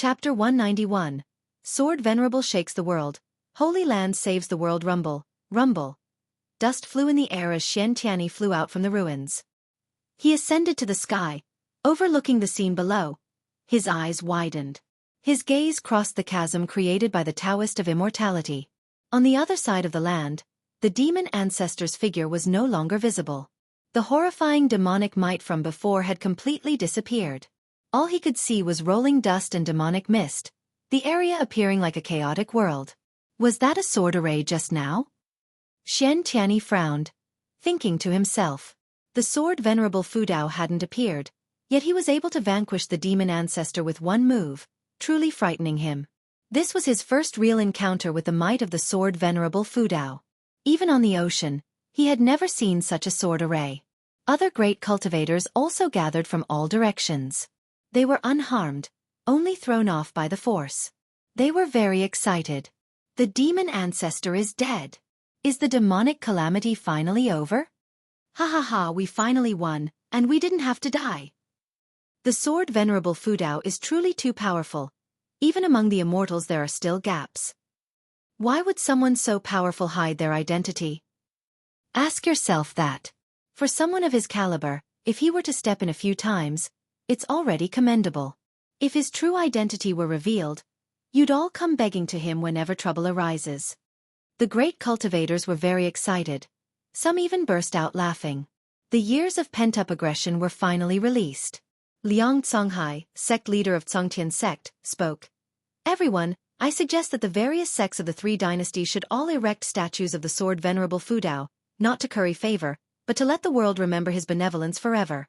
Chapter 191. Sword Venerable shakes the world. Holy Land saves the world. Rumble, rumble. Dust flew in the air as Xian Tianyi flew out from the ruins. He ascended to the sky, overlooking the scene below. His eyes widened. His gaze crossed the chasm created by the Taoist of immortality. On the other side of the land, the demon ancestor's figure was no longer visible. The horrifying demonic might from before had completely disappeared. All he could see was rolling dust and demonic mist, the area appearing like a chaotic world. Was that a sword array just now? Xian Tianyi frowned, thinking to himself. The sword Venerable Fudao hadn't appeared, yet he was able to vanquish the demon ancestor with one move, truly frightening him. This was his first real encounter with the might of the sword Venerable Fudao. Even on the ocean, he had never seen such a sword array. Other great cultivators also gathered from all directions. They were unharmed, only thrown off by the force. They were very excited. The demon ancestor is dead. Is the demonic calamity finally over? Ha ha ha, we finally won, and we didn't have to die. The sword Venerable Fudao is truly too powerful. Even among the immortals there are still gaps. Why would someone so powerful hide their identity? Ask yourself that. For someone of his caliber, if he were to step in a few times, it's already commendable. If his true identity were revealed, you'd all come begging to him whenever trouble arises. The great cultivators were very excited. Some even burst out laughing. The years of pent-up aggression were finally released. Liang Songhai, sect leader of Zongtian sect, spoke. Everyone, I suggest that the various sects of the three dynasties should all erect statues of the sword Venerable Fudao, not to curry favor, but to let the world remember his benevolence forever.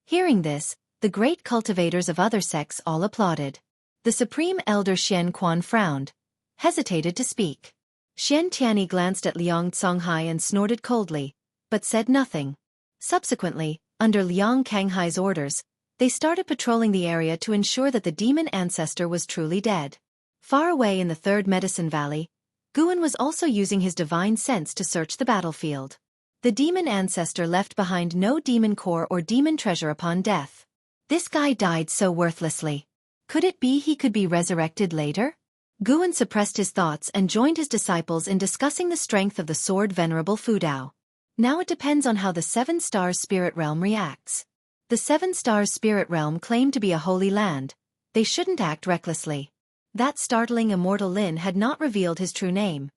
Hearing this, the great cultivators of other sects all applauded. The supreme elder Xian Quan frowned, hesitated to speak. Xian Tianyi glanced at Liang Songhai and snorted coldly, but said nothing. Subsequently, under Liang Kanghai's orders, they started patrolling the area to ensure that the demon ancestor was truly dead. Far away in the Third Medicine Valley, Guan was also using his divine sense to search the battlefield. The demon ancestor left behind no demon core or demon treasure upon death. This guy died so worthlessly. Could it be he could be resurrected later? Guan suppressed his thoughts and joined his disciples in discussing the strength of the sword Venerable Fudao. Now it depends on how the Seven Stars Spirit Realm reacts. The Seven Stars Spirit Realm claimed to be a holy land. They shouldn't act recklessly. That startling immortal Lin had not revealed his true name.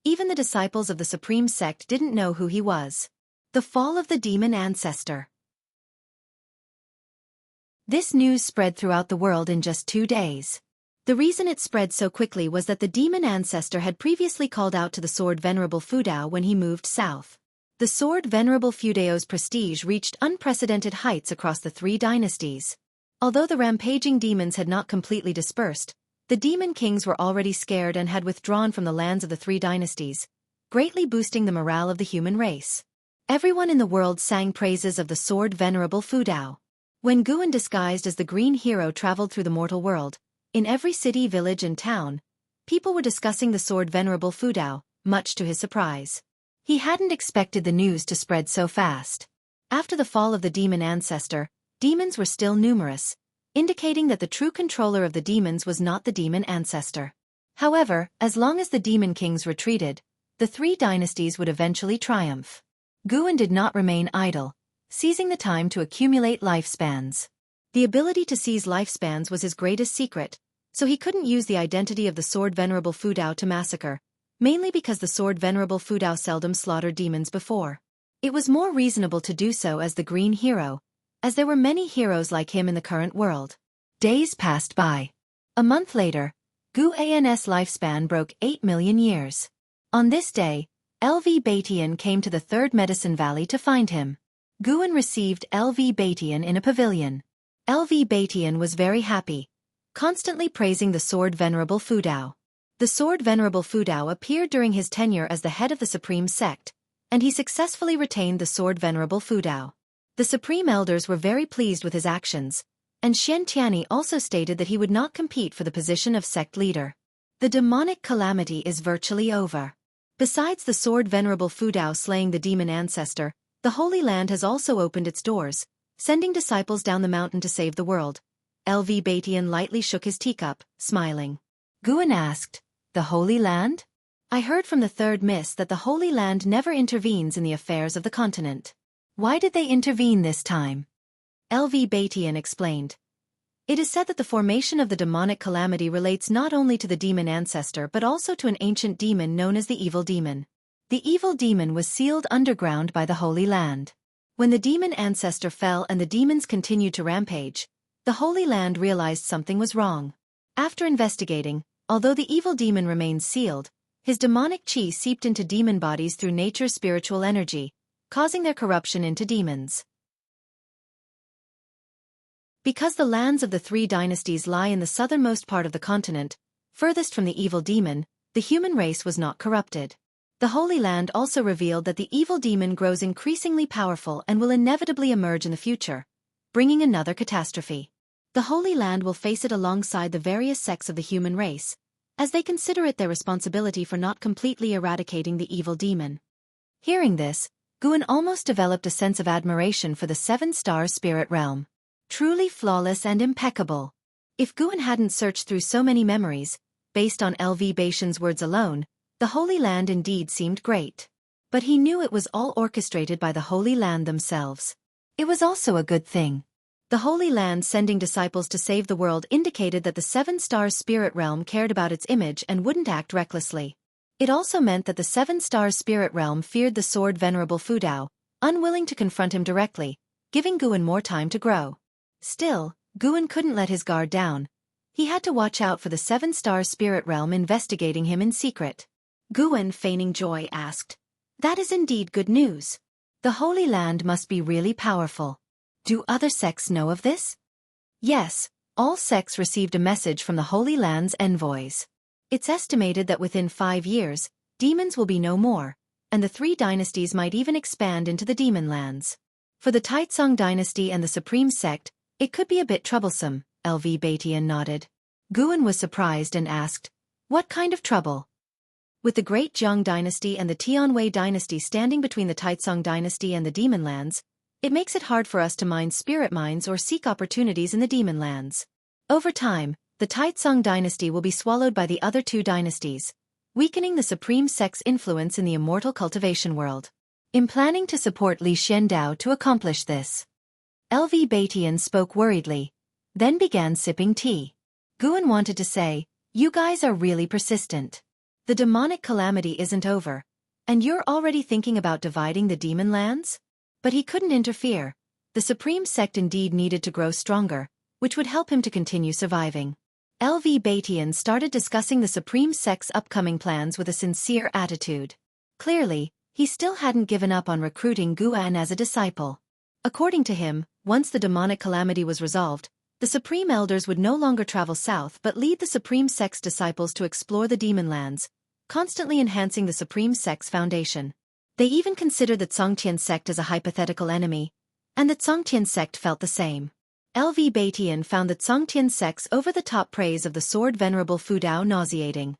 Even the disciples of the Supreme Sect didn't know who he was. The fall of the demon ancestor. This news spread throughout the world in just 2 days. The reason it spread so quickly was that the demon ancestor had previously called out to the sword Venerable Fudao when he moved south. The sword Venerable Fudao's prestige reached unprecedented heights across the three dynasties. Although the rampaging demons had not completely dispersed, the demon kings were already scared and had withdrawn from the lands of the three dynasties, greatly boosting the morale of the human race. Everyone in the world sang praises of the sword Venerable Fudao. When Guan disguised as the green hero traveled through the mortal world, in every city, village and town, people were discussing the sword Venerable Fudao, much to his surprise. He hadn't expected the news to spread so fast. After the fall of the demon ancestor, demons were still numerous, indicating that the true controller of the demons was not the demon ancestor. However, as long as the demon kings retreated, the three dynasties would eventually triumph. Guan did not remain idle, seizing the time to accumulate lifespans. The ability to seize lifespans was his greatest secret, so he couldn't use the identity of the sword Venerable Fudao to massacre, mainly because the sword Venerable Fudao seldom slaughtered demons before. It was more reasonable to do so as the green hero, as there were many heroes like him in the current world. Days passed by. A month later, Guan's lifespan broke 8 million years. On this day, LV Batian came to the Third Medicine Valley to find him. Guan received LV Batian in a pavilion. LV Batian was very happy, constantly praising the sword Venerable Fudao. The sword Venerable Fudao appeared during his tenure as the head of the Supreme Sect, and he successfully retained the sword Venerable Fudao. The Supreme Elders were very pleased with his actions, and Xian Tianyi also stated that he would not compete for the position of sect leader. The demonic calamity is virtually over. Besides the sword Venerable Fudao slaying the demon ancestor, the Holy Land has also opened its doors, sending disciples down the mountain to save the world, LV Batian lightly shook his teacup, smiling. Guan asked, "The Holy Land? I heard from the Third Miss that the Holy Land never intervenes in the affairs of the continent. Why did they intervene this time?" LV Batian explained. It is said that the formation of the demonic calamity relates not only to the demon ancestor but also to an ancient demon known as the Evil Demon. The Evil Demon was sealed underground by the Holy Land. When the demon ancestor fell and the demons continued to rampage, the Holy Land realized something was wrong. After investigating, although the evil demon remained sealed, his demonic chi seeped into demon bodies through nature's spiritual energy, causing their corruption into demons. Because the lands of the three dynasties lie in the southernmost part of the continent, furthest from the evil demon, the human race was not corrupted. The Holy Land also revealed that the evil demon grows increasingly powerful and will inevitably emerge in the future, bringing another catastrophe. The Holy Land will face it alongside the various sects of the human race, as they consider it their responsibility for not completely eradicating the evil demon. Hearing this, Guan almost developed a sense of admiration for the seven-star spirit realm. Truly flawless and impeccable. If Guan hadn't searched through so many memories, based on LV Batian's words alone, the Holy Land indeed seemed great. But he knew it was all orchestrated by the Holy Land themselves. It was also a good thing. The Holy Land sending disciples to save the world indicated that the seven-star spirit realm cared about its image and wouldn't act recklessly. It also meant that the seven-star spirit realm feared the sword Venerable Fudao, unwilling to confront him directly, giving Guan more time to grow. Still, Guan couldn't let his guard down. He had to watch out for the seven-star spirit realm investigating him in secret. Guan, feigning joy, asked, "That is indeed good news. The Holy Land must be really powerful. Do other sects know of this?" Yes, all sects received a message from the Holy Land's envoys. It's estimated that within 5 years, demons will be no more, and the three dynasties might even expand into the demon lands. For the Taitsong dynasty and the Supreme Sect, it could be a bit troublesome, LV Batian nodded. Guan was surprised and asked, "What kind of trouble?" With the Great Jiang dynasty and the Tianwei dynasty standing between the Taitsong dynasty and the demon lands, it makes it hard for us to mine spirit mines or seek opportunities in the demon lands. Over time, the Taitsong dynasty will be swallowed by the other two dynasties, weakening the Supreme Sect's influence in the immortal cultivation world. I'm planning to support Li Xiandao to accomplish this. LV Batian spoke worriedly, then began sipping tea. Guan wanted to say, "You guys are really persistent. The demonic calamity isn't over, and you're already thinking about dividing the demon lands?" But he couldn't interfere. The Supreme Sect indeed needed to grow stronger, which would help him to continue surviving. LV Batian started discussing the Supreme Sect's upcoming plans with a sincere attitude. Clearly, he still hadn't given up on recruiting Guan as a disciple. According to him, once the demonic calamity was resolved, the Supreme Elders would no longer travel south but lead the Supreme Sect's disciples to explore the demon lands, constantly enhancing the Supreme Sect's foundation. They even considered the Zongtian sect as a hypothetical enemy, and the Zongtian sect felt the same. LV Batian found the Zongtian sect's over-the-top praise of the sword Venerable Fudao nauseating.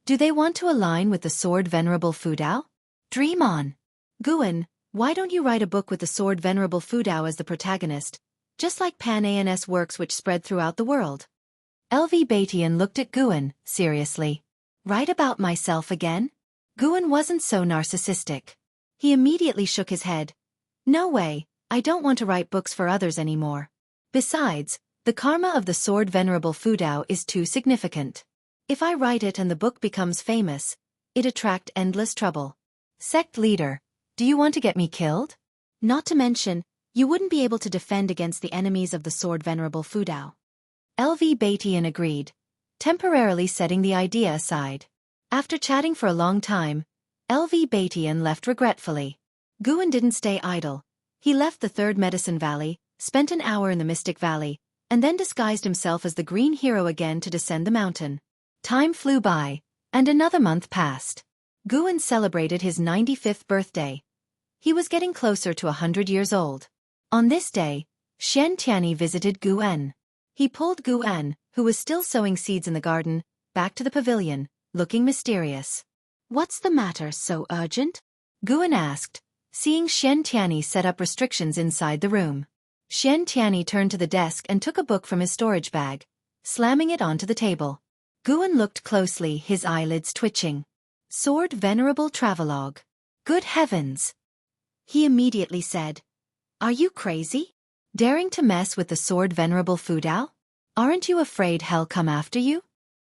Do they want to align with the sword Venerable Fudao? Dream on. Guan, why don't you write a book with the sword Venerable Fudao as the protagonist, just like Pan An's works which spread throughout the world? LV Batian looked at Guan, seriously. Write about myself again? Guan wasn't so narcissistic. He immediately shook his head. No way, I don't want to write books for others anymore. Besides, the karma of the sword Venerable Fudao is too significant. If I write it and the book becomes famous, it attract endless trouble. Sect leader, do you want to get me killed? Not to mention, you wouldn't be able to defend against the enemies of the sword Venerable Fudao. LV Batian agreed, temporarily setting the idea aside. After chatting for a long time, LV Batian left regretfully. Guan didn't stay idle. He left the Third Medicine Valley, spent an hour in the Mystic Valley, and then disguised himself as the Green Hero again to descend the mountain. Time flew by, and another month passed. Guan celebrated his 95th birthday. He was getting closer to 100 years old. On this day, Shen Tianyi visited Guan. He pulled Guan, who was still sowing seeds in the garden, back to the pavilion, looking mysterious. What's the matter, so urgent? Guan asked, seeing Shen Tianyi set up restrictions inside the room. Tianyi turned to the desk and took a book from his storage bag, slamming it onto the table. Guan looked closely, his eyelids twitching. Sword Venerable Travelogue. Good heavens! He immediately said. Are you crazy? Daring to mess with the Sword Venerable Fudao? Aren't you afraid he'll come after you?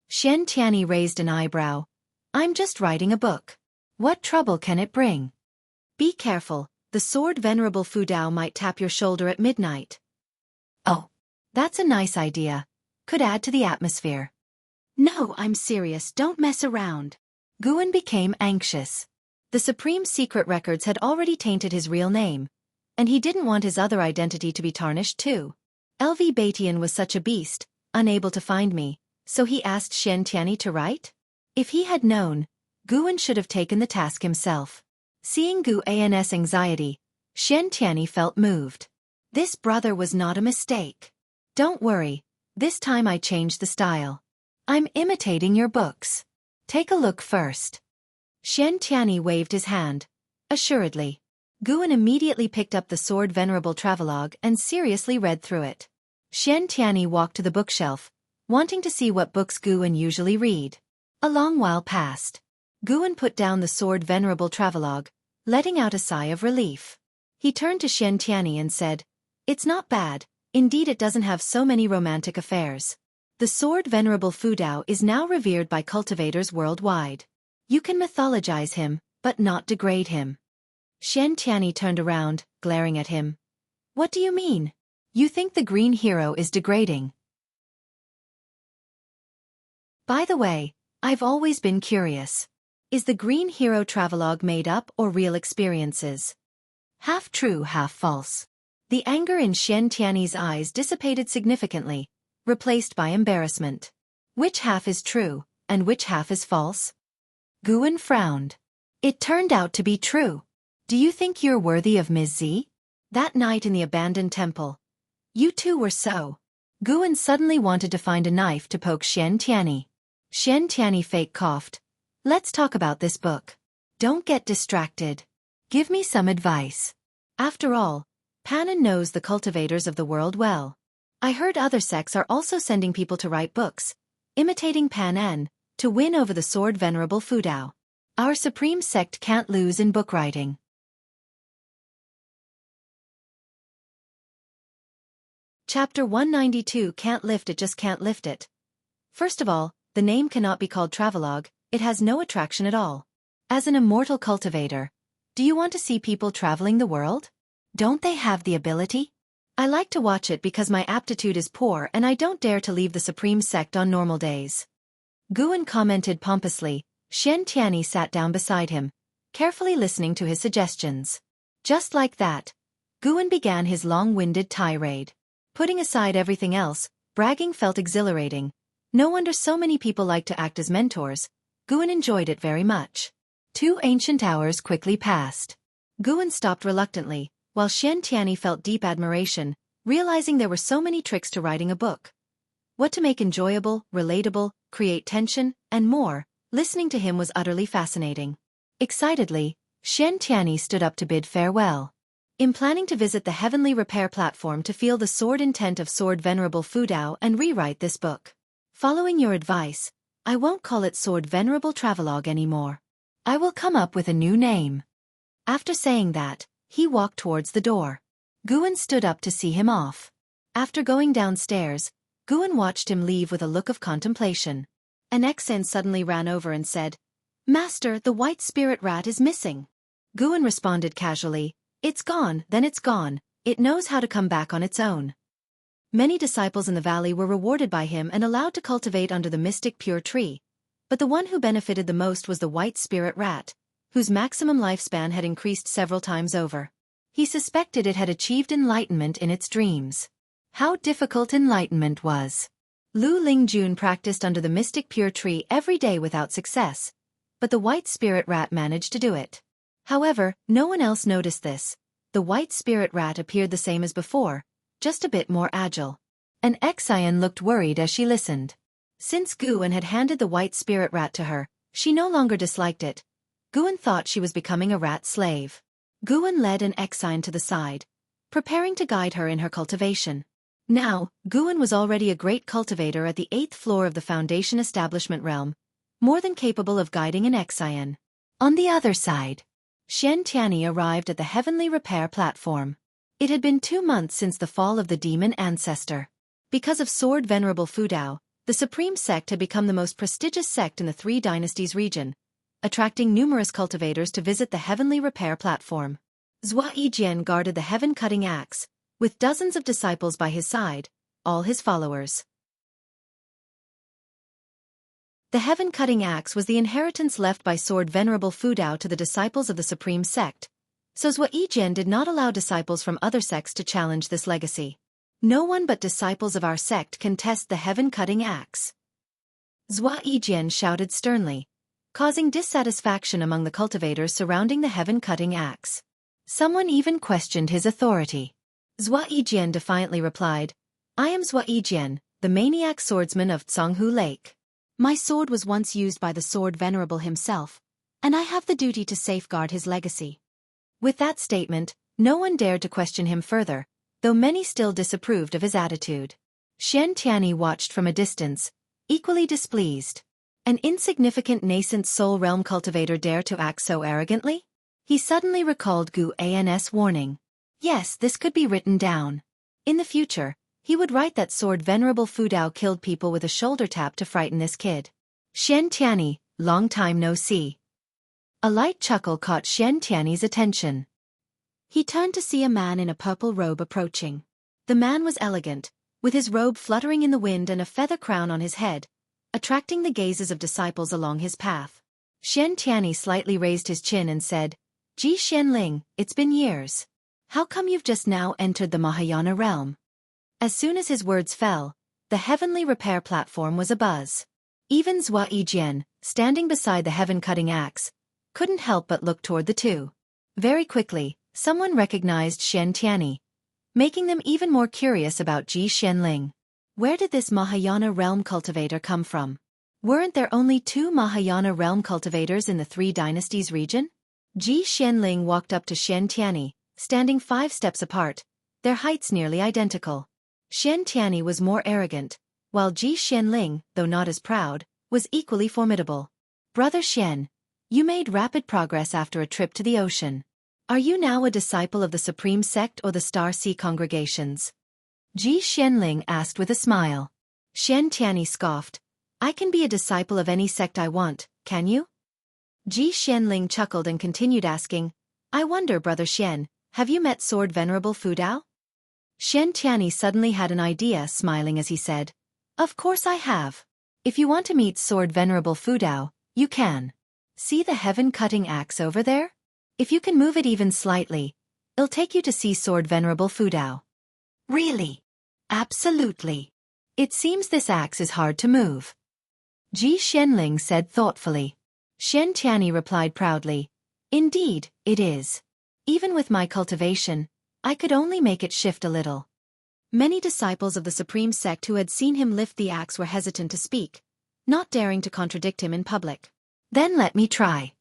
Tianyi raised an eyebrow. I'm just writing a book. What trouble can it bring? Be careful, the Sword Venerable Fudao might tap your shoulder at midnight. Oh, that's a nice idea. Could add to the atmosphere. No, I'm serious, don't mess around. Guan became anxious. The Supreme Secret Records had already tainted his real name, and he didn't want his other identity to be tarnished too. LV Batian was such a beast, unable to find me, so he asked Tianyi to write? If he had known, Guan should have taken the task himself. Seeing Guan's anxiety, Tianyi felt moved. This brother was not a mistake. Don't worry, this time I changed the style. I'm imitating your books. Take a look first. Tianyi waved his hand. Assuredly. Guan immediately picked up the Sword Venerable Travelogue and seriously read through it. Tianyi walked to the bookshelf, wanting to see what books Guan usually read. A long while passed. Guan put down the Sword Venerable Travelogue, letting out a sigh of relief. He turned to Tianyi and said, It's not bad, indeed it doesn't have so many romantic affairs. The Sword Venerable Fudao is now revered by cultivators worldwide. You can mythologize him, but not degrade him. Tianyi turned around, glaring at him. What do you mean? You think the green hero is degrading? By the way, I've always been curious. Is the green hero travelogue made up or real experiences? Half true, half false. The anger in Tianyi's eyes dissipated significantly, replaced by embarrassment. Which half is true, and which half is false? Guan frowned. It turned out to be true. Do you think you're worthy of Ms. Z? That night in the abandoned temple. You two were so. Guan suddenly wanted to find a knife to poke Tianyi. Tianyi fake coughed. Let's talk about this book. Don't get distracted. Give me some advice. After all, Panin knows the cultivators of the world well. I heard other sects are also sending people to write books, imitating Panin, to win over the Sword Venerable Fudao. Our supreme sect can't lose in book writing. Chapter 192 Can't lift it, just can't lift it. First of all, the name cannot be called travelogue, it has no attraction at all. As an immortal cultivator, do you want to see people traveling the world? Don't they have the ability? I like to watch it because my aptitude is poor and I don't dare to leave the supreme sect on normal days. Guan commented pompously. Tianyi sat down beside him, carefully listening to his suggestions. Just like that, Guan began his long-winded tirade. Putting aside everything else, bragging felt exhilarating. No wonder so many people like to act as mentors. Guan enjoyed it very much. 2 ancient hours quickly passed. Guan stopped reluctantly, while Tianyi felt deep admiration, realizing there were so many tricks to writing a book. What to make enjoyable, relatable, create tension, and more, listening to him was utterly fascinating. Excitedly, Tianyi stood up to bid farewell. In planning to visit the Heavenly Repair Platform to feel the sword intent of Sword Venerable Fudao and rewrite this book. Following your advice, I won't call it Sword Venerable Travelogue anymore. I will come up with a new name. After saying that, he walked towards the door. Guan stood up to see him off. After going downstairs, Guan watched him leave with a look of contemplation. An Exan suddenly ran over and said, Master, the white spirit rat is missing. Guan responded casually, It's gone, then it's gone, it knows how to come back on its own. Many disciples in the valley were rewarded by him and allowed to cultivate under the mystic pure tree, but the one who benefited the most was the white spirit rat, whose maximum lifespan had increased several times over. He suspected it had achieved enlightenment in its dreams. How difficult enlightenment was. Lu Lingjun practiced under the mystic pure tree every day without success, but the white spirit rat managed to do it. However, no one else noticed this. The white spirit rat appeared the same as before, just a bit more agile. An Exian looked worried as she listened. Since Guan had handed the white spirit rat to her, she no longer disliked it. Guan thought she was becoming a rat slave. Guan led an Exian to the side. preparing to guide her in her cultivation. Now, Guan was already a great cultivator at the 8th floor of the Foundation Establishment realm, more than capable of guiding an Xian. On the other side, Xian Tianyi arrived at the Heavenly Repair platform. It had been 2 months since the fall of the demon ancestor. Because of Sword Venerable Fudao, the Supreme Sect had become the most prestigious sect in the Three Dynasties region, attracting numerous cultivators to visit the Heavenly Repair platform. Zhua Yijian guarded the heaven-cutting axe, with dozens of disciples by his side, all his followers. The heaven-cutting axe was the inheritance left by Sword Venerable Fudao to the disciples of the Supreme Sect, so Zhua Yijian did not allow disciples from other sects to challenge this legacy. No one but disciples of our sect can test the heaven-cutting axe. Zhua Yijian shouted sternly, causing dissatisfaction among the cultivators surrounding the heaven-cutting axe. Someone even questioned his authority. Zhua Yijian defiantly replied, "I am Zhua Yijian, the maniac swordsman of Zhonghu Lake. My sword was once used by the Sword Venerable himself, and I have the duty to safeguard his legacy." With that statement, no one dared to question him further, though many still disapproved of his attitude. Xian Tianyi watched from a distance, equally displeased. An insignificant nascent soul realm cultivator dare to act so arrogantly? He suddenly recalled Gu An's warning. Yes, this could be written down. In the future, he would write that Sword Venerable Fudao killed people with a shoulder tap to frighten this kid. Xian Tianyi, long time no see. A light chuckle caught Xian Tianyi's attention. He turned to see a man in a purple robe approaching. The man was elegant, with his robe fluttering in the wind and a feather crown on his head, attracting the gazes of disciples along his path. Xian Tianyi slightly raised his chin and said, "Ji Xianling, it's been years. How come you've just now entered the Mahayana realm?" As soon as his words fell, the Heavenly Repair platform was abuzz. Even Zhua Yijian, standing beside the heaven-cutting axe, couldn't help but look toward the two. Very quickly, someone recognized Xian Tianyi, making them even more curious about Ji Xianling. Where did this Mahayana realm cultivator come from? Weren't there only 2 Mahayana realm cultivators in the Three Dynasties region? Ji Xianling walked up to Xian Tianyi, standing 5 steps apart, their heights nearly identical. Xian Tianyi was more arrogant, while Ji Xianling, though not as proud, was equally formidable. "Brother Xian, you made rapid progress after a trip to the ocean. Are you now a disciple of the Supreme Sect or the Star Sea congregations?" Ji Xianling asked with a smile. Xian Tianyi scoffed, "I can be a disciple of any sect I want, can you?" Ji Xianling chuckled and continued asking, "I wonder, Brother Xian, have you met Sword Venerable Fudao?" Xian Tianyi suddenly had an idea, smiling as he said, "Of course I have. If you want to meet Sword Venerable Fudao, you can. See the heaven-cutting axe over there? If you can move it even slightly, it'll take you to see Sword Venerable Fudao." "Really?" "Absolutely. It seems this axe is hard to move," Ji Xianling said thoughtfully. Xian Tianyi replied proudly, "Indeed, it is. Even with my cultivation, I could only make it shift a little." Many disciples of the Supreme Sect who had seen him lift the axe were hesitant to speak, not daring to contradict him in public. "Then let me try."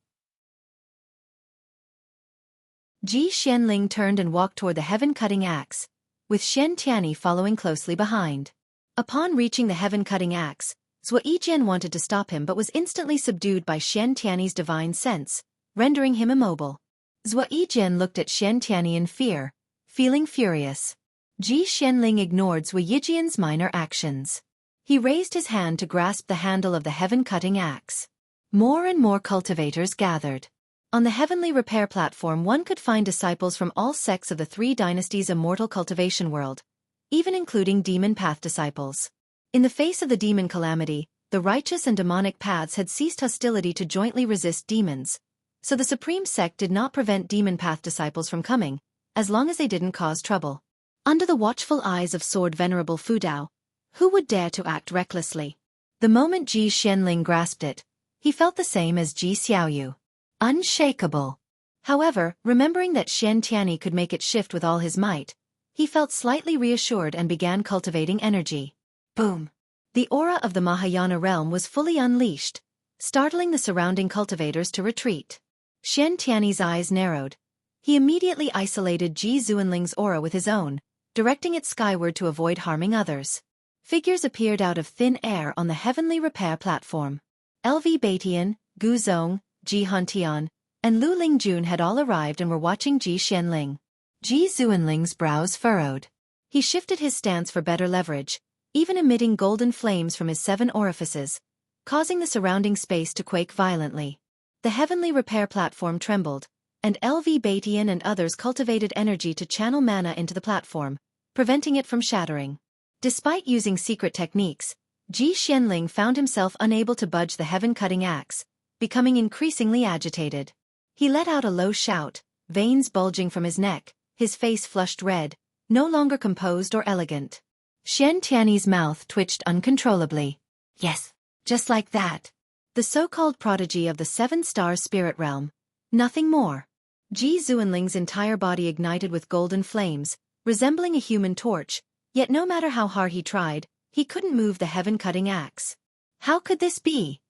Ji Xianling turned and walked toward the heaven-cutting axe, with Xian Tianyi following closely behind. Upon reaching the heaven-cutting axe, Zhua Yijian wanted to stop him but was instantly subdued by Xian Tianyi's divine sense, rendering him immobile. Zhua Yijian looked at Xian Tianyi in fear, feeling furious. Ji Xianling ignored Zhua Yijian's minor actions. He raised his hand to grasp the handle of the heaven-cutting axe. More and more cultivators gathered. On the Heavenly Repair platform one could find disciples from all sects of the Three Dynasties' immortal cultivation world, even including demon path disciples. In the face of the demon calamity, the righteous and demonic paths had ceased hostility to jointly resist demons, so the Supreme Sect did not prevent demon path disciples from coming, as long as they didn't cause trouble. Under the watchful eyes of Sword Venerable Fudao, who would dare to act recklessly? The moment Ji Xianling grasped it, he felt the same as Ji Xiaoyu. Unshakable. However, remembering that Xian Tianyi could make it shift with all his might, he felt slightly reassured and began cultivating energy. Boom! The aura of the Mahayana realm was fully unleashed, startling the surrounding cultivators to retreat. Xian Tianyi's eyes narrowed, He immediately isolated Ji Zuanling's aura with his own, directing it skyward to avoid harming others. Figures appeared out of thin air on the heavenly repair platform. LV Baitian, Gu Zong, Ji Hantian, and Lu Lingjun had all arrived and were watching Ji Xianling. Ji Zuanling's brows furrowed. He shifted his stance for better leverage, even emitting golden flames from his 7 orifices, causing the surrounding space to quake violently. The heavenly repair platform trembled, and LV Baitian and others cultivated energy to channel mana into the platform, preventing it from shattering. Despite using secret techniques, Ji Xianling found himself unable to budge the heaven-cutting axe, becoming increasingly agitated. He let out a low shout, veins bulging from his neck, his face flushed red, no longer composed or elegant. Xian Tiany's mouth twitched uncontrollably. Yes, just like that. The so-called prodigy of the 7-star spirit realm. Nothing more. Ji Zuanling's entire body ignited with golden flames, resembling a human torch, yet no matter how hard he tried, he couldn't move the heaven-cutting axe. How could this be?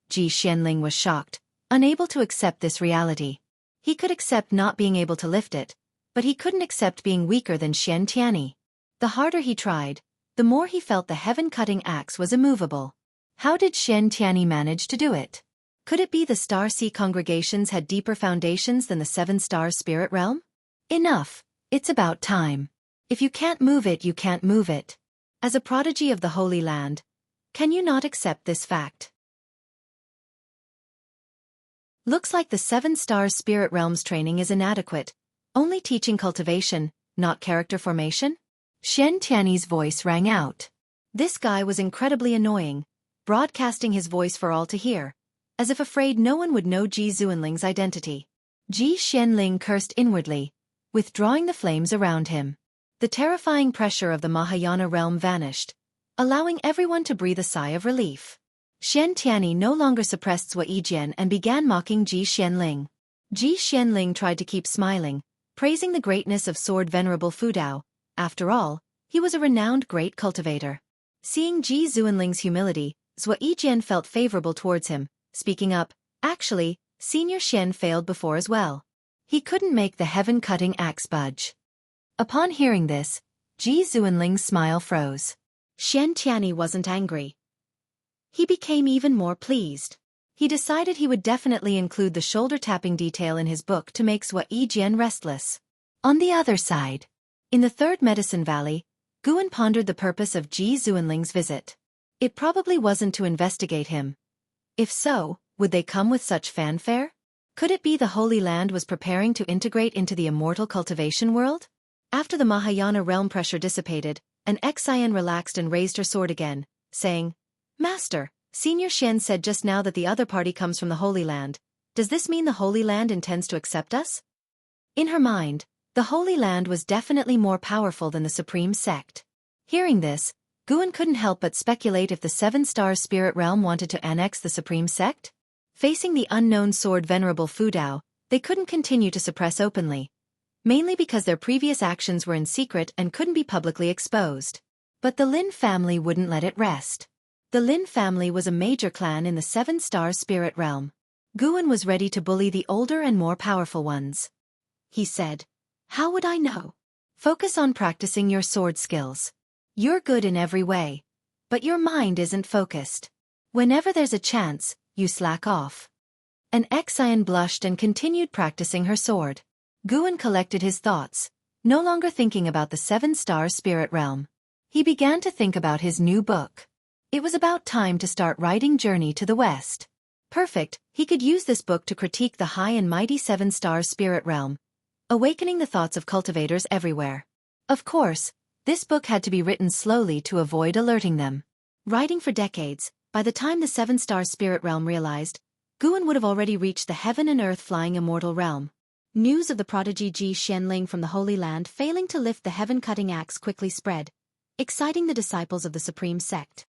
Ji Xianling was shocked, unable to accept this reality. He could accept not being able to lift it, but he couldn't accept being weaker than Xian Tiany. The harder he tried, the more he felt the heaven-cutting axe was immovable. How did Xian Tiany manage to do it? Could it be the Star Sea congregations had deeper foundations than the 7-star spirit realm? Enough. It's about time. If you can't move it, you can't move it. As a prodigy of the Holy Land, can you not accept this fact? Looks like the 7-star spirit realm's training is inadequate, only teaching cultivation, not character formation? Xian Tiany's voice rang out. This guy was incredibly annoying, broadcasting his voice for all to hear, as if afraid no one would know Ji Zuanling's identity. Ji Xianling cursed inwardly, withdrawing the flames around him. The terrifying pressure of the Mahayana realm vanished, allowing everyone to breathe a sigh of relief. Xian Tiany no longer suppressed Sui Yijian and began mocking Ji Xianling. Ji Xianling tried to keep smiling, praising the greatness of Sword Venerable Fudao. After all, he was a renowned great cultivator. Seeing Ji Zuanling's humility, Sui Yijian felt favorable towards him, speaking up, actually, Senior Xian failed before as well. He couldn't make the heaven-cutting axe budge. Upon hearing this, Ji Zuanling's smile froze. Xian Tiany wasn't angry. He became even more pleased. He decided he would definitely include the shoulder-tapping detail in his book to make Sui Yijian restless. On the other side, in the Third Medicine Valley, Guan pondered the purpose of Ji Zuanling's visit. It probably wasn't to investigate him. If so, would they come with such fanfare? Could it be the Holy Land was preparing to integrate into the immortal cultivation world? After the Mahayana realm pressure dissipated, an Xian relaxed and raised her sword again, saying, Master, Senior Xian said just now that the other party comes from the Holy Land. Does this mean the Holy Land intends to accept us? In her mind, the Holy Land was definitely more powerful than the Supreme Sect. Hearing this, Guan couldn't help but speculate if the 7-star spirit realm wanted to annex the Supreme Sect. Facing the unknown Sword Venerable Fudao, they couldn't continue to suppress openly, mainly because their previous actions were in secret and couldn't be publicly exposed. But the Lin family wouldn't let it rest. The Lin family was a major clan in the 7-star spirit realm. Guan was ready to bully the older and more powerful ones. He said, How would I know? Focus on practicing your sword skills. You're good in every way, but your mind isn't focused. Whenever there's a chance, you slack off. An Xian blushed and continued practicing her sword. Guan collected his thoughts, no longer thinking about the 7-star spirit realm. He began to think about his new book. It was about time to start writing Journey to the West. Perfect, he could use this book to critique the high and mighty 7-star spirit realm, awakening the thoughts of cultivators everywhere. Of course, this book had to be written slowly to avoid alerting them. Writing for decades, by the time the 7-star spirit realm realized, Guan would have already reached the heaven and earth flying immortal realm. News of the prodigy Ji Xianling from the Holy Land failing to lift the heaven-cutting axe quickly spread, exciting the disciples of the Supreme Sect.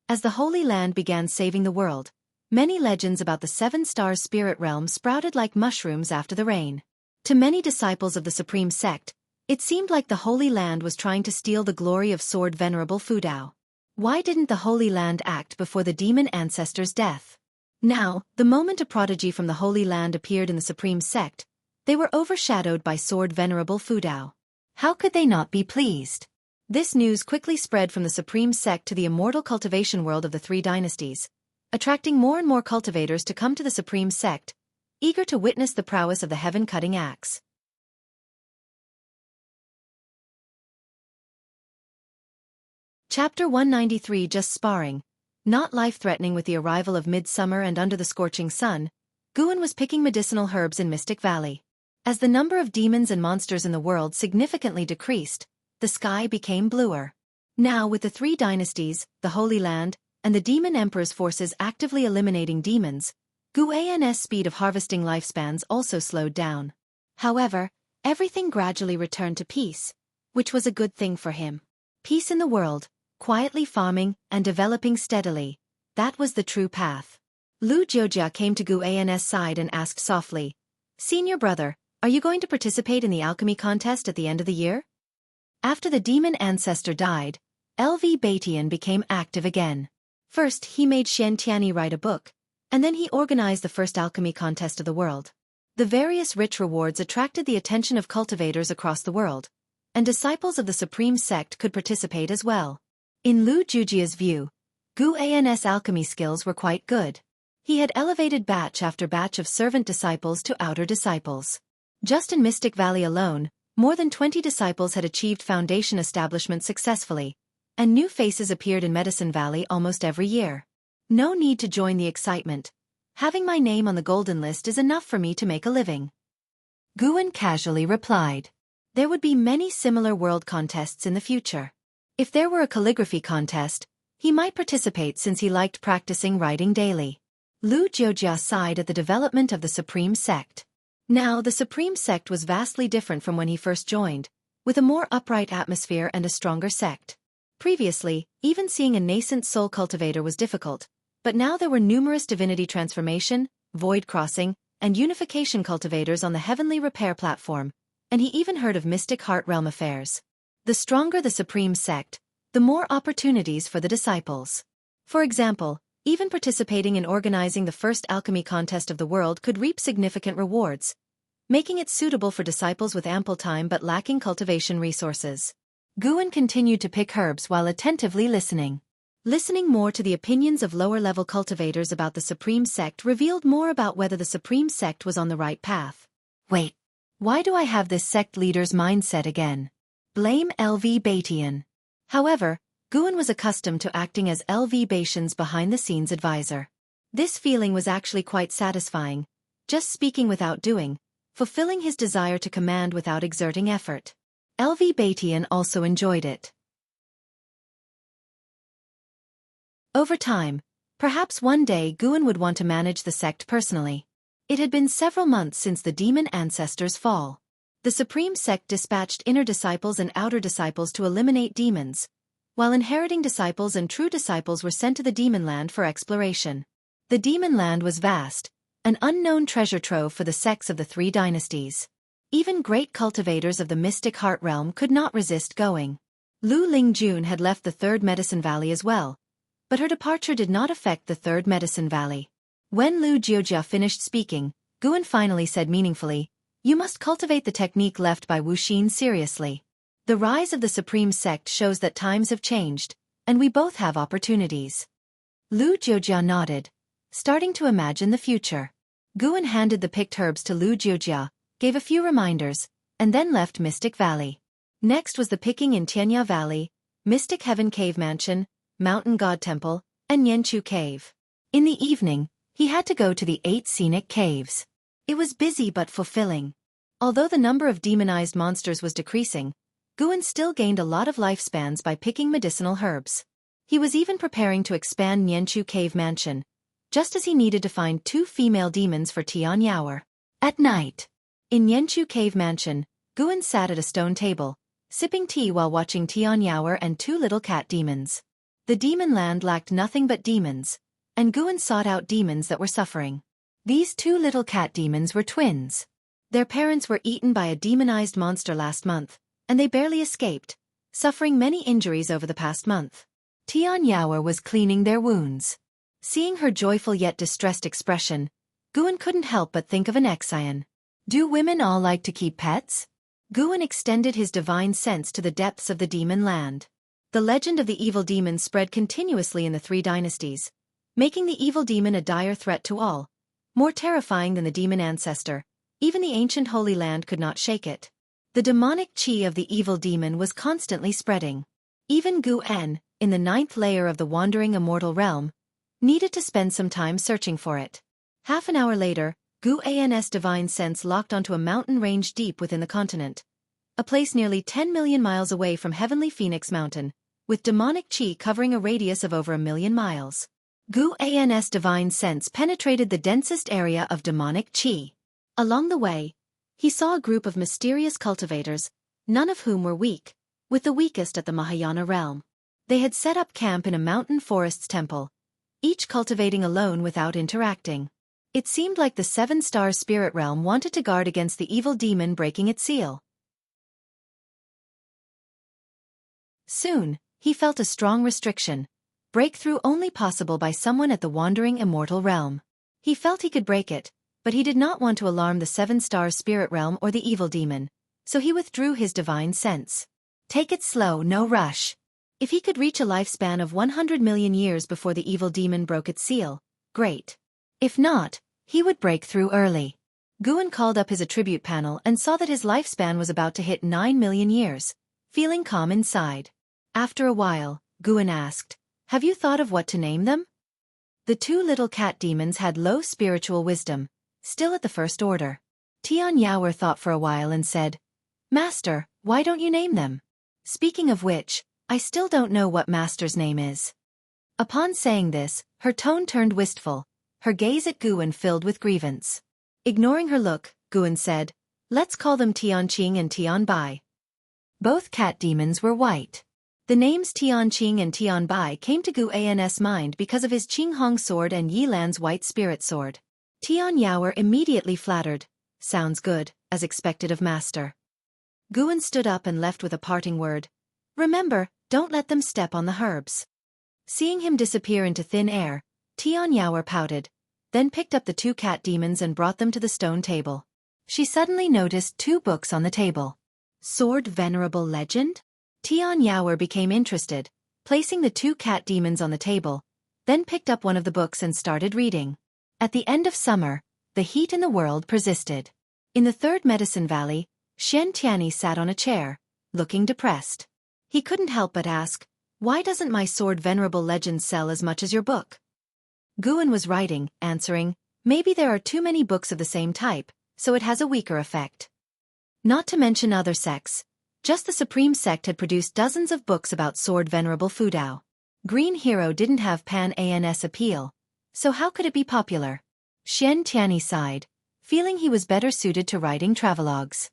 As the Holy Land began saving the world, many legends about the 7-star spirit realm sprouted like mushrooms after the rain. To many disciples of the Supreme Sect, it seemed like the Holy Land was trying to steal the glory of Sword Venerable Fudao. Why didn't the Holy Land act before the demon ancestor's death? Now, the moment a prodigy from the Holy Land appeared in the Supreme Sect, they were overshadowed by Sword Venerable Fudao. How could they not be pleased? This news quickly spread from the Supreme Sect to the immortal cultivation world of the Three Dynasties, attracting more and more cultivators to come to the Supreme Sect, eager to witness the prowess of the heaven-cutting axe. Chapter 193. Just Sparring. Not life-threatening. With the arrival of midsummer and under the scorching sun, Guan was picking medicinal herbs in Mystic Valley. As the number of demons and monsters in the world significantly decreased, the sky became bluer. Now, with the Three Dynasties, the Holy Land, and the Demon Emperor's forces actively eliminating demons, Guan's speed of harvesting lifespans also slowed down. However, everything gradually returned to peace, which was a good thing for him. Peace in the world, quietly farming and developing steadily, that was the true path. Lu Jiujia came to Guan's side and asked softly, "Senior brother, are you going to participate in the alchemy contest at the end of the year?" After the demon ancestor died, LV Batian became active again. First, he made Xian Tianyi write a book, and then he organized the first alchemy contest of the world. The various rich rewards attracted the attention of cultivators across the world, and disciples of the Supreme Sect could participate as well. In Lu Jiujia's view, Guan's alchemy skills were quite good. He had elevated batch after batch of servant disciples to outer disciples. Just in Mystic Valley alone, more than 20 disciples had achieved foundation establishment successfully, and new faces appeared in Medicine Valley almost every year. No need to join the excitement. Having my name on the golden list is enough for me to make a living. Guan casually replied. There would be many similar world contests in the future. If there were a calligraphy contest, he might participate since he liked practicing writing daily. Lu Jiujia sighed at the development of the Supreme Sect. Now, the Supreme Sect was vastly different from when he first joined, with a more upright atmosphere and a stronger sect. Previously, even seeing a nascent soul cultivator was difficult, but now there were numerous divinity transformation, void crossing, and unification cultivators on the heavenly repair platform, and he even heard of mystic heart realm affairs. The stronger the Supreme Sect, the more opportunities for the disciples. For example, even participating in organizing the first alchemy contest of the world could reap significant rewards, making it suitable for disciples with ample time but lacking cultivation resources. Guan continued to pick herbs while attentively listening. Listening more to the opinions of lower-level cultivators about the Supreme Sect revealed more about whether the Supreme Sect was on the right path. Wait, why do I have this sect leader's mindset again? Blame LV Batian. However, Guan was accustomed to acting as LV Batian's behind-the-scenes advisor. This feeling was actually quite satisfying, just speaking without doing, fulfilling his desire to command without exerting effort. LV Batian also enjoyed it. Over time, perhaps one day Guan would want to manage the sect personally. It had been several months since the demon ancestor's fall. The Supreme Sect dispatched inner disciples and outer disciples to eliminate demons, while inheriting disciples and true disciples were sent to the demon land for exploration. The demon land was vast, an unknown treasure trove for the sects of the Three Dynasties. Even great cultivators of the mystic heart realm could not resist going. Lu Lingjun had left the Third Medicine Valley as well, but her departure did not affect the Third Medicine Valley. When Lu Jiujia finished speaking, Guan finally said meaningfully, "You must cultivate the technique left by Wuxin seriously. The rise of the Supreme Sect shows that times have changed, and we both have opportunities." Lu Jiujia nodded, starting to imagine the future. Guan handed the picked herbs to Lu Jiujia, gave a few reminders, and then left Mystic Valley. Next was the picking in Tianya Valley, Mystic Heaven Cave Mansion, Mountain God Temple, and Yanchu Cave. In the evening, he had to go to the 8 scenic caves. It was busy but fulfilling. Although the number of demonized monsters was decreasing, Guan still gained a lot of lifespans by picking medicinal herbs. He was even preparing to expand Nianchu Cave Mansion, just as he needed to find 2 female demons for Tian Yaoer. At night, in Nianchu Cave Mansion, Guan sat at a stone table, sipping tea while watching Tian Yaoer and 2 little cat demons. The demon land lacked nothing but demons, and Guan sought out demons that were suffering. These 2 little cat demons were twins. Their parents were eaten by a demonized monster last month, and they barely escaped, suffering many injuries over the past month. Tian Yaoer was cleaning their wounds. Seeing her joyful yet distressed expression, Guan couldn't help but think of an Exian. Do women all like to keep pets? Guan extended his divine sense to the depths of the demon land. The legend of the evil demon spread continuously in the three dynasties, making the evil demon a dire threat to all, more terrifying than the demon ancestor. Even the ancient Holy Land could not shake it. The demonic qi of the evil demon was constantly spreading. Even Guan, in the 9th layer of the wandering immortal realm, needed to spend some time searching for it. Half an hour later, Guan's divine sense locked onto a mountain range deep within the continent, a place nearly 10 million miles away from heavenly Phoenix Mountain, with demonic qi covering a radius of over 1 million miles. Guan's divine sense penetrated the densest area of demonic qi. Along the way, he saw a group of mysterious cultivators, none of whom were weak, with the weakest at the Mahayana realm. They had set up camp in a mountain forest's temple, each cultivating alone without interacting. It seemed like the 7-star spirit realm wanted to guard against the evil demon breaking its seal. Soon, he felt a strong restriction, breakthrough only possible by someone at the wandering immortal realm. He felt he could break it, but he did not want to alarm the 7-star spirit realm or the evil demon, so he withdrew his divine sense. Take it slow, no rush. If he could reach a lifespan of 100 million years before the evil demon broke its seal, great. If not, he would break through early. Guan called up his attribute panel and saw that his lifespan was about to hit 9 million years, feeling calm inside. After a while, Guan asked, "Have you thought of what to name them?" The two little cat demons had low spiritual wisdom, still at the first order. Tian Yaoer thought for a while and said, "Master, why don't you name them? Speaking of which, I still don't know what Master's name is." Upon saying this, her tone turned wistful, her gaze at Guan filled with grievance. Ignoring her look, Guan said, "Let's call them Tianqing and Tianbai." Both cat demons were white. The names Tianqing and Tianbai came to Guan's mind because of his Qinghong sword and Yilan's white spirit sword. Tian Yaoer immediately flattered, "Sounds good, as expected of Master." Guan stood up and left with a parting word. "Remember, don't let them step on the herbs." Seeing him disappear into thin air, Tian Yaoer pouted, then picked up the two cat demons and brought them to the stone table. She suddenly noticed 2 books on the table. Sword Venerable Legend? Tian Yaoer became interested, placing the 2 cat demons on the table, then picked up one of the books and started reading. At the end of summer, the heat in the world persisted. In the 3rd Medicine Valley, Shen Tianyi sat on a chair, looking depressed. He couldn't help but ask, "Why doesn't my Sword Venerable Legend sell as much as your book?" Guan was writing, answering, "Maybe there are too many books of the same type, so it has a weaker effect." Not to mention other sects, just the Supreme Sect had produced dozens of books about Sword Venerable Fudao. Green Hero didn't have Pan-Ans appeal, so how could it be popular? Shen Tianyi sighed, feeling he was better suited to writing travelogues.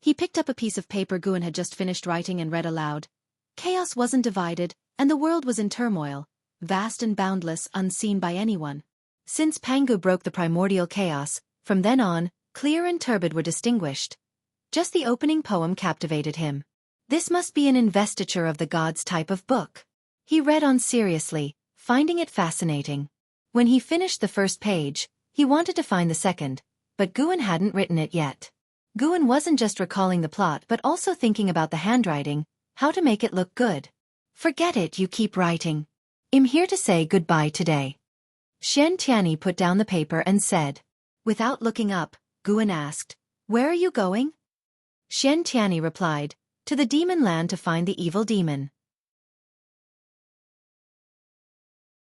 He picked up a piece of paper Guan had just finished writing and read aloud. Chaos wasn't divided, and the world was in turmoil, vast and boundless, unseen by anyone. Since Pangu broke the primordial chaos, from then on, clear and turbid were distinguished. Just the opening poem captivated him. This must be an investiture of the gods type of book. He read on seriously, finding it fascinating. When he finished the first page, he wanted to find the second, but Guan hadn't written it yet. Guan wasn't just recalling the plot but also thinking about the handwriting, how to make it look good. "Forget it, you keep writing. I'm here to say goodbye today." Shen Tianyi put down the paper and said. Without looking up, Guan asked, "Where are you going?" Shen Tianyi replied, "To the demon land to find the evil demon.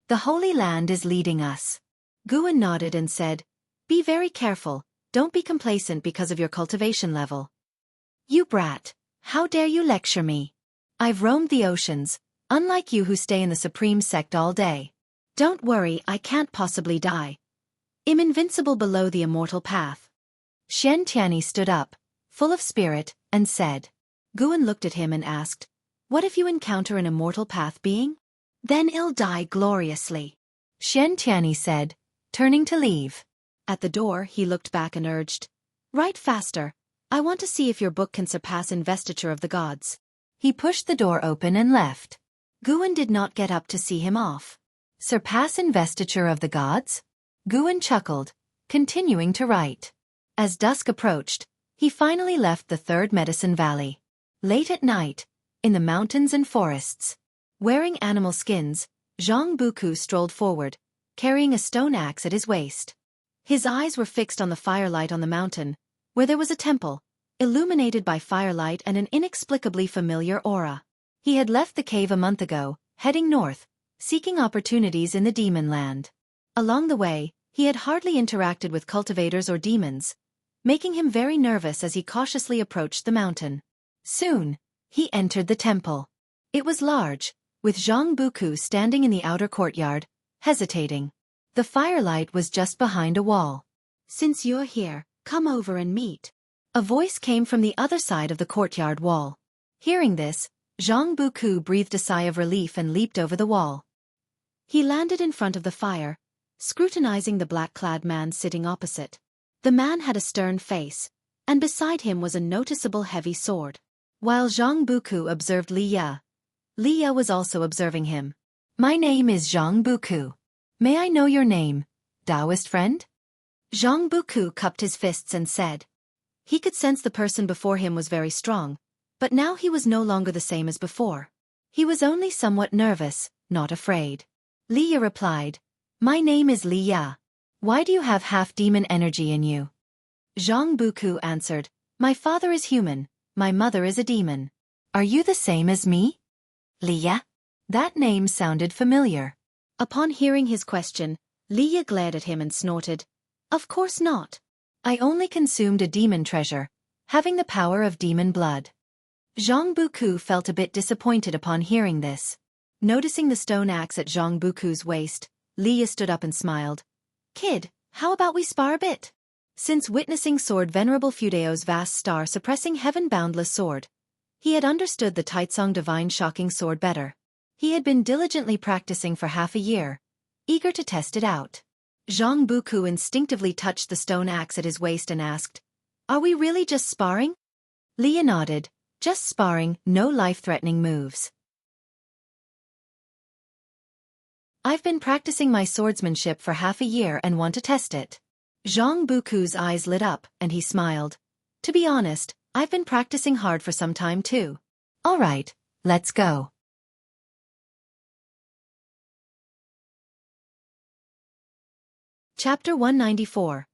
The Holy Land is leading us." Guan nodded and said, "Be very careful, don't be complacent because of your cultivation level." "You brat, how dare you lecture me? I've roamed the oceans, unlike you who stay in the Supreme Sect all day. Don't worry, I can't possibly die. I'm invincible below the immortal path." Shen Tianyi stood up, full of spirit, and said. Guan looked at him and asked, "What if you encounter an immortal path being?" "Then I'll die gloriously," Shen Tianyi said, turning to leave. At the door, he looked back and urged, "Write faster. I want to see if your book can surpass Investiture of the Gods." He pushed the door open and left. Guan did not get up to see him off. Surpass investiture of the gods? Guan chuckled, continuing to write. As dusk approached, he finally left the third medicine valley. Late at night, in the mountains and forests, wearing animal skins, Zhang Buku strolled forward, carrying a stone axe at his waist. His eyes were fixed on the firelight on the mountain, where there was a temple, illuminated by firelight and an inexplicably familiar aura. He had left the cave a month ago, heading north, seeking opportunities in the demon land. Along the way, he had hardly interacted with cultivators or demons, making him very nervous as he cautiously approached the mountain. Soon, he entered the temple. It was large, with Zhang Buku standing in the outer courtyard, hesitating. The firelight was just behind a wall. "Since you're here, come over and meet." A voice came from the other side of the courtyard wall. Hearing this, Zhang Buku breathed a sigh of relief and leaped over the wall. He landed in front of the fire, scrutinizing the black-clad man sitting opposite. The man had a stern face, and beside him was a noticeable heavy sword. While Zhang Buku observed Li Ya was also observing him. "My name is Zhang Buku. May I know your name, Taoist friend?" Zhang Buku cupped his fists and said. He could sense the person before him was very strong, but now he was no longer the same as before. He was only somewhat nervous, not afraid. Li Ya replied, "My name is Li Ya. Why do you have half-demon energy in you?" Zhang Buku answered, "My father is human, my mother is a demon. Are you the same as me?" Li Ya? That name sounded familiar. Upon hearing his question, Li Ya glared at him and snorted, "Of course not. I only consumed a demon treasure, having the power of demon blood." Zhang Buku felt a bit disappointed upon hearing this. Noticing the stone axe at Zhang Buku's waist, Li Ya stood up and smiled. "Kid, how about we spar a bit?" Since witnessing Sword Venerable Fudeo's vast star-suppressing heaven-boundless sword, he had understood the Taitsong Divine Shocking Sword better. He had been diligently practicing for half a year, eager to test it out. Zhang Buku instinctively touched the stone axe at his waist and asked, "Are we really just sparring?" Li Ya nodded, "Just sparring, no life-threatening moves. I've been practicing my swordsmanship for half a year and want to test it." Zhang Buku's eyes lit up, and he smiled. "To be honest, I've been practicing hard for some time too." "All right, let's go." Chapter 194.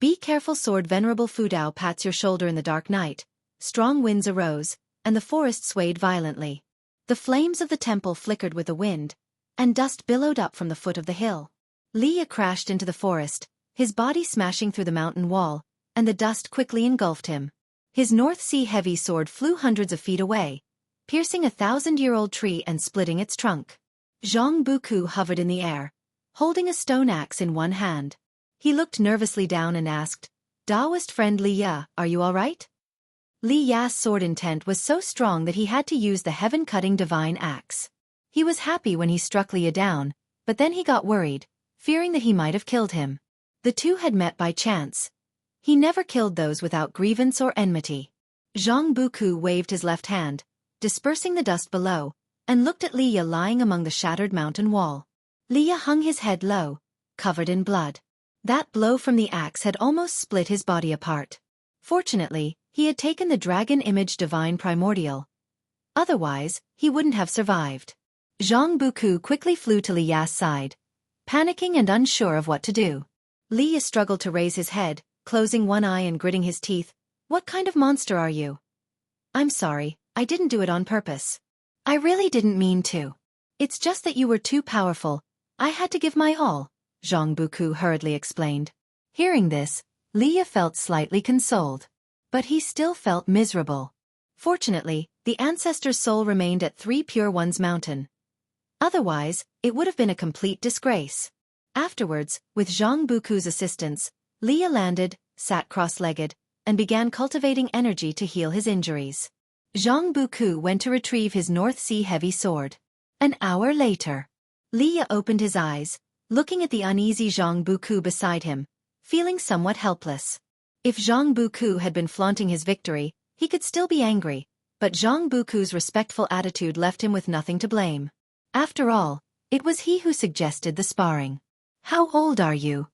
Be careful. Sword Venerable Fudao pats your shoulder in the dark night. Strong winds arose, and the forest swayed violently. The flames of the temple flickered with the wind, and dust billowed up from the foot of the hill. Li Ya crashed into the forest, his body smashing through the mountain wall, and the dust quickly engulfed him. His North Sea heavy sword flew hundreds of feet away, piercing a 1,000-year-old tree and splitting its trunk. Zhang Buku hovered in the air, holding a stone axe in one hand. He looked nervously down and asked, "Taoist friend Li Ya, are you all right?" Li Ya's sword intent was so strong that he had to use the heaven-cutting divine axe. He was happy when he struck Li Ya down, but then he got worried, fearing that he might have killed him. The two had met by chance. He never killed those without grievance or enmity. Zhang Buku waved his left hand, dispersing the dust below, and looked at Li Ya lying among the shattered mountain wall. Li Ya hung his head low, covered in blood. That blow from the axe had almost split his body apart. Fortunately, he had taken the dragon image divine primordial. Otherwise, he wouldn't have survived. Zhang Buku quickly flew to Li Ya's side, panicking and unsure of what to do. Li Ya struggled to raise his head, closing one eye and gritting his teeth. "What kind of monster are you?" "I'm sorry, I didn't do it on purpose. I really didn't mean to. It's just that you were too powerful. I had to give my all," Zhang Buku hurriedly explained. Hearing this, Li Ya felt slightly consoled. But he still felt miserable. Fortunately, the ancestor's soul remained at 3 Pure Ones Mountain. Otherwise, it would have been a complete disgrace. Afterwards, with Zhang Buku's assistance, Li Ya landed, sat cross-legged, and began cultivating energy to heal his injuries. Zhang Buku went to retrieve his North Sea heavy sword. An hour later, Li Ya opened his eyes, looking at the uneasy Zhang Buku beside him, feeling somewhat helpless. If Zhang Buku had been flaunting his victory, he could still be angry, but Zhang Buku's respectful attitude left him with nothing to blame. After all, It was he who suggested the sparring. "How old are you?"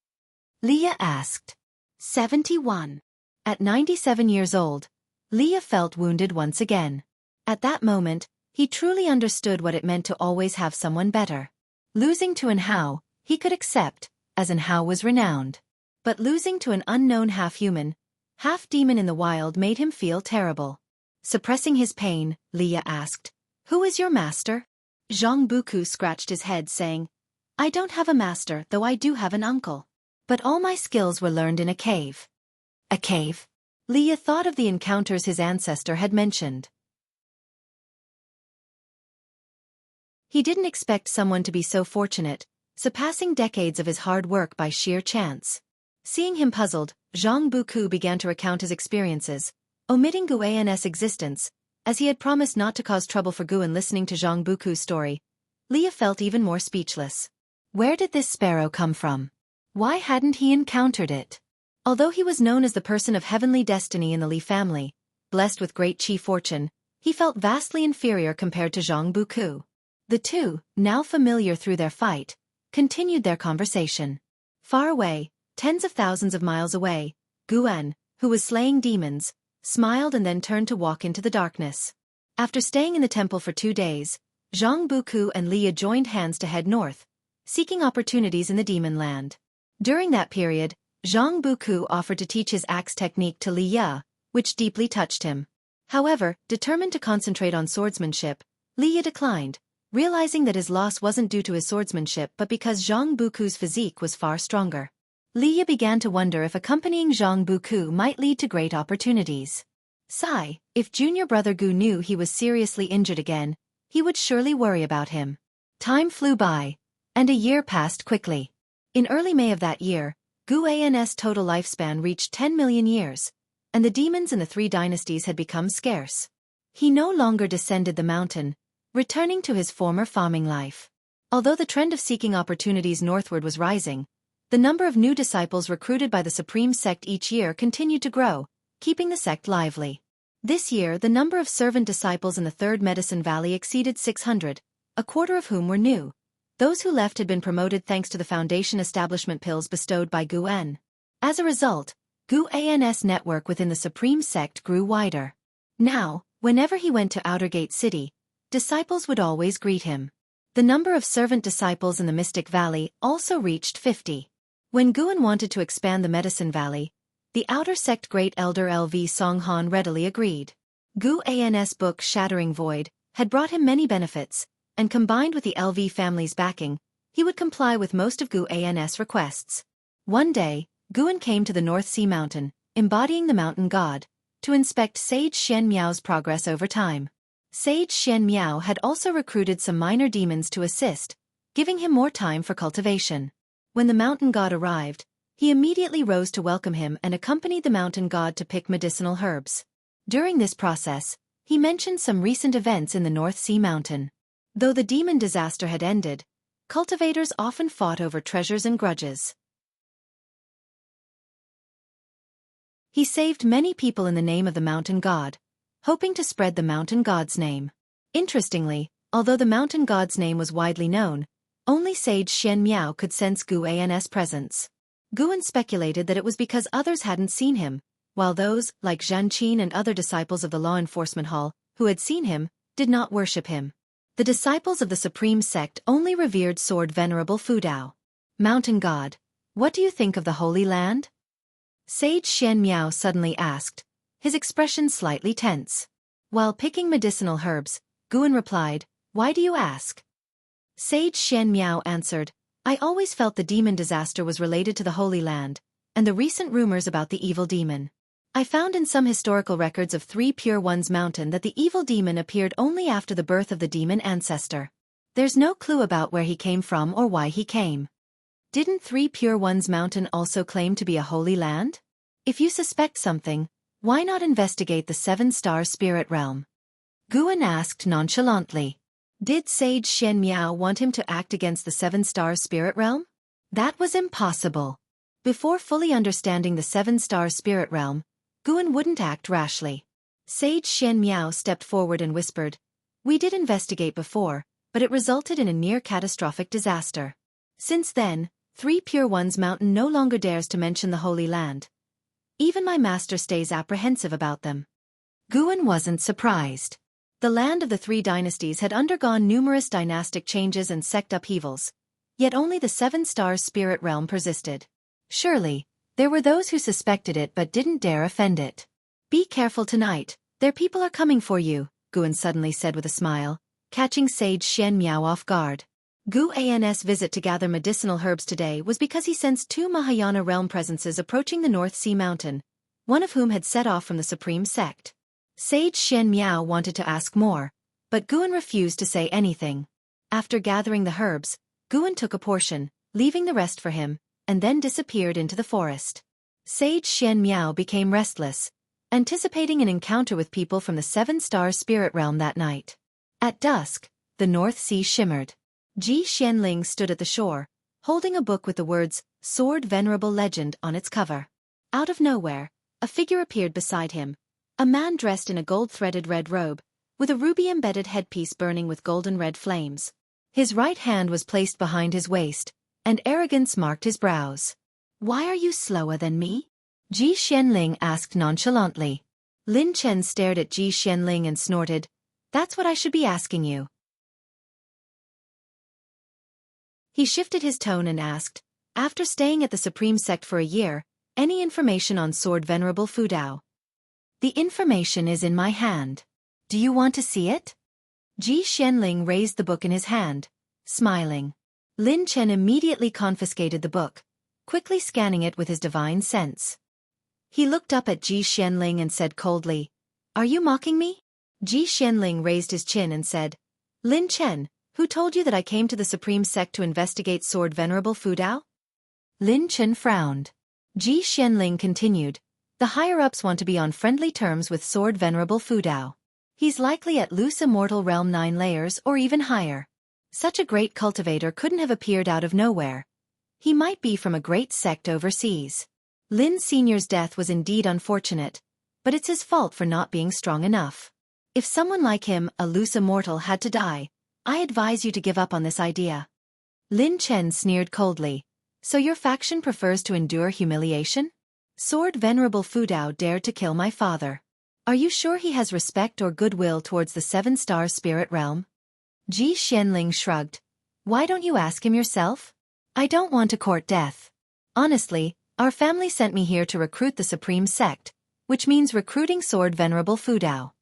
Leah asked. 71. At 97 years old, Leah felt wounded once again. At that moment, he truly understood what it meant to always have someone better. Losing to an Hao, he could accept, as an Hao was renowned. But losing to an unknown half-human, half-demon in the wild made him feel terrible. Suppressing his pain, Leah asked, "Who is your master?" Zhang Buku scratched his head saying, "I don't have a master, though I do have an uncle. But all my skills were learned in a cave." A cave? Leah thought of the encounters his ancestor had mentioned. He didn't expect someone to be so fortunate, surpassing decades of his hard work by sheer chance. Seeing him puzzled, Zhang Buku began to recount his experiences, omitting Guan's existence, as he had promised not to cause trouble for Guan. Listening to Zhang Buku's story, Leah felt even more speechless. Where did this sparrow come from? Why hadn't he encountered it? Although he was known as the person of heavenly destiny in the Li family, blessed with great chi fortune, he felt vastly inferior compared to Zhang Buku. The two, now familiar through their fight, continued their conversation. Far away, tens of thousands of miles away, Guan, who was slaying demons, smiled and then turned to walk into the darkness. After staying in the temple for 2 days, Zhang Buku and Leah joined hands to head north, seeking opportunities in the demon land. During that period, Zhang Buku offered to teach his axe technique to Leah, which deeply touched him. However, determined to concentrate on swordsmanship, Leah declined, realizing that his loss wasn't due to his swordsmanship but because Zhang Buku's physique was far stronger. Leah began to wonder if accompanying Zhang Buku might lead to great opportunities. Sigh, if junior brother Gu knew he was seriously injured again, he would surely worry about him. Time flew by, and a year passed quickly. In early May of that year, Guan's total lifespan reached 10 million years, and the demons in the 3 dynasties had become scarce. He no longer descended the mountain, returning to his former farming life. Although the trend of seeking opportunities northward was rising, the number of new disciples recruited by the Supreme Sect each year continued to grow, keeping the sect lively. This year the number of servant disciples in the 3rd Medicine Valley exceeded 600, a quarter of whom were new. Those who left had been promoted thanks to the foundation establishment pills bestowed by Guan. As a result, Guan's network within the Supreme Sect grew wider. Now, whenever he went to Outer Gate City, disciples would always greet him. The number of servant disciples in the Mystic Valley also reached 50. When Guan wanted to expand the Medicine Valley, the Outer Sect Great Elder LV Songhan readily agreed. Guan's book Shattering Void had brought him many benefits, and combined with the LV family's backing, he would comply with most of Guan's requests. One day, Guan came to the North Sea Mountain, embodying the mountain god, to inspect Sage Shen Miao's progress over time. Sage Shen Miao had also recruited some minor demons to assist, giving him more time for cultivation. When the mountain god arrived, he immediately rose to welcome him and accompanied the mountain god to pick medicinal herbs. During this process, he mentioned some recent events in the North Sea Mountain. Though the demon disaster had ended, cultivators often fought over treasures and grudges. He saved many people in the name of the mountain god, hoping to spread the mountain god's name. Interestingly, although the mountain god's name was widely known, only Sage Shen Miao could sense Guan's presence. Guan speculated that it was because others hadn't seen him, while those, like Zhan Qin and other disciples of the law enforcement hall, who had seen him, did not worship him. The disciples of the Supreme Sect only revered Sword Venerable Fudao. Mountain God, what do you think of the Holy Land? Sage Shen Miao suddenly asked, his expression slightly tense. While picking medicinal herbs, Guan replied, "Why do you ask?" Sage Shen Miao answered, "I always felt the demon disaster was related to the Holy Land, and the recent rumors about the evil demon. I found in some historical records of 3 Pure Ones Mountain that the evil demon appeared only after the birth of the demon ancestor. There's no clue about where he came from or why he came. Didn't 3 Pure Ones Mountain also claim to be a holy land? If you suspect something, why not investigate the 7-star spirit realm?" Guan asked nonchalantly. Did Sage Shen Miao want him to act against the 7-star spirit realm? That was impossible. Before fully understanding the 7-star spirit realm, Guan wouldn't act rashly. Sage Shen Miao stepped forward and whispered, "We did investigate before, but it resulted in a near-catastrophic disaster. Since then, 3 Pure Ones Mountain no longer dares to mention the Holy Land. Even my master stays apprehensive about them. Guan wasn't surprised. The land of the 3 dynasties had undergone numerous dynastic changes and sect upheavals, yet only the 7 Stars spirit realm persisted. Surely, there were those who suspected it but didn't dare offend it. Be careful tonight, their people are coming for you, Guan suddenly said with a smile, catching Sage Xian Miao off guard. Guan's visit to gather medicinal herbs today was because he sensed 2 Mahayana realm presences approaching the North Sea Mountain, one of whom had set off from the Supreme Sect. Sage Xian Miao wanted to ask more, but Guan refused to say anything. After gathering the herbs, Guan took a portion, leaving the rest for him, and then disappeared into the forest. Sage Xian Miao became restless, anticipating an encounter with people from the 7 Stars spirit realm that night. At dusk, the North Sea shimmered. Ji Xianling stood at the shore, holding a book with the words, Sword Venerable Legend on its cover. Out of nowhere, a figure appeared beside him, a man dressed in a gold-threaded red robe, with a ruby-embedded headpiece burning with golden red flames. His right hand was placed behind his waist, and arrogance marked his brows. Why are you slower than me? Ji Xianling asked nonchalantly. Lin Chen stared at Ji Xianling and snorted, That's what I should be asking you. He shifted his tone and asked, After staying at the Supreme Sect for a year, any information on Sword Venerable Fudao? The information is in my hand. Do you want to see it? Ji Xianling raised the book in his hand, smiling. Lin Chen immediately confiscated the book, quickly scanning it with his divine sense. He looked up at Ji Xianling and said coldly, Are you mocking me? Ji Xianling raised his chin and said, Lin Chen, who told you that I came to the Supreme Sect to investigate Sword Venerable Fudao? Lin Chen frowned. Ji Xianling continued, The higher-ups want to be on friendly terms with Sword Venerable Fudao. He's likely at loose immortal realm 9 layers or even higher. Such a great cultivator couldn't have appeared out of nowhere. He might be from a great sect overseas. Lin Senior's death was indeed unfortunate, but it's his fault for not being strong enough. If someone like him, a loose immortal, had to die, I advise you to give up on this idea. Lin Chen sneered coldly. So your faction prefers to endure humiliation? Sword Venerable Fudao dared to kill my father. Are you sure he has respect or goodwill towards the 7 Star spirit realm? Ji Xianling shrugged. Why don't you ask him yourself? I don't want to court death. Honestly, our family sent me here to recruit the Supreme Sect, which means recruiting Sword Venerable Fudao.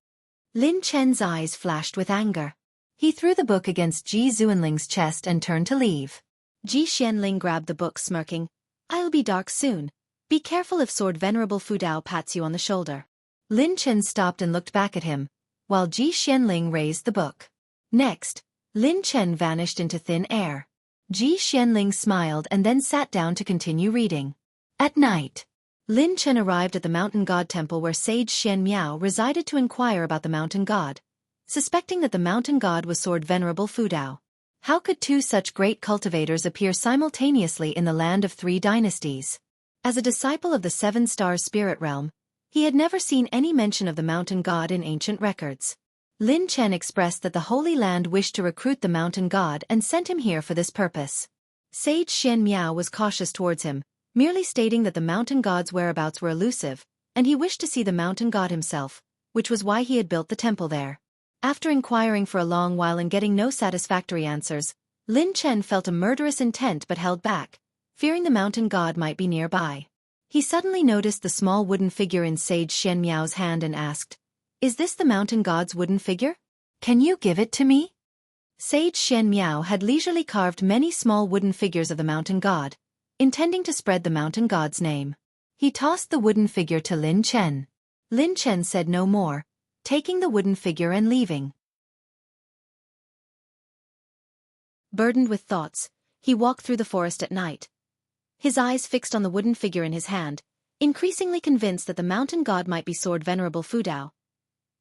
Lin Chen's eyes flashed with anger. He threw the book against Ji Xuanling's chest and turned to leave. Ji Xianling grabbed the book smirking. I'll be dark soon. Be careful if Sword Venerable Fudao pats you on the shoulder. Lin Chen stopped and looked back at him, while Ji Xianling raised the book. Next, Lin Chen vanished into thin air. Ji Xianling smiled and then sat down to continue reading. At night, Lin Chen arrived at the Mountain God Temple where Sage Xian Miao resided to inquire about the Mountain God, suspecting that the Mountain God was Sword Venerable Fudao. How could 2 such great cultivators appear simultaneously in the land of 3 dynasties? As a disciple of the 7 Star spirit realm, he had never seen any mention of the Mountain God in ancient records. Lin Chen expressed that the Holy Land wished to recruit the Mountain God and sent him here for this purpose. Sage Xian Miao was cautious towards him, merely stating that the Mountain God's whereabouts were elusive, and he wished to see the Mountain God himself, which was why he had built the temple there. After inquiring for a long while and getting no satisfactory answers, Lin Chen felt a murderous intent but held back, fearing the Mountain God might be nearby. He suddenly noticed the small wooden figure in Sage Xian Miao's hand and asked, Is this the Mountain God's wooden figure? Can you give it to me? Sage Xian Miao had leisurely carved many small wooden figures of the Mountain God, intending to spread the Mountain God's name. He tossed the wooden figure to Lin Chen. Lin Chen said no more, taking the wooden figure and leaving. Burdened with thoughts, he walked through the forest at night, his eyes fixed on the wooden figure in his hand, increasingly convinced that the Mountain God might be Sword Venerable Fudao.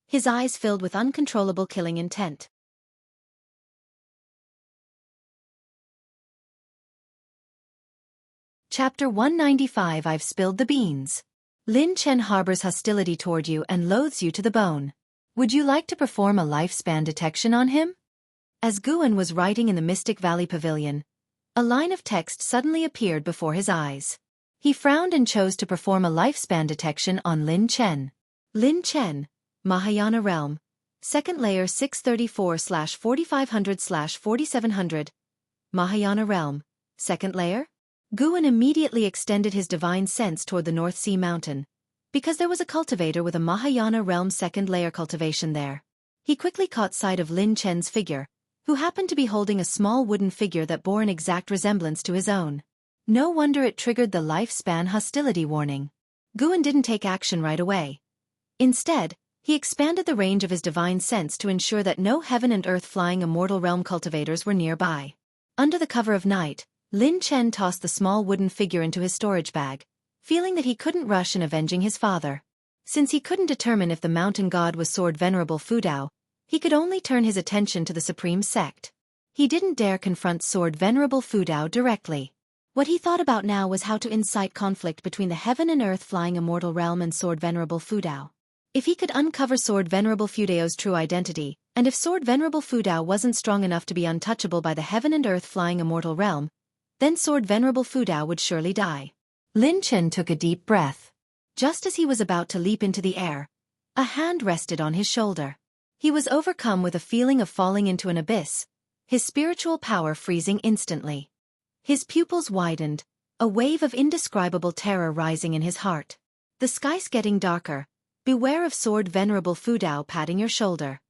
His eyes filled with uncontrollable killing intent. Chapter 195 I've spilled the beans. Lin Chen harbors hostility toward you and loathes you to the bone. Would you like to perform a lifespan detection on him? As Guan was writing in the Mystic Valley Pavilion, a line of text suddenly appeared before his eyes. He frowned and chose to perform a lifespan detection on Lin Chen. Lin Chen, Mahayana Realm, second layer 634/4500/4700. Mahayana Realm, second layer? Guan immediately extended his divine sense toward the North Sea Mountain, because there was a cultivator with a Mahayana Realm second layer cultivation there. He quickly caught sight of Lin Chen's figure, who happened to be holding a small wooden figure that bore an exact resemblance to his own. No wonder it triggered the lifespan hostility warning. Guan didn't take action right away. Instead, he expanded the range of his divine sense to ensure that no heaven and earth flying immortal realm cultivators were nearby. Under the cover of night, Lin Chen tossed the small wooden figure into his storage bag, feeling that he couldn't rush in avenging his father. Since he couldn't determine if the mountain god was Sword Venerable Fudao, he could only turn his attention to the supreme sect. He didn't dare confront Sword Venerable Fudao directly. What he thought about now was how to incite conflict between the heaven and earth flying immortal realm and Sword Venerable Fudao. If he could uncover Sword Venerable Fudao's true identity, and if Sword Venerable Fudao wasn't strong enough to be untouchable by the heaven and earth flying immortal realm, then Sword Venerable Fudao would surely die. Lin Chen took a deep breath. Just as he was about to leap into the air, a hand rested on his shoulder. He was overcome with a feeling of falling into an abyss, his spiritual power freezing instantly. His pupils widened, a wave of indescribable terror rising in his heart. The sky's getting darker. Beware of Sword Venerable Fudao patting your shoulder.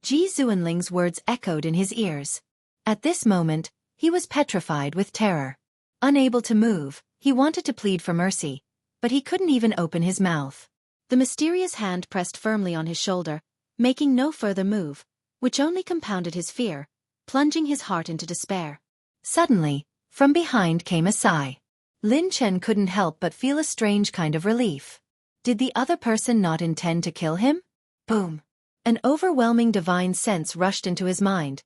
Ji Zuanling's words echoed in his ears. At this moment, he was petrified with terror. Unable to move, he wanted to plead for mercy, but he couldn't even open his mouth. The mysterious hand pressed firmly on his shoulder, making no further move, which only compounded his fear, plunging his heart into despair. Suddenly, from behind came a sigh. Lin Chen couldn't help but feel a strange kind of relief. Did the other person not intend to kill him? Boom! An overwhelming divine sense rushed into his mind,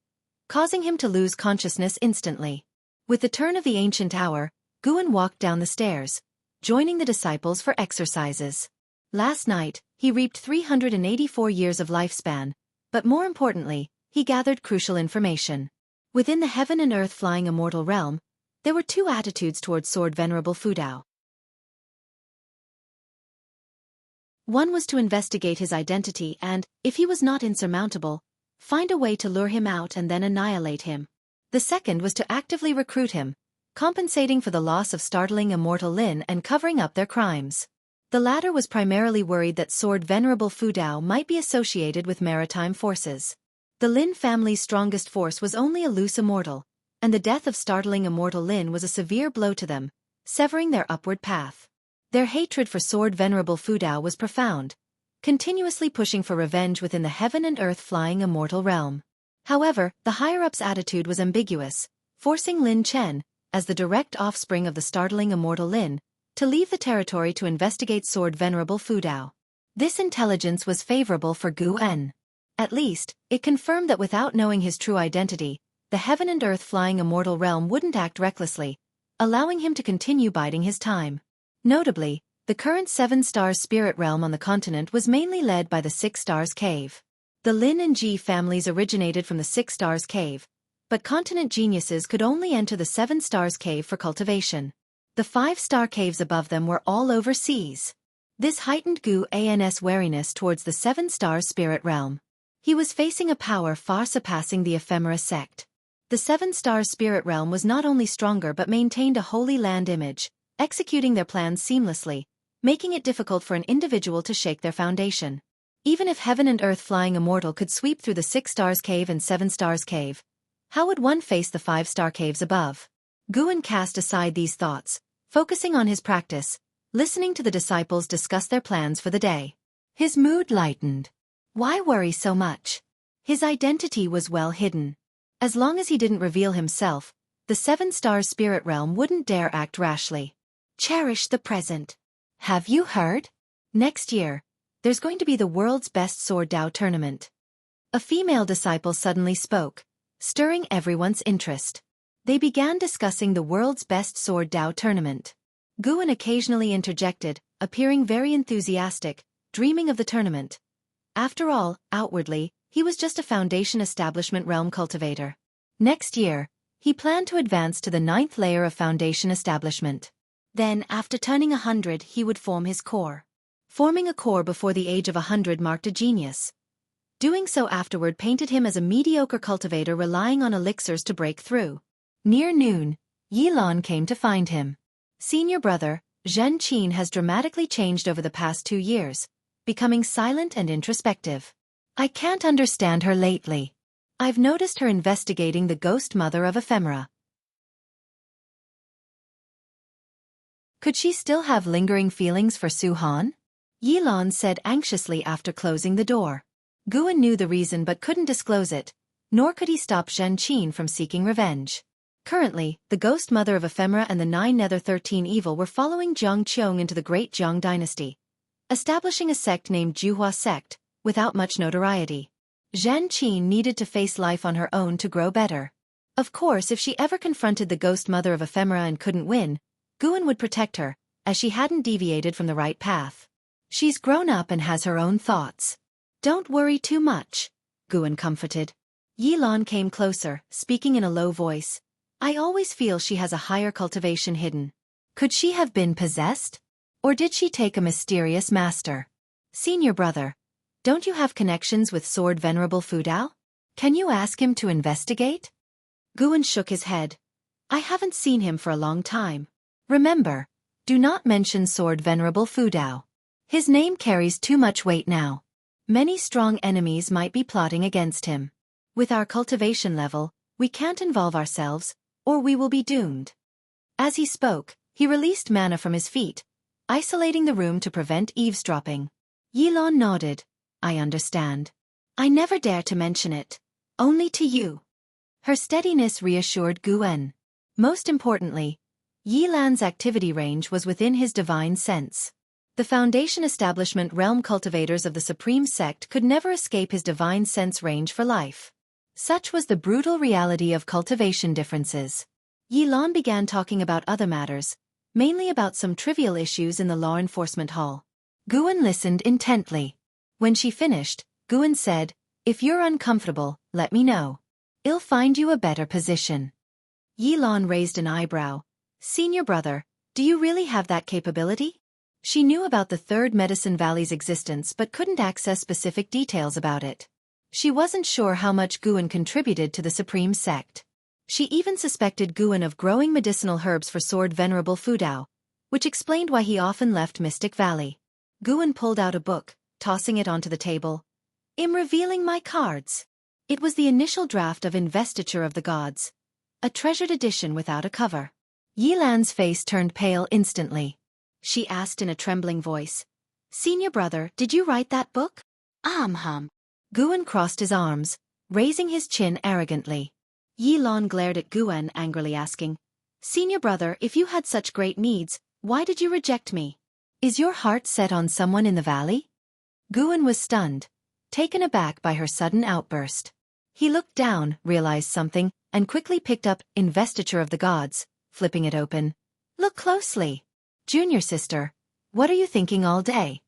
causing him to lose consciousness instantly. With the turn of the ancient hour, Guan walked down the stairs, joining the disciples for exercises. Last night, he reaped 384 years of lifespan, but more importantly, he gathered crucial information. Within the heaven and earth flying immortal realm, there were two attitudes towards Sword Venerable Fudao. One was to investigate his identity and, if he was not insurmountable, find a way to lure him out and then annihilate him. The second was to actively recruit him, compensating for the loss of startling immortal Lin and covering up their crimes. The latter was primarily worried that Sword Venerable Fudao might be associated with maritime forces. The Lin family's strongest force was only a loose immortal, and the death of startling immortal Lin was a severe blow to them, severing their upward path. Their hatred for Sword Venerable Fudao was profound, continuously pushing for revenge within the heaven and earth flying immortal realm. However, the higher-up's attitude was ambiguous, forcing Lin Chen, as the direct offspring of the startling immortal Lin, to leave the territory to investigate Sword Venerable Fudao. This intelligence was favorable for Guan. At least, it confirmed that without knowing his true identity, the heaven and earth flying immortal realm wouldn't act recklessly, allowing him to continue biding his time. Notably, the current 7 Stars spirit realm on the continent was mainly led by the 6 Stars Cave. The Lin and Ji families originated from the 6 Stars Cave, but continent geniuses could only enter the 7 Stars Cave for cultivation. The 5-star caves above them were all overseas. This heightened Guan's wariness towards the 7 Stars spirit realm. He was facing a power far surpassing the ephemera sect. The 7 Stars spirit realm was not only stronger but maintained a holy land image, executing their plans seamlessly, making it difficult for an individual to shake their foundation. Even if heaven and earth flying immortal could sweep through the 6 Stars Cave and 7 Stars Cave, how would one face the 5-star caves above? Guan cast aside these thoughts, focusing on his practice, listening to the disciples discuss their plans for the day. His mood lightened. Why worry so much? His identity was well hidden. As long as he didn't reveal himself, the 7 Stars spirit realm wouldn't dare act rashly. Cherish the present. Have you heard? Next year, there's going to be the world's best sword Dao tournament. A female disciple suddenly spoke, stirring everyone's interest. They began discussing the world's best sword Dao tournament. Guan occasionally interjected, appearing very enthusiastic, dreaming of the tournament. After all, outwardly, he was just a Foundation Establishment realm cultivator. Next year, he planned to advance to the 9th layer of Foundation Establishment. Then, after turning 100, he would form his core. Forming a core before the age of 100 marked a genius. Doing so afterward painted him as a mediocre cultivator relying on elixirs to break through. Near noon, Yilan came to find him. Senior brother, Zhen Qin has dramatically changed over the past 2 years, becoming silent and introspective. I can't understand her lately. I've noticed her investigating the ghost mother of ephemera. Could she still have lingering feelings for Su Han? Yilan said anxiously after closing the door. Guan knew the reason but couldn't disclose it, nor could he stop Zhen Qin from seeking revenge. Currently, the ghost mother of ephemera and the 9 Nether 13 Evil were following Jiang Qiong into the Great Jiang dynasty, establishing a sect named Juhua Sect, without much notoriety. Zhen Qin needed to face life on her own to grow better. Of course, if she ever confronted the ghost mother of ephemera and couldn't win, Guan would protect her, as she hadn't deviated from the right path. She's grown up and has her own thoughts. Don't worry too much, Guan comforted. Yilan came closer, speaking in a low voice. I always feel she has a higher cultivation hidden. Could she have been possessed? Or did she take a mysterious master? Senior brother, don't you have connections with Sword Venerable Fudao? Can you ask him to investigate? Guan shook his head. I haven't seen him for a long time. Remember, do not mention Sword Venerable Fudao. His name carries too much weight now. Many strong enemies might be plotting against him. With our cultivation level, we can't involve ourselves, or we will be doomed. As he spoke, he released mana from his feet, isolating the room to prevent eavesdropping. Yilan nodded. I understand. I never dare to mention it. Only to you. Her steadiness reassured Guan. Most importantly, Yilan's activity range was within his divine sense. The Foundation Establishment realm cultivators of the Supreme Sect could never escape his divine sense range for life. Such was the brutal reality of cultivation differences. Yilan began talking about other matters, mainly about some trivial issues in the law enforcement hall. Guan listened intently. When she finished, Guan said, If you're uncomfortable, let me know. I'll find you a better position. Yilan raised an eyebrow. Senior brother, do you really have that capability? She knew about the Third Medicine Valley's existence but couldn't access specific details about it. She wasn't sure how much Guan contributed to the Supreme Sect. She even suspected Guan of growing medicinal herbs for Sword Venerable Fudao, which explained why he often left Mystic Valley. Guan pulled out a book, tossing it onto the table. I'm revealing my cards. It was the initial draft of Investiture of the Gods, a treasured edition without a cover. Yilan's face turned pale instantly. She asked in a trembling voice, Senior brother, did you write that book? Guan crossed his arms, raising his chin arrogantly. Yilan glared at Guan angrily asking, Senior brother, if you had such great needs, why did you reject me? Is your heart set on someone in the valley? Guan was stunned, taken aback by her sudden outburst. He looked down, realized something, and quickly picked up Investiture of the Gods, flipping it open. Look closely. Junior sister, what are you thinking all day?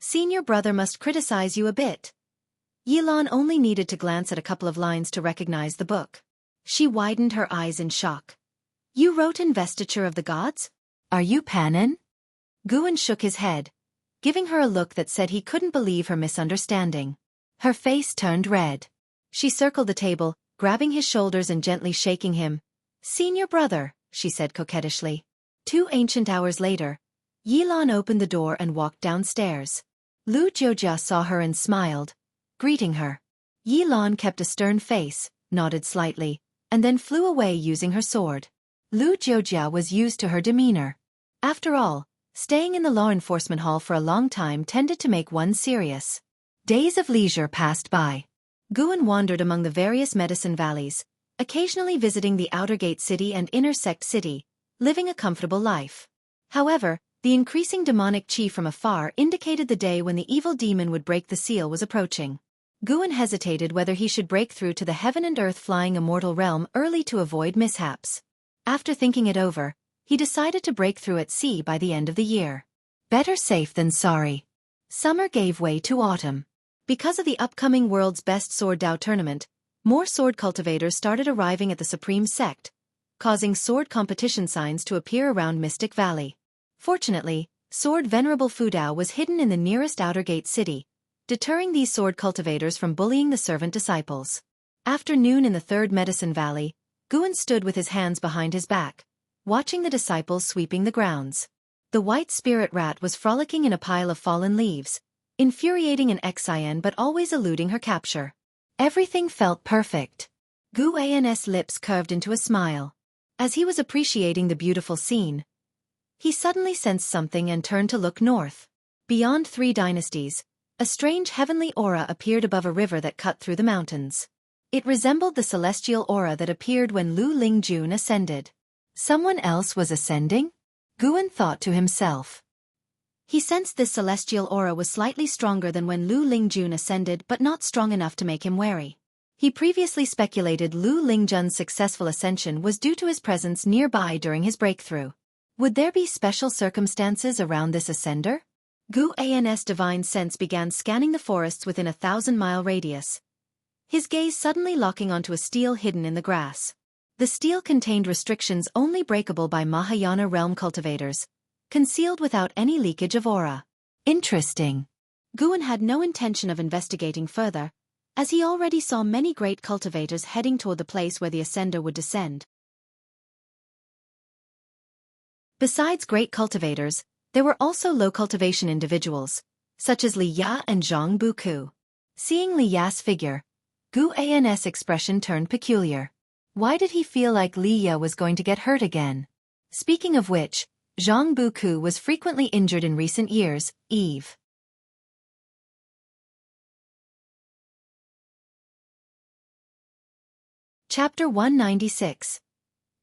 Senior brother must criticize you a bit. Yilan only needed to glance at a couple of lines to recognize the book. She widened her eyes in shock. You wrote Investiture of the Gods? Are you Panin? Guan shook his head, giving her a look that said he couldn't believe her misunderstanding. Her face turned red. She circled the table, grabbing his shoulders and gently shaking him. Senior brother, she said coquettishly. 2 ancient hours later, Yilan opened the door and walked downstairs. Lu Jiujia saw her and smiled, greeting her. Yilan kept a stern face, nodded slightly, and then flew away using her sword. Lu Jiujia was used to her demeanor. After all, staying in the law enforcement hall for a long time tended to make one serious. Days of leisure passed by. Guan wandered among the various medicine valleys, occasionally visiting the Outer Gate City and Inner Sect City, living a comfortable life. However, the increasing demonic chi from afar indicated the day when the evil demon would break the seal was approaching. Guan hesitated whether he should break through to the heaven and earth flying immortal realm early to avoid mishaps. After thinking it over, he decided to break through at sea by the end of the year. Better safe than sorry. Summer gave way to autumn. Because of the upcoming World's Best Sword Dao tournament, more sword cultivators started arriving at the Supreme Sect, causing sword competition signs to appear around Mystic Valley. Fortunately, Sword Venerable Fudao was hidden in the nearest outer gate city, deterring these sword cultivators from bullying the servant disciples. After noon in the Third Medicine Valley, Guan stood with his hands behind his back, watching the disciples sweeping the grounds. The white spirit rat was frolicking in a pile of fallen leaves, infuriating an Xian but always eluding her capture. Everything felt perfect. Guan's lips curved into a smile. As he was appreciating the beautiful scene, he suddenly sensed something and turned to look north. Beyond 3 dynasties, a strange heavenly aura appeared above a river that cut through the mountains. It resembled the celestial aura that appeared when Lu Lingjun ascended. Someone else was ascending? Guan thought to himself. He sensed this celestial aura was slightly stronger than when Lu Lingjun ascended but not strong enough to make him wary. He previously speculated Lu Lingjun's successful ascension was due to his presence nearby during his breakthrough. Would there be special circumstances around this ascender? Guan's divine sense began scanning the forests within a 1,000-mile radius, his gaze suddenly locking onto a stele hidden in the grass. The stele contained restrictions only breakable by Mahayana realm cultivators, concealed without any leakage of aura. Interesting. Guan had no intention of investigating further, as he already saw many great cultivators heading toward the place where the ascender would descend. Besides great cultivators, there were also low cultivation individuals, such as Li Ya and Zhang Buku. Seeing Li Ya's figure, Guan's expression turned peculiar. Why did he feel like Li Ya was going to get hurt again? Speaking of which, Zhang Buku was frequently injured in recent years. Eve. Chapter 196.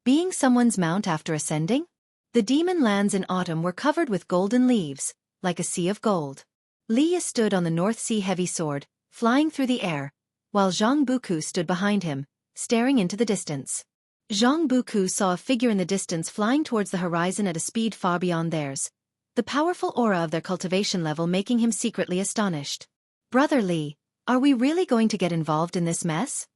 Being someone's mount after ascending? The demon lands in autumn were covered with golden leaves, like a sea of gold. Li Ya stood on the North Sea heavy sword, flying through the air, while Zhang Buku stood behind him, staring into the distance. Zhang Buku saw a figure in the distance flying towards the horizon at a speed far beyond theirs, the powerful aura of their cultivation level making him secretly astonished. Brother Li, are we really going to get involved in this mess?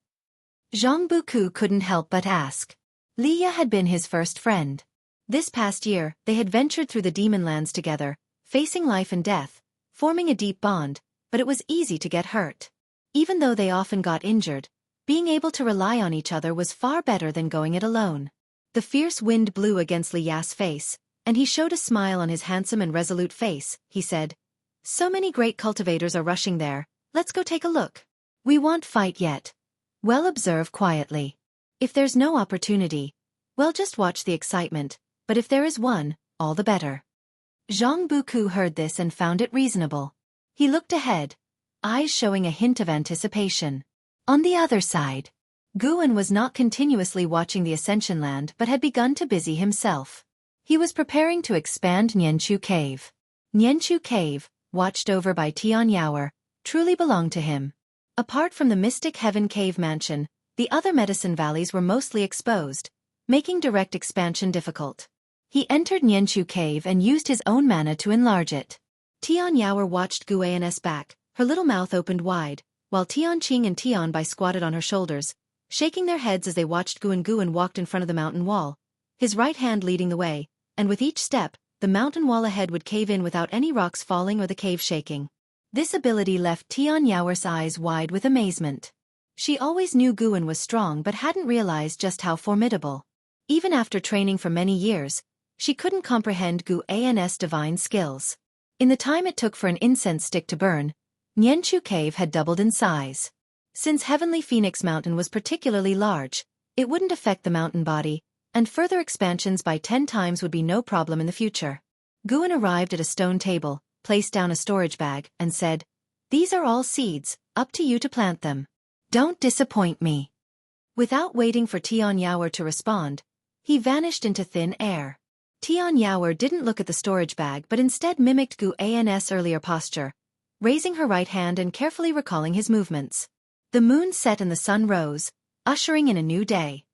Zhang Buku couldn't help but ask. Li Ya had been his first friend. This past year, they had ventured through the demon lands together, facing life and death, forming a deep bond, but it was easy to get hurt. Even though they often got injured, being able to rely on each other was far better than going it alone. The fierce wind blew against Li Ya's face, and he showed a smile on his handsome and resolute face. He said, "So many great cultivators are rushing there, let's go take a look. We won't fight yet. Well, observe quietly. If there's no opportunity, well, just watch the excitement, but if there is one, all the better." Zhang Buku heard this and found it reasonable. He looked ahead, eyes showing a hint of anticipation. On the other side, Guan was not continuously watching the Ascension Land but had begun to busy himself. He was preparing to expand Nianchu Cave. Nianchu Cave, watched over by Tian Yaoer, truly belonged to him. Apart from the Mystic Heaven Cave Mansion, the other medicine valleys were mostly exposed, making direct expansion difficult. He entered Nianchu Cave and used his own mana to enlarge it. Tian Yaoer watched Guan's back, her little mouth opened wide, while Tianqing and Tian Bai squatted on her shoulders, shaking their heads as they watched Guan. Guan walked in front of the mountain wall, his right hand leading the way, and with each step, the mountain wall ahead would cave in without any rocks falling or the cave shaking. This ability left Tian Yaoer's eyes wide with amazement. She always knew Guan was strong but hadn't realized just how formidable. Even after training for many years, she couldn't comprehend Guan's divine skills. In the time it took for an incense stick to burn, Nianchu Cave had doubled in size. Since Heavenly Phoenix Mountain was particularly large, it wouldn't affect the mountain body, and further expansions by 10 times would be no problem in the future. Guan arrived at a stone table, placed down a storage bag, and said, "These are all seeds, up to you to plant them. Don't disappoint me." Without waiting for Tian Yaoer to respond, he vanished into thin air. Tian Yaoer didn't look at the storage bag but instead mimicked Guan's earlier posture, raising her right hand and carefully recalling his movements. The moon set and the sun rose, ushering in a new day.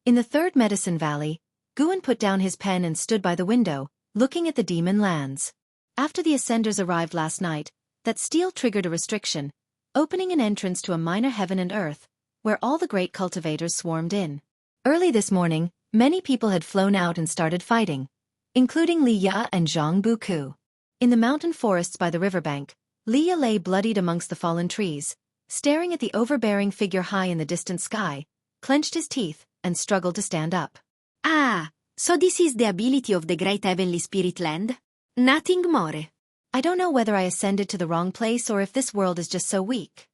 In the Third Medicine Valley, Guan put down his pen and stood by the window, looking at the demon lands. After the Ascenders arrived last night, that steel triggered a restriction, opening an entrance to a minor heaven and earth, where all the great cultivators swarmed in. Early this morning, many people had flown out and started fighting, including Li Ya and Zhang Buku. In the mountain forests by the riverbank, Li Ya lay bloodied amongst the fallen trees, staring at the overbearing figure high in the distant sky, clenched his teeth, and struggled to stand up. Ah, so this is the ability of the great heavenly spirit land? Nothing more. I don't know whether I ascended to the wrong place or if this world is just so weak.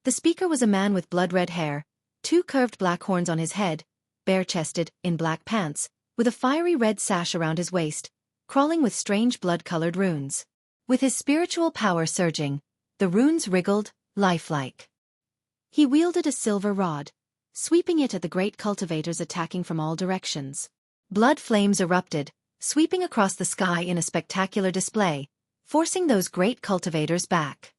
The speaker was a man with blood-red hair, 2 curved black horns on his head, bare-chested, in black pants, with a fiery red sash around his waist, crawling with strange blood-colored runes. With his spiritual power surging, the runes wriggled, lifelike. He wielded a silver rod, sweeping it at the great cultivators attacking from all directions. Blood flames erupted, sweeping across the sky in a spectacular display, forcing those great cultivators back.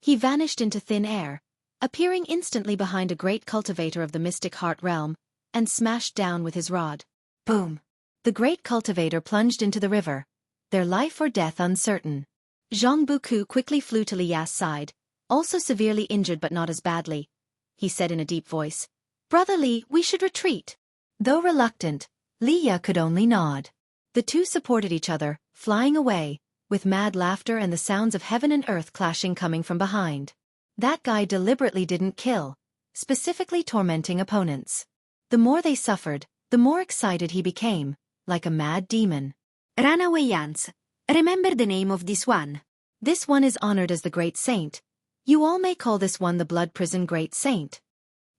He vanished into thin air, appearing instantly behind a great cultivator of the mystic heart realm, and smashed down with his rod. Boom! The great cultivator plunged into the river, their life or death uncertain. Zhang Buku quickly flew to Li Ya's side, also severely injured but not as badly. He said in a deep voice, "Brother Li, we should retreat." Though reluctant, Li Ya could only nod. The two supported each other, flying away, with mad laughter and the sounds of heaven and earth clashing coming from behind. That guy deliberately didn't kill, specifically tormenting opponents. The more they suffered, the more excited he became, like a mad demon. Runaway ants. Remember the name of this one. This one is honored as the Great Saint. You all may call this one the Blood Prison Great Saint.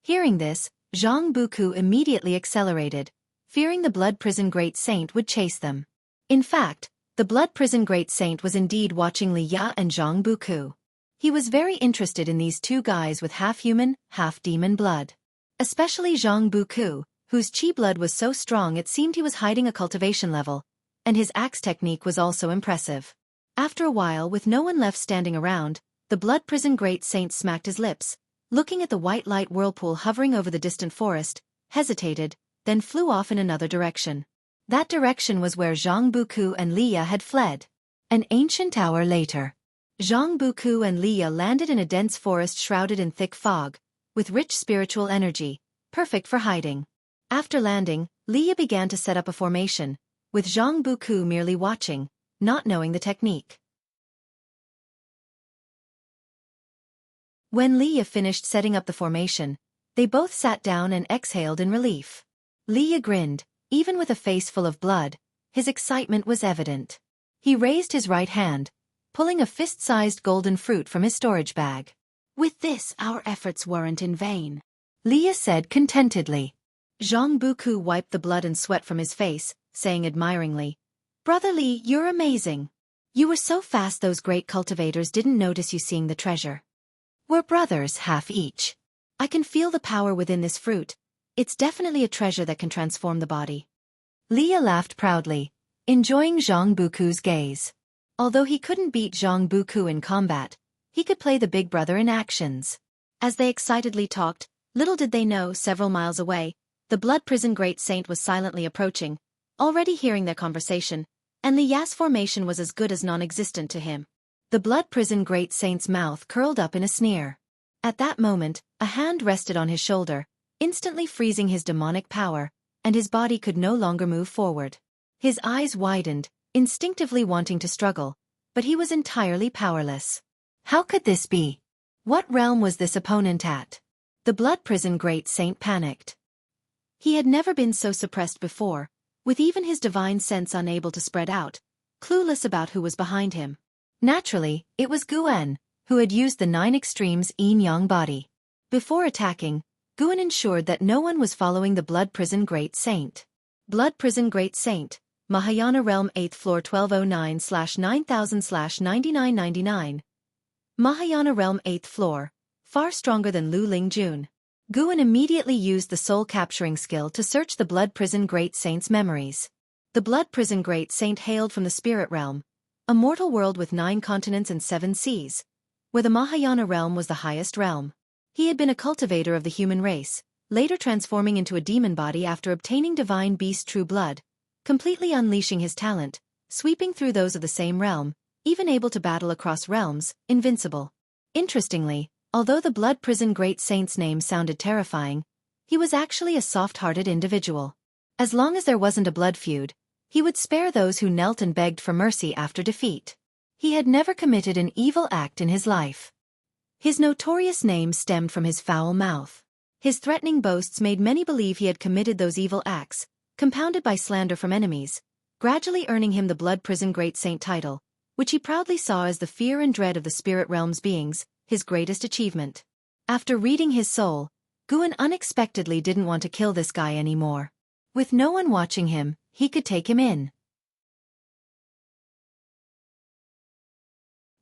Hearing this, Zhang Buku immediately accelerated, fearing the Blood Prison Great Saint would chase them. In fact, the Blood Prison Great Saint was indeed watching Li Ya and Zhang Buku. He was very interested in these two guys with half-human, half-demon blood. Especially Zhang Buku, whose chi blood was so strong it seemed he was hiding a cultivation level, and his axe technique was also impressive. After a while, with no one left standing around, the Blood Prison Great Saint smacked his lips, looking at the white light whirlpool hovering over the distant forest, hesitated, then flew off in another direction. That direction was where Zhang Buku and Li Ya had fled. An ancient hour later, Zhang Buku and Li Ya landed in a dense forest shrouded in thick fog, with rich spiritual energy, perfect for hiding. After landing, Li Ya began to set up a formation, with Zhang Buku merely watching, not knowing the technique. When Li Ya finished setting up the formation, they both sat down and exhaled in relief. Li Ya grinned, even with a face full of blood, his excitement was evident. He raised his right hand, pulling a fist-sized golden fruit from his storage bag. With this, our efforts weren't in vain, Li Ya said contentedly. Zhang Buku wiped the blood and sweat from his face, saying admiringly, "Brother Li, you're amazing. You were so fast those great cultivators didn't notice you seeing the treasure. We're brothers, half each. I can feel the power within this fruit. It's definitely a treasure that can transform the body." Li Ya laughed proudly, enjoying Zhang Buku's gaze. Although he couldn't beat Zhang Buku in combat, he could play the big brother in actions. As they excitedly talked, little did they know, several miles away, the Blood Prison Great Saint was silently approaching, already hearing their conversation, and Li Ya's formation was as good as non-existent to him. The Blood Prison Great Saint's mouth curled up in a sneer. At that moment, a hand rested on his shoulder, instantly freezing his demonic power, and his body could no longer move forward. His eyes widened, instinctively wanting to struggle, but he was entirely powerless. How could this be? What realm was this opponent at? The Blood Prison Great Saint panicked. He had never been so suppressed before, with even his divine sense unable to spread out, clueless about who was behind him. Naturally, it was Guan, who had used the 9 Extremes Yin-Yang body. Before attacking, Guan ensured that no one was following the Blood Prison Great Saint. Blood Prison Great Saint, Mahayana Realm 8th Floor 1209/9000/9999. Mahayana Realm 8th Floor, far stronger than Lu Lingjun. Guan immediately used the soul-capturing skill to search the Blood Prison Great Saint's memories. The Blood Prison Great Saint hailed from the spirit realm, a mortal world with 9 continents and 7 seas, where the Mahayana realm was the highest realm. He had been a cultivator of the human race, later transforming into a demon body after obtaining divine beast true blood, completely unleashing his talent, sweeping through those of the same realm, even able to battle across realms, invincible. Interestingly, although the Blood Prison Great Saint's name sounded terrifying, he was actually a soft-hearted individual. As long as there wasn't a blood feud, he would spare those who knelt and begged for mercy after defeat. He had never committed an evil act in his life. His notorious name stemmed from his foul mouth. His threatening boasts made many believe he had committed those evil acts, compounded by slander from enemies, gradually earning him the Blood Prison Great Saint title, which he proudly saw as the fear and dread of the spirit realm's beings, his greatest achievement. After reading his soul, Guan unexpectedly didn't want to kill this guy anymore. With no one watching him, he could take him in.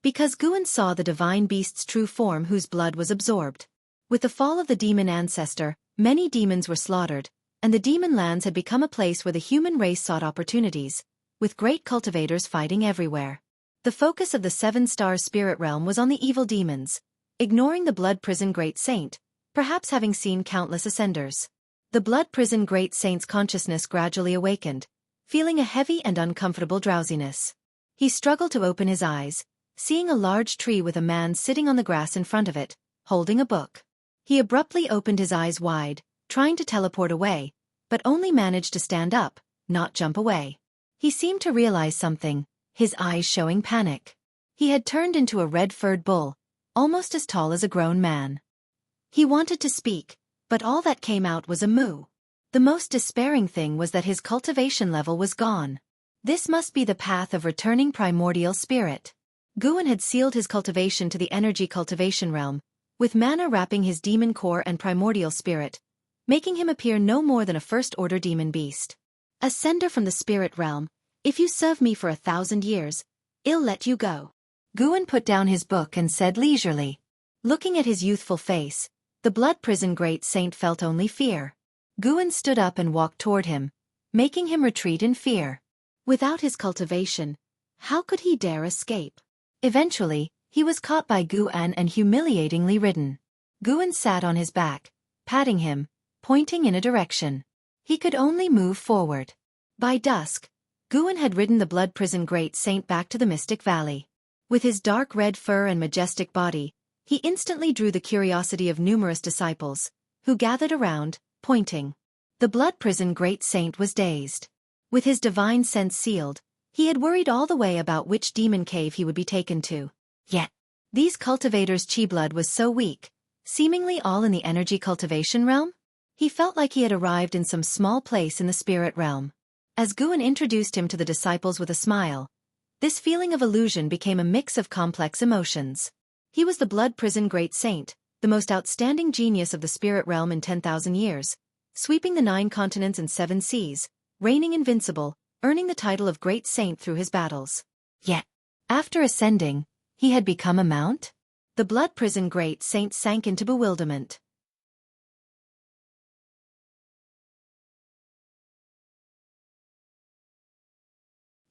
Because Guan saw the divine beast's true form whose blood was absorbed. With the fall of the demon ancestor, many demons were slaughtered, and the demon lands had become a place where the human race sought opportunities, with great cultivators fighting everywhere. The focus of the seven-star spirit realm was on the evil demons, ignoring the Blood Prison Great Saint, perhaps having seen countless ascenders. The Blood Prison Great Saint's consciousness gradually awakened, feeling a heavy and uncomfortable drowsiness. He struggled to open his eyes, seeing a large tree with a man sitting on the grass in front of it, holding a book. He abruptly opened his eyes wide, trying to teleport away, but only managed to stand up, not jump away. He seemed to realize something, his eyes showing panic. He had turned into a red-furred bull, almost as tall as a grown man. He wanted to speak, but all that came out was a moo. The most despairing thing was that his cultivation level was gone. This must be the path of returning primordial spirit. Guan had sealed his cultivation to the energy cultivation realm, with mana wrapping his demon core and primordial spirit, making him appear no more than a first-order demon beast. Ascender from the spirit realm, if you serve me for 1,000 years, I'll let you go. Guan put down his book and said leisurely. Looking at his youthful face, the Blood Prison Great Saint felt only fear. Guan stood up and walked toward him, making him retreat in fear. Without his cultivation, how could he dare escape? Eventually, he was caught by Guan and humiliatingly ridden. Guan sat on his back, patting him, pointing in a direction. He could only move forward. By dusk, Guan had ridden the Blood Prison Great Saint back to the Mystic Valley. With his dark red fur and majestic body, he instantly drew the curiosity of numerous disciples, who gathered around, pointing. The Blood Prison Great Saint was dazed. With his divine sense sealed, he had worried all the way about which demon cave he would be taken to. Yet, these cultivators' chi blood was so weak, seemingly all in the energy cultivation realm? He felt like he had arrived in some small place in the spirit realm. As Guan introduced him to the disciples with a smile, this feeling of illusion became a mix of complex emotions. He was the Blood Prison Great Saint, the most outstanding genius of the spirit realm in 10,000 years, sweeping the 9 continents and 7 seas, reigning invincible, earning the title of Great Saint through his battles. Yet, after ascending, he had become a mount? The Blood Prison Great Saint sank into bewilderment.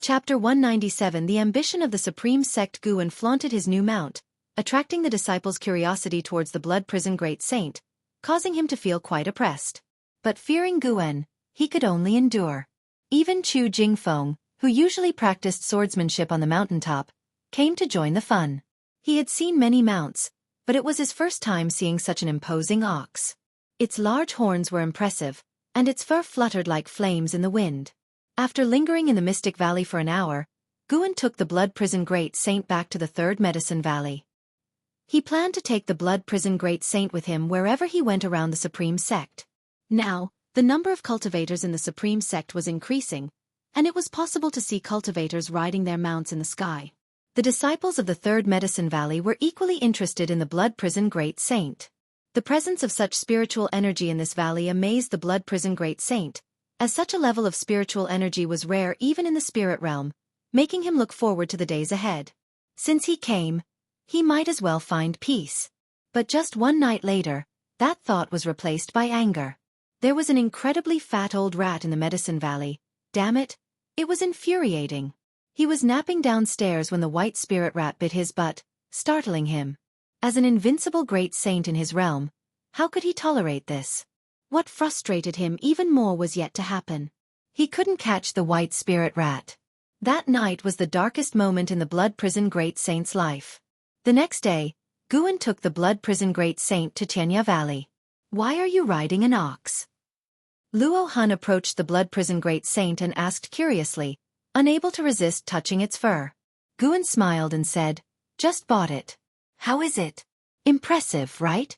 Chapter 197. The ambition of the Supreme Sect. Guan flaunted his new mount, attracting the disciples' curiosity towards the Blood Prison Great Saint, causing him to feel quite oppressed. But fearing Guan, he could only endure. Even Chu Jingfeng, who usually practiced swordsmanship on the mountaintop, came to join the fun. He had seen many mounts, but it was his first time seeing such an imposing ox. Its large horns were impressive, and its fur fluttered like flames in the wind. After lingering in the Mystic Valley for an hour, Guan took the Blood Prison Great Saint back to the Third Medicine Valley. He planned to take the Blood Prison Great Saint with him wherever he went around the Supreme Sect. Now, the number of cultivators in the Supreme Sect was increasing, and it was possible to see cultivators riding their mounts in the sky. The disciples of the Third Medicine Valley were equally interested in the Blood Prison Great Saint. The presence of such spiritual energy in this valley amazed the Blood Prison Great Saint, as such a level of spiritual energy was rare even in the spirit realm, making him look forward to the days ahead. Since he came, he might as well find peace. But just one night later, that thought was replaced by anger. There was an incredibly fat old rat in the Medicine Valley. Damn it, it was infuriating. He was napping downstairs when the white spirit rat bit his butt, startling him. As an invincible great saint in his realm, how could he tolerate this? What frustrated him even more was yet to happen. He couldn't catch the white spirit rat. That night was the darkest moment in the Blood Prison Great Saint's life. The next day, Guan took the Blood Prison Great Saint to Tianya Valley. "Why are you riding an ox?" Luo Han approached the Blood Prison Great Saint and asked curiously, unable to resist touching its fur. Guan smiled and said, "Just bought it. How is it? Impressive, right?"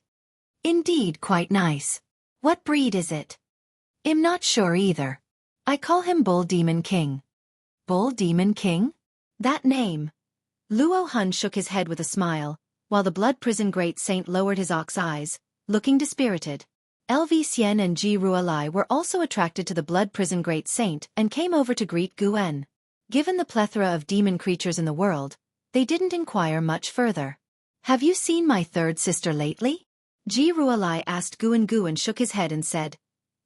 "Indeed, quite nice. What breed is it?" "I'm not sure either. I call him Bull Demon King." "Bull Demon King?" That name. Luo Han shook his head with a smile, while the Blood Prison Great Saint lowered his ox eyes, looking dispirited. LV Xian and Ji Ruolai were also attracted to the Blood Prison Great Saint and came over to greet Guan. Given the plethora of demon creatures in the world, they didn't inquire much further. "Have you seen my third sister lately?" Ji Ruolai asked Guan. Guan shook his head and said,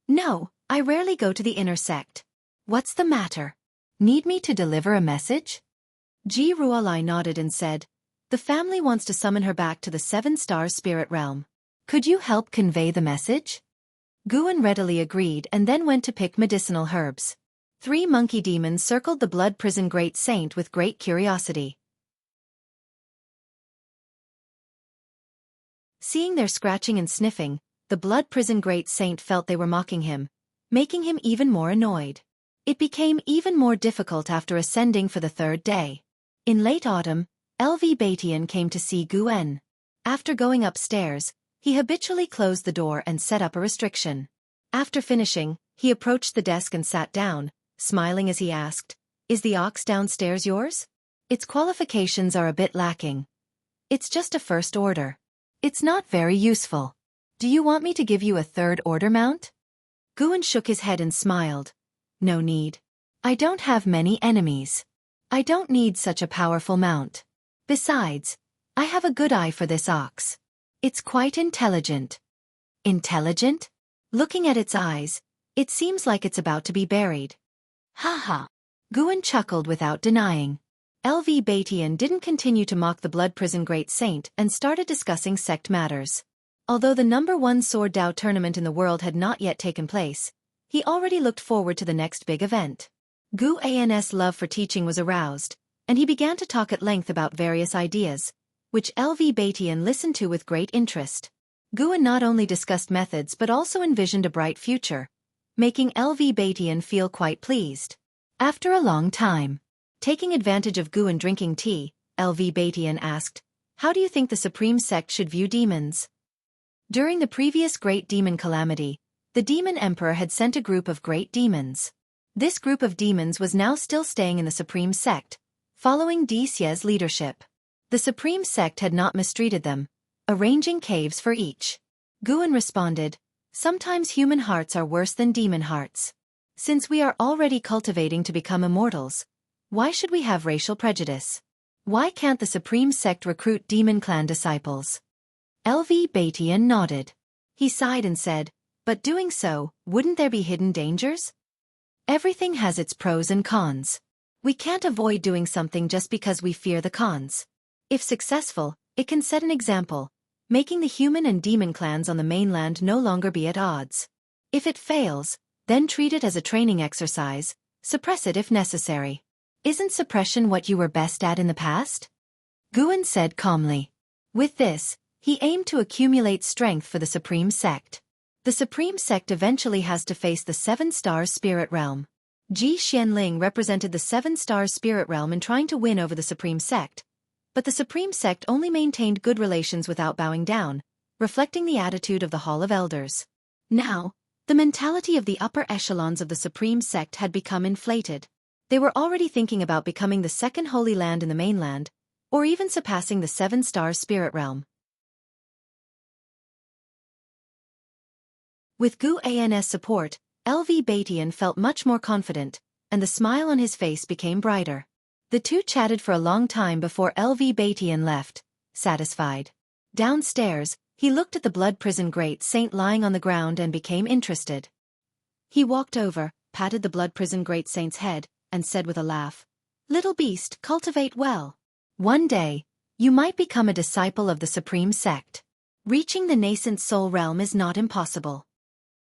"No, I rarely go to the inner sect." "What's the matter? Need me to deliver a message?" Ji Ruolai nodded and said, "The family wants to summon her back to the 7-star spirit realm. Could you help convey the message?" Guan readily agreed and then went to pick medicinal herbs. 3 monkey demons circled the Blood Prison Great Saint with great curiosity. Seeing their scratching and sniffing, the Blood Prison Great Saint felt they were mocking him, making him even more annoyed. It became even more difficult after ascending for the 3rd day. In late autumn, LV Batian came to see Guan. After going upstairs, he habitually closed the door and set up a restriction. After finishing, he approached the desk and sat down, smiling as he asked, "Is the ox downstairs yours? Its qualifications are a bit lacking. It's just a first order. It's not very useful. Do you want me to give you a 3rd order mount?" Guan shook his head and smiled. "No need. I don't have many enemies. I don't need such a powerful mount. Besides, I have a good eye for this ox. It's quite intelligent." "Intelligent?" Looking at its eyes, it seems like it's about to be buried. "Ha ha." Guan chuckled without denying. LV Batian didn't continue to mock the Blood Prison Great Saint and started discussing sect matters. Although the #1 Sword Dao tournament in the world had not yet taken place, he already looked forward to the next big event. Gu An's love for teaching was aroused, and he began to talk at length about various ideas, which LV Batian listened to with great interest. Guan not only discussed methods but also envisioned a bright future, making LV Batian feel quite pleased. After a long time, taking advantage of Guan drinking tea, LV Batian asked, "How do you think the Supreme Sect should view demons?" During the previous Great Demon Calamity, the Demon Emperor had sent a group of great demons. This group of demons was now still staying in the Supreme Sect, following Di Xie's leadership. The Supreme Sect had not mistreated them, arranging caves for each. Guan responded, "Sometimes human hearts are worse than demon hearts. Since we are already cultivating to become immortals, why should we have racial prejudice? Why can't the Supreme Sect recruit demon clan disciples?" LV Batian nodded. He sighed and said, "But doing so, wouldn't there be hidden dangers? Everything has its pros and cons. We can't avoid doing something just because we fear the cons. If successful, it can set an example, making the human and demon clans on the mainland no longer be at odds. If it fails, then treat it as a training exercise, suppress it if necessary. Isn't suppression what you were best at in the past?" Guan said calmly. With this, he aimed to accumulate strength for the Supreme Sect. The Supreme Sect eventually has to face the 7-star spirit realm. Ji Xianling represented the 7-star spirit realm in trying to win over the Supreme Sect, but the Supreme Sect only maintained good relations without bowing down, reflecting the attitude of the Hall of Elders. Now, the mentality of the upper echelons of the Supreme Sect had become inflated. They were already thinking about becoming the 2nd Holy Land in the mainland, or even surpassing the 7-star spirit realm. With Gu An's support, LV Batian felt much more confident, and the smile on his face became brighter. The two chatted for a long time before LV Batian left, satisfied. Downstairs, he looked at the Blood Prison Great Saint lying on the ground and became interested. He walked over, patted the Blood Prison Great Saint's head, and said with a laugh, "Little beast, cultivate well. One day, you might become a disciple of the Supreme Sect. Reaching the nascent soul realm is not impossible."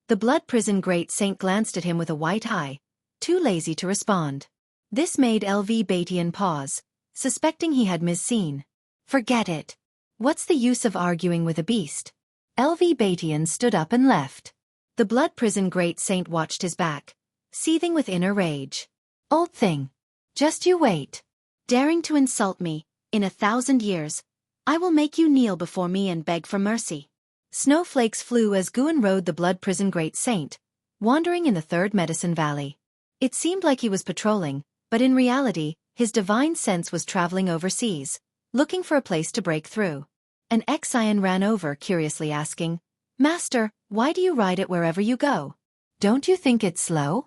The Blood Prison Great Saint glanced at him with a white eye, too lazy to respond. This made LV Batian pause, suspecting he had misseen. Forget it. What's the use of arguing with a beast? LV Batian stood up and left. The blood prison great saint watched his back, seething with inner rage. Old thing. Just you wait. Daring to insult me, in 1,000 years, I will make you kneel before me and beg for mercy. Snowflakes flew as Guan rode the blood prison great saint, wandering in the third medicine valley. It seemed like he was patrolling, but in reality, his divine sense was traveling overseas, looking for a place to break through. An Exian ran over curiously asking, Master, why do you ride it wherever you go? Don't you think it's slow?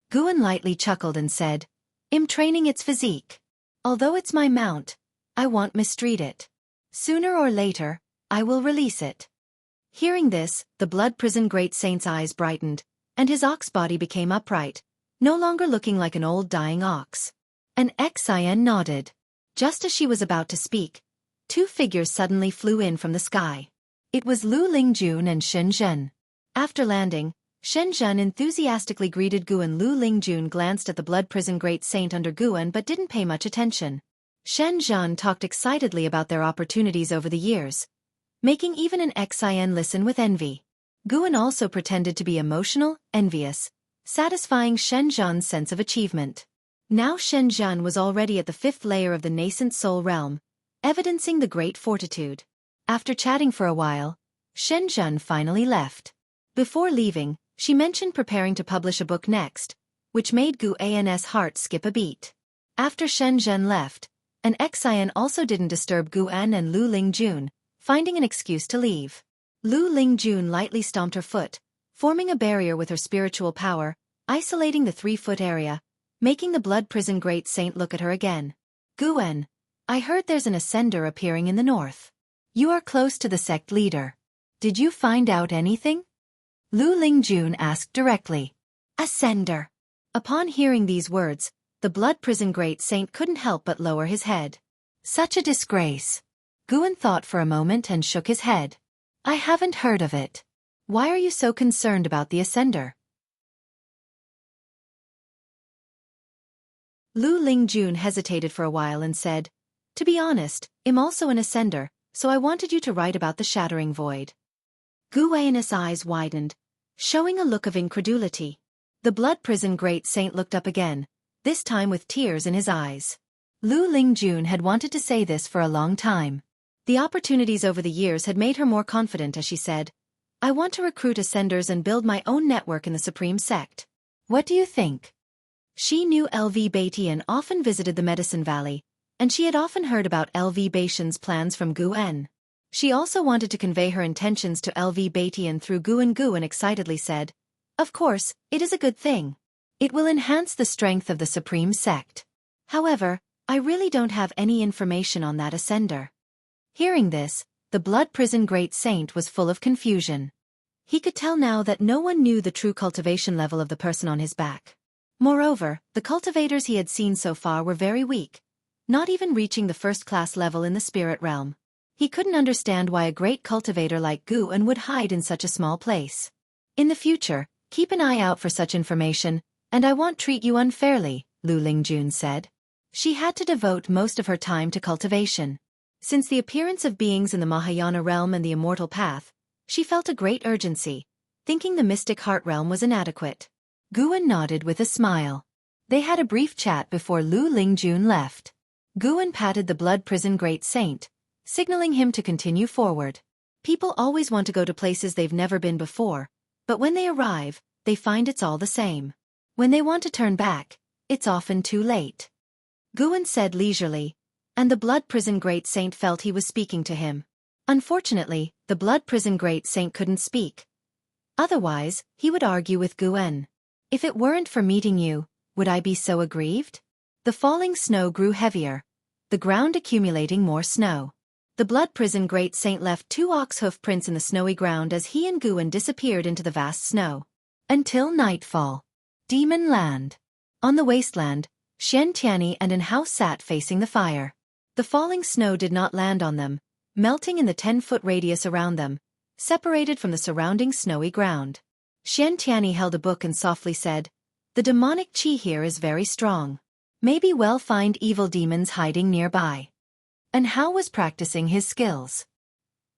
Guan lightly chuckled and said, I'm training its physique. Although it's my mount, I won't mistreat it. Sooner or later, I will release it. Hearing this, the blood prison great saint's eyes brightened, and his ox body became upright, no longer looking like an old dying ox. An Exian nodded. Just as she was about to speak, 2 figures suddenly flew in from the sky. It was Lu Lingjun and Shen Zhen. After landing, Shen Zhen enthusiastically greeted Guan. Lu Lingjun glanced at the blood prison great saint under Guan but didn't pay much attention. Shen Zhen talked excitedly about their opportunities over the years, making even an Exian listen with envy. Guan also pretended to be emotional, envious, satisfying Shen Zhen's sense of achievement. Now Shen Zhen was already at the 5th layer of the nascent soul realm, evidencing the great fortitude. After chatting for a while, Shen Zhen finally left. Before leaving, she mentioned preparing to publish a book next, which made Guan's heart skip a beat. After Shen Zhen left, an Exian also didn't disturb Guan and Lu Lingjun, finding an excuse to leave. Lu Lingjun lightly stomped her foot, forming a barrier with her spiritual power, isolating the 3-foot area, making the blood prison great saint look at her again. Guan, I heard there's an ascender appearing in the north. You are close to the sect leader. Did you find out anything? Lu Lingjun asked directly. Ascender. Upon hearing these words, the blood prison great saint couldn't help but lower his head. Such a disgrace. Guan thought for a moment and shook his head. I haven't heard of it. Why are you so concerned about the ascender? Lu Lingjun hesitated for a while and said, To be honest, I'm also an ascender, so I wanted you to write about the shattering void. Guan's eyes widened, showing a look of incredulity. The blood prison great saint looked up again, this time with tears in his eyes. Lu Lingjun had wanted to say this for a long time. The opportunities over the years had made her more confident as she said, I want to recruit ascenders and build my own network in the Supreme Sect. What do you think? She knew LV Batian often visited the Medicine Valley, and she had often heard about LV Batian's plans from Guan. She also wanted to convey her intentions to LV Batian through Guan. Guan excitedly said, Of course, it is a good thing. It will enhance the strength of the Supreme Sect. However, I really don't have any information on that ascender. Hearing this, the blood prison great saint was full of confusion. He could tell now that no one knew the true cultivation level of the person on his back. Moreover, the cultivators he had seen so far were very weak, not even reaching the 1st-class level in the spirit realm. He couldn't understand why a great cultivator like Guan would hide in such a small place. In the future, keep an eye out for such information, and I won't treat you unfairly, Lu Lingjun said. She had to devote most of her time to cultivation. Since the appearance of beings in the Mahayana realm and the immortal path, she felt a great urgency, thinking the mystic heart realm was inadequate. Guan nodded with a smile. They had a brief chat before Lu Lingjun left. Guan patted the blood prison great saint, signaling him to continue forward. People always want to go to places they've never been before, but when they arrive, they find it's all the same. When they want to turn back, it's often too late. Guan said leisurely, and the blood prison great saint felt he was speaking to him. Unfortunately, the blood prison great saint couldn't speak. Otherwise, he would argue with Guan. If it weren't for meeting you, would I be so aggrieved? The falling snow grew heavier, the ground accumulating more snow. The blood prison great saint left 2 ox hoof prints in the snowy ground as he and Guan disappeared into the vast snow. Until nightfall. Demon Land. On the wasteland, Xian Tianyi and An Hao sat facing the fire. The falling snow did not land on them, melting in the 10-foot radius around them, separated from the surrounding snowy ground. Xian Tianyi held a book and softly said, The demonic qi here is very strong. Maybe we'll find evil demons hiding nearby. And how was practicing his skills?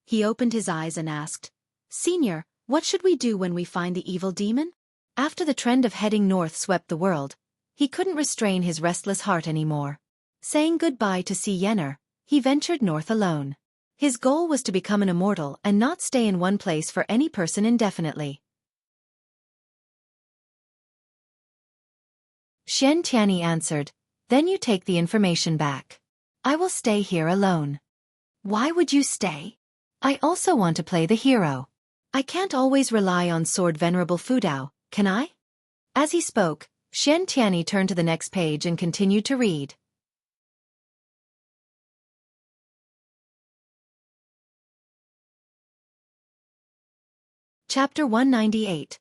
He opened his eyes and asked, Senior, what should we do when we find the evil demon? After the trend of heading north swept the world, he couldn't restrain his restless heart anymore. Saying goodbye to Yenner, he ventured north alone. His goal was to become an immortal and not stay in one place for any person indefinitely. Xian Tianyi answered, Then you take the information back. I will stay here alone. Why would you stay? I also want to play the hero. I can't always rely on Sword Venerable Fudao, can I? As he spoke, Xian Tianyi turned to the next page and continued to read. Chapter 198.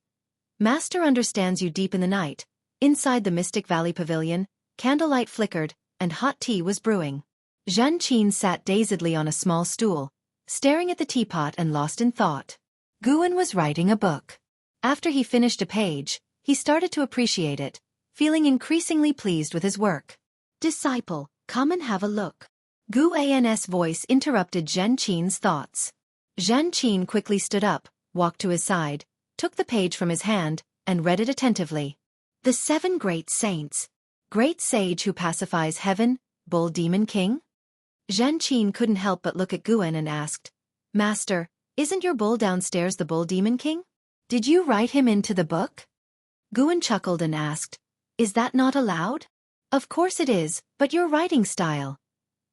Master understands you deep in the night. Inside the Mystic Valley Pavilion, candlelight flickered, and hot tea was brewing. Zhan Qin sat dazedly on a small stool, staring at the teapot and lost in thought. Guan was writing a book. After he finished a page, he started to appreciate it, feeling increasingly pleased with his work. Disciple, come and have a look. Gu An's voice interrupted Zhan Qin's thoughts. Zhan Qin quickly stood up, walked to his side, took the page from his hand, and read it attentively. The 7 Great Saints. Great Sage who pacifies heaven, Bull Demon King? Zhan Qin couldn't help but look at Guan and asked, Master, isn't your bull downstairs the Bull Demon King? Did you write him into the book? Guan chuckled and asked, Is that not allowed? Of course it is, but your writing style.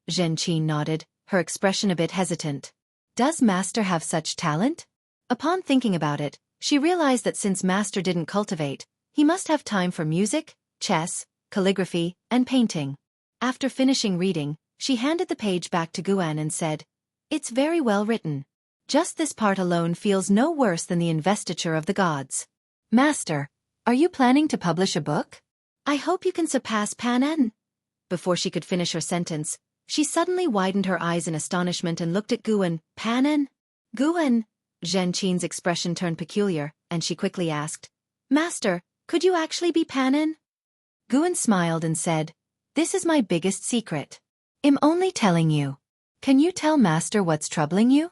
Zhan Qin nodded, her expression a bit hesitant. Does Master have such talent? Upon thinking about it, she realized that since Master didn't cultivate, he must have time for music, chess, calligraphy, and painting. After finishing reading, she handed the page back to Guan and said, It's very well written. Just this part alone feels no worse than the investiture of the gods. Master, are you planning to publish a book? I hope you can surpass Pan En. Before she could finish her sentence, she suddenly widened her eyes in astonishment and looked at Guan. Pan En? Guan? Zhan Qin's expression turned peculiar, and she quickly asked, Master, could you actually be Pan En? Guan smiled and said, This is my biggest secret. I'm only telling you. Can you tell Master what's troubling you?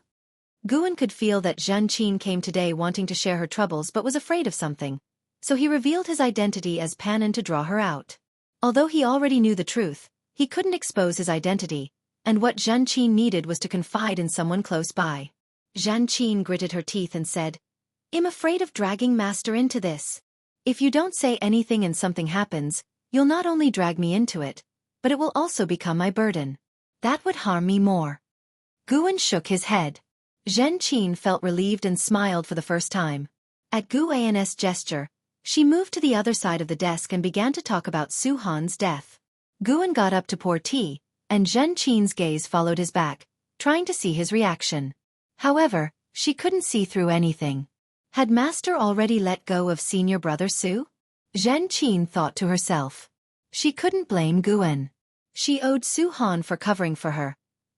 Guan could feel that Zhan Qin came today wanting to share her troubles but was afraid of something, so he revealed his identity as Pan En to draw her out. Although he already knew the truth, he couldn't expose his identity, and what Zhan Qin needed was to confide in someone close by. Zhan Qin gritted her teeth and said, I'm afraid of dragging Master into this. If you don't say anything and something happens, you'll not only drag me into it, but it will also become my burden. That would harm me more. Guan shook his head. Zhan Qin felt relieved and smiled for the first time. At Gu An's gesture, she moved to the other side of the desk and began to talk about Su Han's death. Guan got up to pour tea, and Zhan Qin's gaze followed his back, trying to see his reaction. However, she couldn't see through anything. Had Master already let go of senior brother Su? Zhan Qin thought to herself. She couldn't blame Guan. She owed Su Han for covering for her,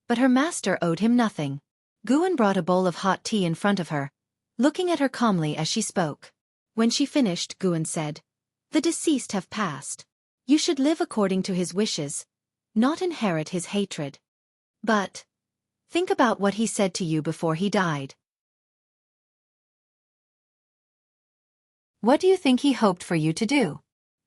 but her master owed him nothing. Guan brought a bowl of hot tea in front of her, looking at her calmly as she spoke. When she finished, Guan said, The deceased have passed. You should live according to his wishes, not inherit his hatred. But think about what he said to you before he died. What do you think he hoped for you to do?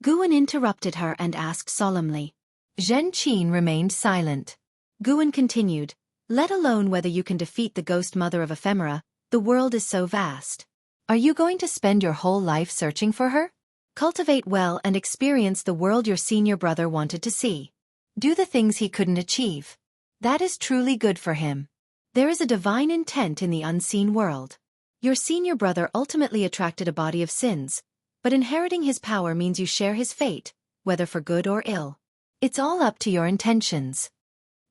Guan interrupted her and asked solemnly. Zhan Qin remained silent. Guan continued, Let alone whether you can defeat the ghost mother of ephemera, the world is so vast. Are you going to spend your whole life searching for her? Cultivate well and experience the world your senior brother wanted to see. Do the things he couldn't achieve. That is truly good for him. There is a divine intent in the unseen world. Your senior brother ultimately attracted a body of sins, but inheriting his power means you share his fate, whether for good or ill. It's all up to your intentions.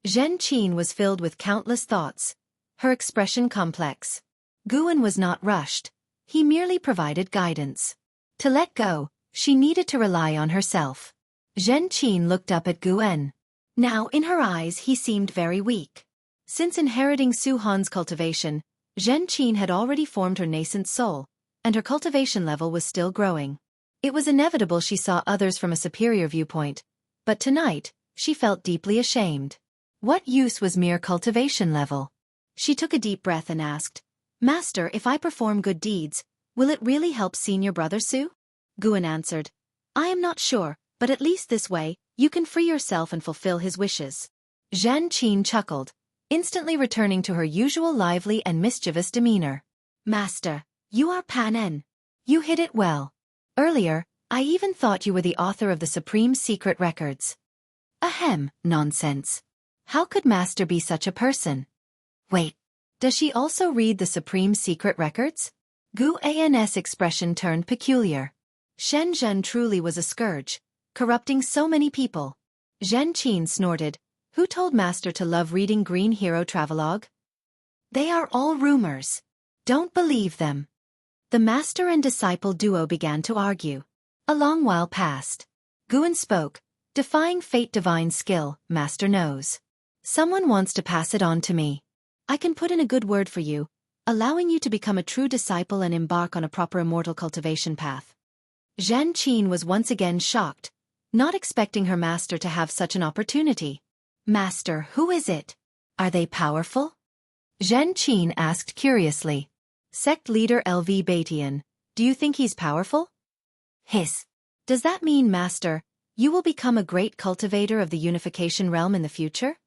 Zhan Qin was filled with countless thoughts, her expression complex. Guan was not rushed. He merely provided guidance. To let go, she needed to rely on herself. Zhan Qin looked up at Guan. Now in her eyes he seemed very weak. Since inheriting Su Han's cultivation, Zhan Qin had already formed her nascent soul, and her cultivation level was still growing. It was inevitable she saw others from a superior viewpoint, But tonight, she felt deeply ashamed. What use was mere cultivation level? She took a deep breath and asked, Master, if I perform good deeds, will it really help senior brother Su? Guan answered, I am not sure, but at least this way, you can free yourself and fulfill his wishes. Zhan Qin chuckled, instantly returning to her usual lively and mischievous demeanor. Master, you are Pan-en. You hid it well. Earlier, I even thought you were the author of the Supreme Secret Records. Ahem, nonsense. How could Master be such a person? Wait, does she also read the Supreme Secret Records? Gu An's expression turned peculiar. Shen Zhen truly was a scourge, corrupting so many people. Zhen Qin snorted, who told Master to love reading Green Hero Travelogue? They are all rumors. Don't believe them. The master and disciple duo began to argue. A long while passed. Guan spoke, defying fate divine skill, Master knows. Someone wants to pass it on to me. I can put in a good word for you, allowing you to become a true disciple and embark on a proper immortal cultivation path. Zhan Qin was once again shocked, not expecting her master to have such an opportunity. Master, who is it? Are they powerful? Zhan Qin asked curiously. Sect leader LV Batian, do you think he's powerful? Hiss. Does that mean, Master, you will become a great cultivator of the unification realm in the future?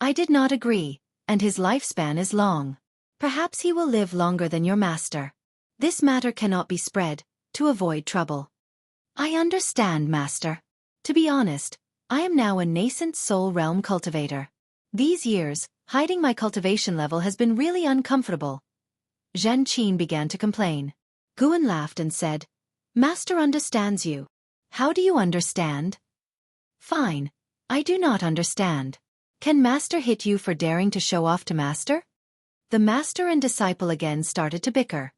I did not agree, and his lifespan is long. Perhaps he will live longer than your master. This matter cannot be spread, to avoid trouble. I understand, Master. To be honest, I am now a nascent soul realm cultivator. These years, hiding my cultivation level has been really uncomfortable. Zhan Qin began to complain. Guan laughed and said, Master understands you. How do you understand? Fine. I do not understand. Can Master hit you for daring to show off to Master? The master and disciple again started to bicker.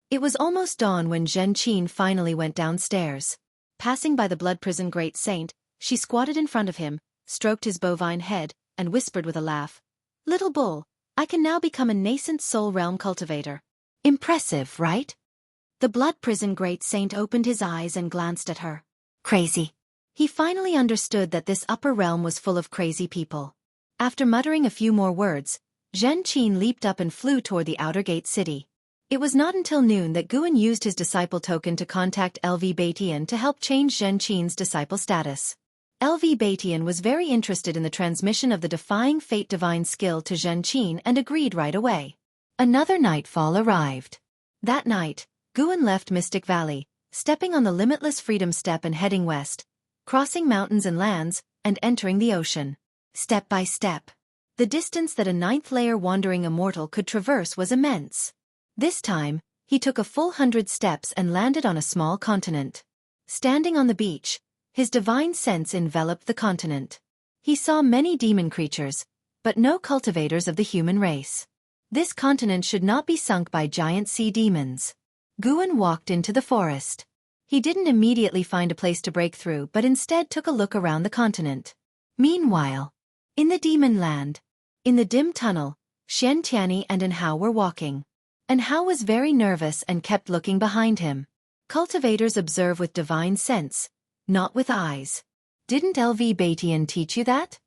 It was almost dawn when Zhen Qin finally went downstairs. Passing by the blood prison great saint, she squatted in front of him, stroked his bovine head, and whispered with a laugh, Little bull, I can now become a nascent soul realm cultivator. Impressive, right? The blood prison great saint opened his eyes and glanced at her. Crazy. He finally understood that this upper realm was full of crazy people. After muttering a few more words, Zhen Qin leaped up and flew toward the outer gate city. It was not until noon that Guan used his disciple token to contact LV Batian to help change Zhen Qin's disciple status. LV Batian was very interested in the transmission of the defying fate divine skill to Zhen Qin and agreed right away. Another nightfall arrived. That night, Guan left Mystic Valley, stepping on the limitless freedom step and heading west, crossing mountains and lands, and entering the ocean. Step by step. The distance that a ninth-layer wandering immortal could traverse was immense. This time, he took a full 100 steps and landed on a small continent. Standing on the beach, his divine sense enveloped the continent. He saw many demon creatures, but no cultivators of the human race. This continent should not be sunk by giant sea demons. Guan walked into the forest. He didn't immediately find a place to break through but instead took a look around the continent. Meanwhile, in the demon land, in the dim tunnel, Xian Tianyi and Enhao were walking. Enhao was very nervous and kept looking behind him. Cultivators observe with divine sense, not with eyes. Didn't LV Batian teach you that?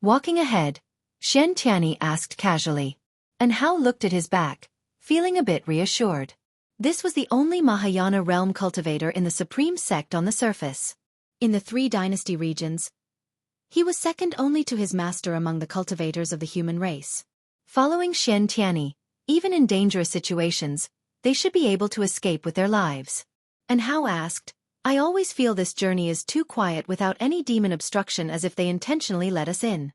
Walking ahead, Xian Tianyi asked casually. Enhao looked at his back, feeling a bit reassured. This was the only Mahayana realm cultivator in the supreme sect on the surface. In the 3 dynasty regions, he was second only to his master among the cultivators of the human race. Following Xian Tianyi, even in dangerous situations, they should be able to escape with their lives. Enhao asked, I always feel this journey is too quiet without any demon obstruction, as if they intentionally let us in.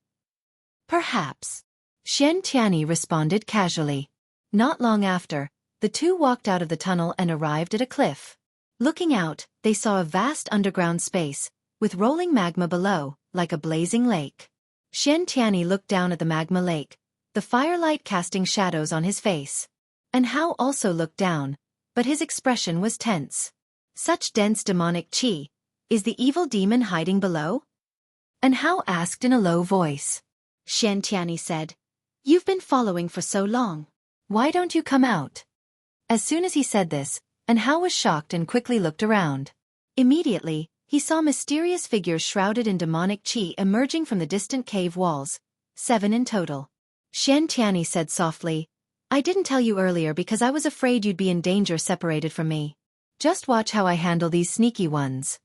Perhaps. Xian Tianyi responded casually. Not long after, the two walked out of the tunnel and arrived at a cliff. Looking out, they saw a vast underground space, with rolling magma below, like a blazing lake. Xian Tianyi looked down at the magma lake, the firelight casting shadows on his face. Enhao also looked down, but his expression was tense. Such dense demonic qi. Is the evil demon hiding below? Enhao asked in a low voice. Xian Tianyi said, You've been following for so long. Why don't you come out? As soon as he said this, and Hao was shocked and quickly looked around. Immediately, he saw mysterious figures shrouded in demonic qi emerging from the distant cave walls, 7 in total. Xiantiani said softly, "I didn't tell you earlier because I was afraid you'd be in danger separated from me. Just watch how I handle these sneaky ones."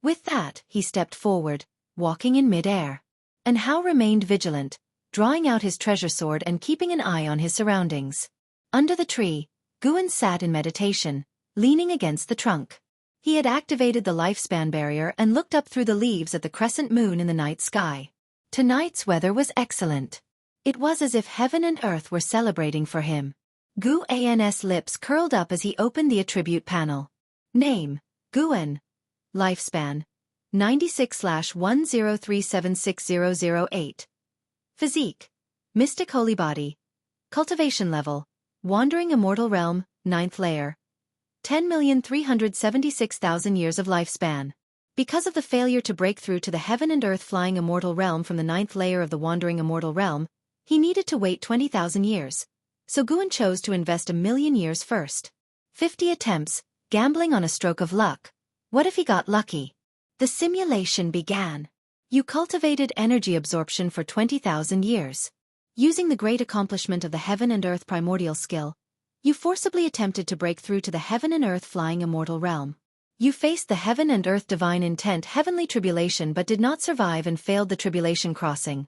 With that, he stepped forward, walking in mid-air. And Hao remained vigilant, drawing out his treasure sword and keeping an eye on his surroundings. Under the tree, Guan sat in meditation, leaning against the trunk. He had activated the lifespan barrier and looked up through the leaves at the crescent moon in the night sky. Tonight's weather was excellent. It was as if heaven and earth were celebrating for him. Guan's lips curled up as he opened the attribute panel. Name, Guan. Lifespan, 96/10376008. Physique, Mystic Holy Body. Cultivation level, Wandering Immortal Realm, 9th layer. 10,376,000 years of lifespan. Because of the failure to break through to the heaven and earth flying immortal realm from the 9th layer of the Wandering Immortal Realm, he needed to wait 20,000 years. So Guan chose to invest 1,000,000 years first. 50 attempts, gambling on a stroke of luck. What if he got lucky? The simulation began. You cultivated energy absorption for 20,000 years. Using the great accomplishment of the heaven and earth primordial skill, you forcibly attempted to break through to the heaven and earth flying immortal realm. You faced the heaven and earth divine intent heavenly tribulation but did not survive and failed the tribulation crossing.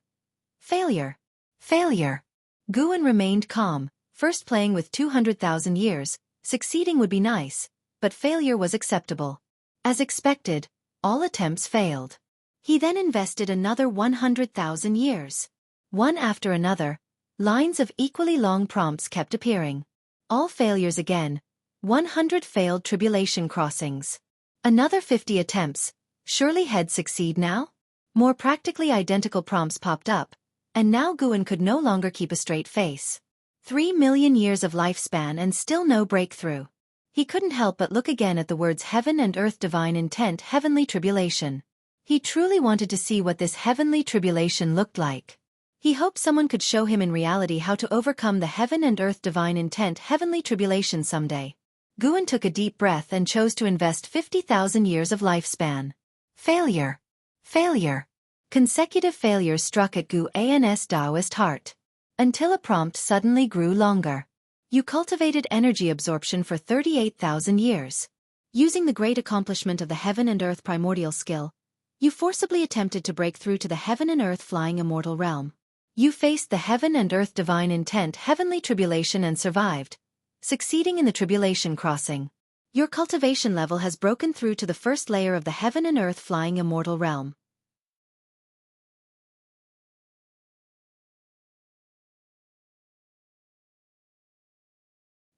Failure. Failure. Guan remained calm, first playing with 200,000 years. Succeeding would be nice, but failure was acceptable. As expected, all attempts failed. He then invested another 100,000 years. One after another, lines of equally long prompts kept appearing. All failures again, 100 failed tribulation crossings. Another 50 attempts, surely he'd succeed now? More practically identical prompts popped up, and now Guan could no longer keep a straight face. 3,000,000 years of lifespan and still no breakthrough. He couldn't help but look again at the words heaven and earth divine intent heavenly tribulation. He truly wanted to see what this heavenly tribulation looked like. He hoped someone could show him in reality how to overcome the heaven and earth divine intent heavenly tribulation someday. Guan took a deep breath and chose to invest 50,000 years of lifespan. Failure. Failure. Consecutive failures struck at Guan's Taoist heart. Until a prompt suddenly grew longer. You cultivated energy absorption for 38,000 years. Using the great accomplishment of the heaven and earth primordial skill, you forcibly attempted to break through to the heaven and earth flying immortal realm. You faced the heaven and earth divine intent heavenly tribulation and survived, succeeding in the tribulation crossing. Your cultivation level has broken through to the first layer of the heaven and earth flying immortal realm.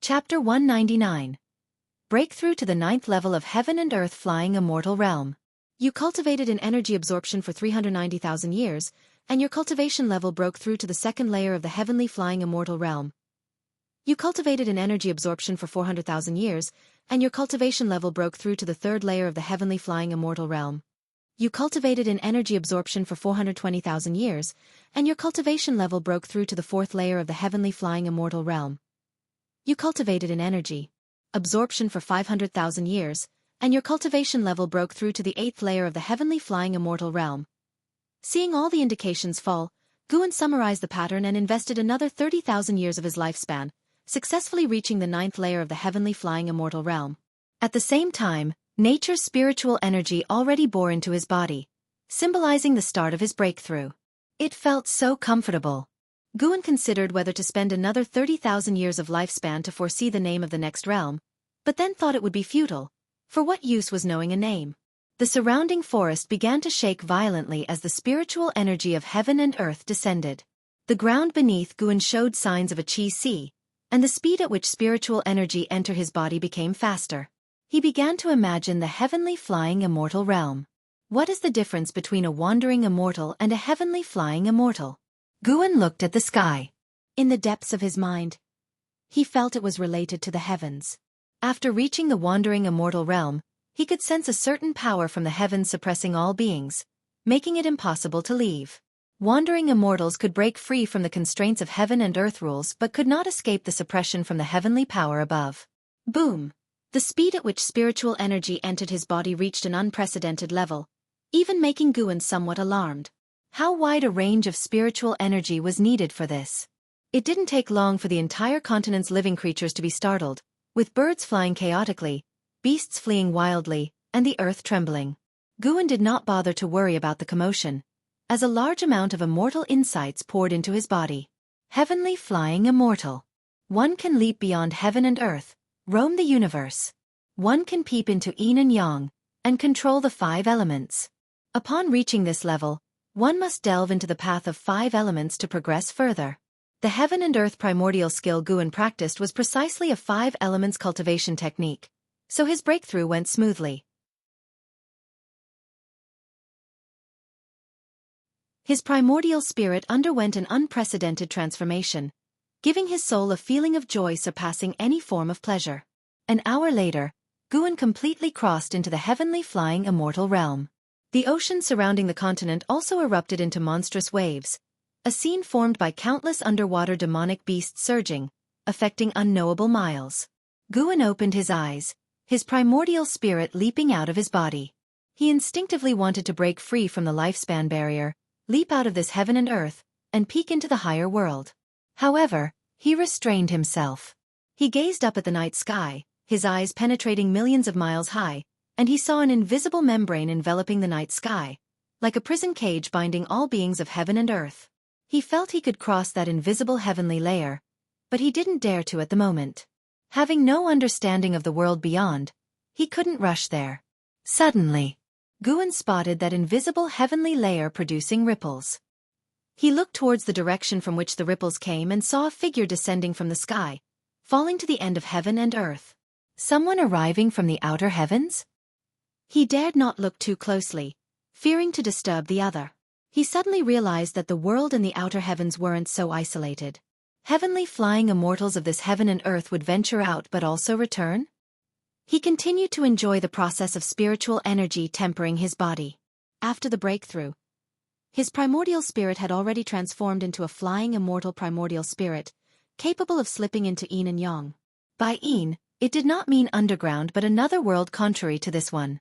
Chapter 199. Breakthrough to the 9th level of heaven and earth flying immortal realm. You cultivated an energy absorption for 390,000 years, and your cultivation level broke through to the 2nd layer of the heavenly flying immortal realm. You cultivated an energy absorption for 400,000 years, and your cultivation level broke through to the 3rd layer of the heavenly flying immortal realm. You cultivated an energy absorption for 420,000 years, and your cultivation level broke through to the 4th layer of the heavenly flying immortal realm. You cultivated an energy absorption for 500,000 years, and your cultivation level broke through to the 8th layer of the heavenly flying immortal realm. Seeing all the indications fall, Guan summarized the pattern and invested another 30,000 years of his lifespan, successfully reaching the 9th layer of the heavenly flying immortal realm. At the same time, nature's spiritual energy already bore into his body, symbolizing the start of his breakthrough. It felt so comfortable. Guan considered whether to spend another 30,000 years of lifespan to foresee the name of the next realm, but then thought it would be futile. For what use was knowing a name? The surrounding forest began to shake violently as the spiritual energy of heaven and earth descended. The ground beneath Guan showed signs of a qi sea, and the speed at which spiritual energy entered his body became faster. He began to imagine the heavenly flying immortal realm. What is the difference between a wandering immortal and a heavenly flying immortal? Guan looked at the sky. In the depths of his mind, he felt it was related to the heavens. After reaching the wandering immortal realm, he could sense a certain power from the heavens suppressing all beings, making it impossible to leave. Wandering immortals could break free from the constraints of heaven and earth rules but could not escape the suppression from the heavenly power above. Boom! The speed at which spiritual energy entered his body reached an unprecedented level, even making Guan somewhat alarmed. How wide a range of spiritual energy was needed for this? It didn't take long for the entire continent's living creatures to be startled, with birds flying chaotically, beasts fleeing wildly, and the earth trembling. Guan did not bother to worry about the commotion, as a large amount of immortal insights poured into his body. Heavenly flying immortal. One can leap beyond heaven and earth, roam the universe. One can peep into yin and yang, and control the 5 elements. Upon reaching this level, one must delve into the path of 5 elements to progress further. The heaven and earth primordial skill Guan practiced was precisely a 5 elements cultivation technique, so his breakthrough went smoothly. His primordial spirit underwent an unprecedented transformation, giving his soul a feeling of joy surpassing any form of pleasure. An hour later, Guan completely crossed into the heavenly flying immortal realm. The ocean surrounding the continent also erupted into monstrous waves, a scene formed by countless underwater demonic beasts surging, affecting unknowable miles. Guan opened his eyes, his primordial spirit leaping out of his body. He instinctively wanted to break free from the lifespan barrier, leap out of this heaven and earth, and peek into the higher world. However, he restrained himself. He gazed up at the night sky, his eyes penetrating millions of miles high, and he saw an invisible membrane enveloping the night sky, like a prison cage binding all beings of heaven and earth. He felt he could cross that invisible heavenly layer, but he didn't dare to at the moment. Having no understanding of the world beyond, he couldn't rush there. Suddenly, Guan spotted that invisible heavenly layer producing ripples. He looked towards the direction from which the ripples came and saw a figure descending from the sky, falling to the end of heaven and earth. Someone arriving from the outer heavens? He dared not look too closely, fearing to disturb the other. He suddenly realized that the world and the outer heavens weren't so isolated. Heavenly flying immortals of this heaven and earth would venture out but also return? He continued to enjoy the process of spiritual energy tempering his body. After the breakthrough, his primordial spirit had already transformed into a flying immortal primordial spirit, capable of slipping into yin and yang. By yin, it did not mean underground but another world contrary to this one.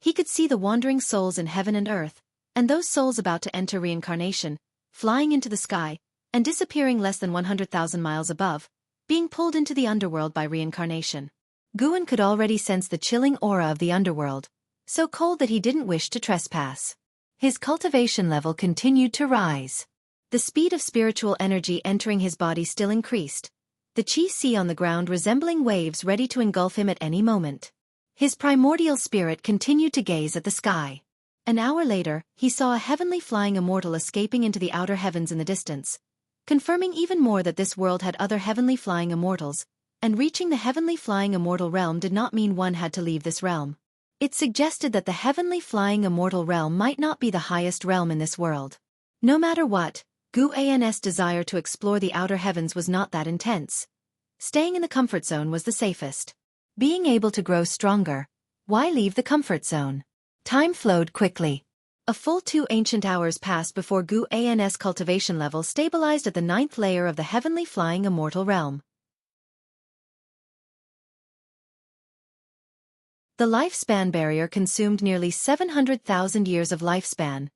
He could see the wandering souls in heaven and earth, and those souls about to enter reincarnation, flying into the sky, and disappearing less than 100,000 miles above, being pulled into the underworld by reincarnation. Guan could already sense the chilling aura of the underworld, so cold that he didn't wish to trespass. His cultivation level continued to rise. The speed of spiritual energy entering his body still increased, the chi sea on the ground resembling waves ready to engulf him at any moment. His primordial spirit continued to gaze at the sky. An hour later, he saw a heavenly flying immortal escaping into the outer heavens in the distance, confirming even more that this world had other heavenly flying immortals, and reaching the heavenly flying immortal realm did not mean one had to leave this realm. It suggested that the heavenly flying immortal realm might not be the highest realm in this world. No matter what, Guan's desire to explore the outer heavens was not that intense. Staying in the comfort zone was the safest. Being able to grow stronger, why leave the comfort zone? Time flowed quickly. A full 2 ancient hours passed before Guan's cultivation level stabilized at the 9th layer of the heavenly flying immortal realm. The lifespan barrier consumed nearly 700,000 years of lifespan.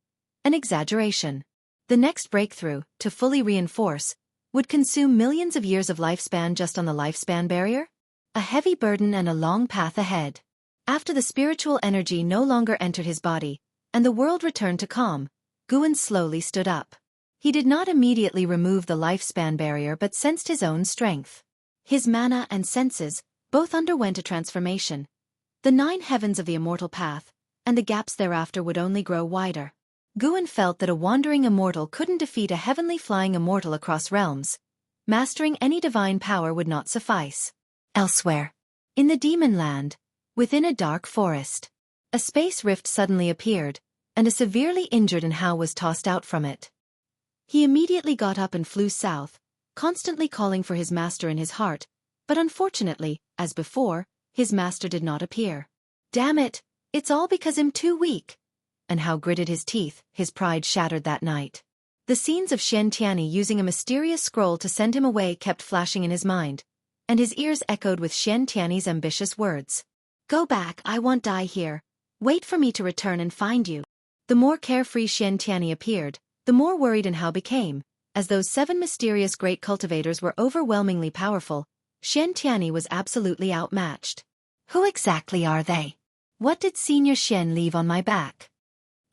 An exaggeration. The next breakthrough, to fully reinforce, would consume millions of years of lifespan just on the lifespan barrier? A heavy burden and a long path ahead. After the spiritual energy no longer entered his body, and the world returned to calm, Guan slowly stood up. He did not immediately remove the lifespan barrier but sensed his own strength. His mana and senses both underwent a transformation. The 9 heavens of the immortal path, and the gaps thereafter would only grow wider. Guan felt that a wandering immortal couldn't defeat a heavenly flying immortal across realms. Mastering any divine power would not suffice. Elsewhere, in the demon land, within a dark forest, a space rift suddenly appeared, and a severely injured Hao was tossed out from it. He immediately got up and flew south, constantly calling for his master in his heart, but unfortunately, as before, his master did not appear. Damn it, it's all because I'm too weak. And Hao gritted his teeth, his pride shattered that night. The scenes of Xian Tianyi using a mysterious scroll to send him away kept flashing in his mind, and his ears echoed with Xian Tianyi's ambitious words. Go back, I won't die here. Wait for me to return and find you. The more carefree Xian Tianyi appeared, the more worried and Hao became. As those 7 mysterious great cultivators were overwhelmingly powerful, Xian Tianyi was absolutely outmatched. Who exactly are they? What did Senior Xian leave on my back?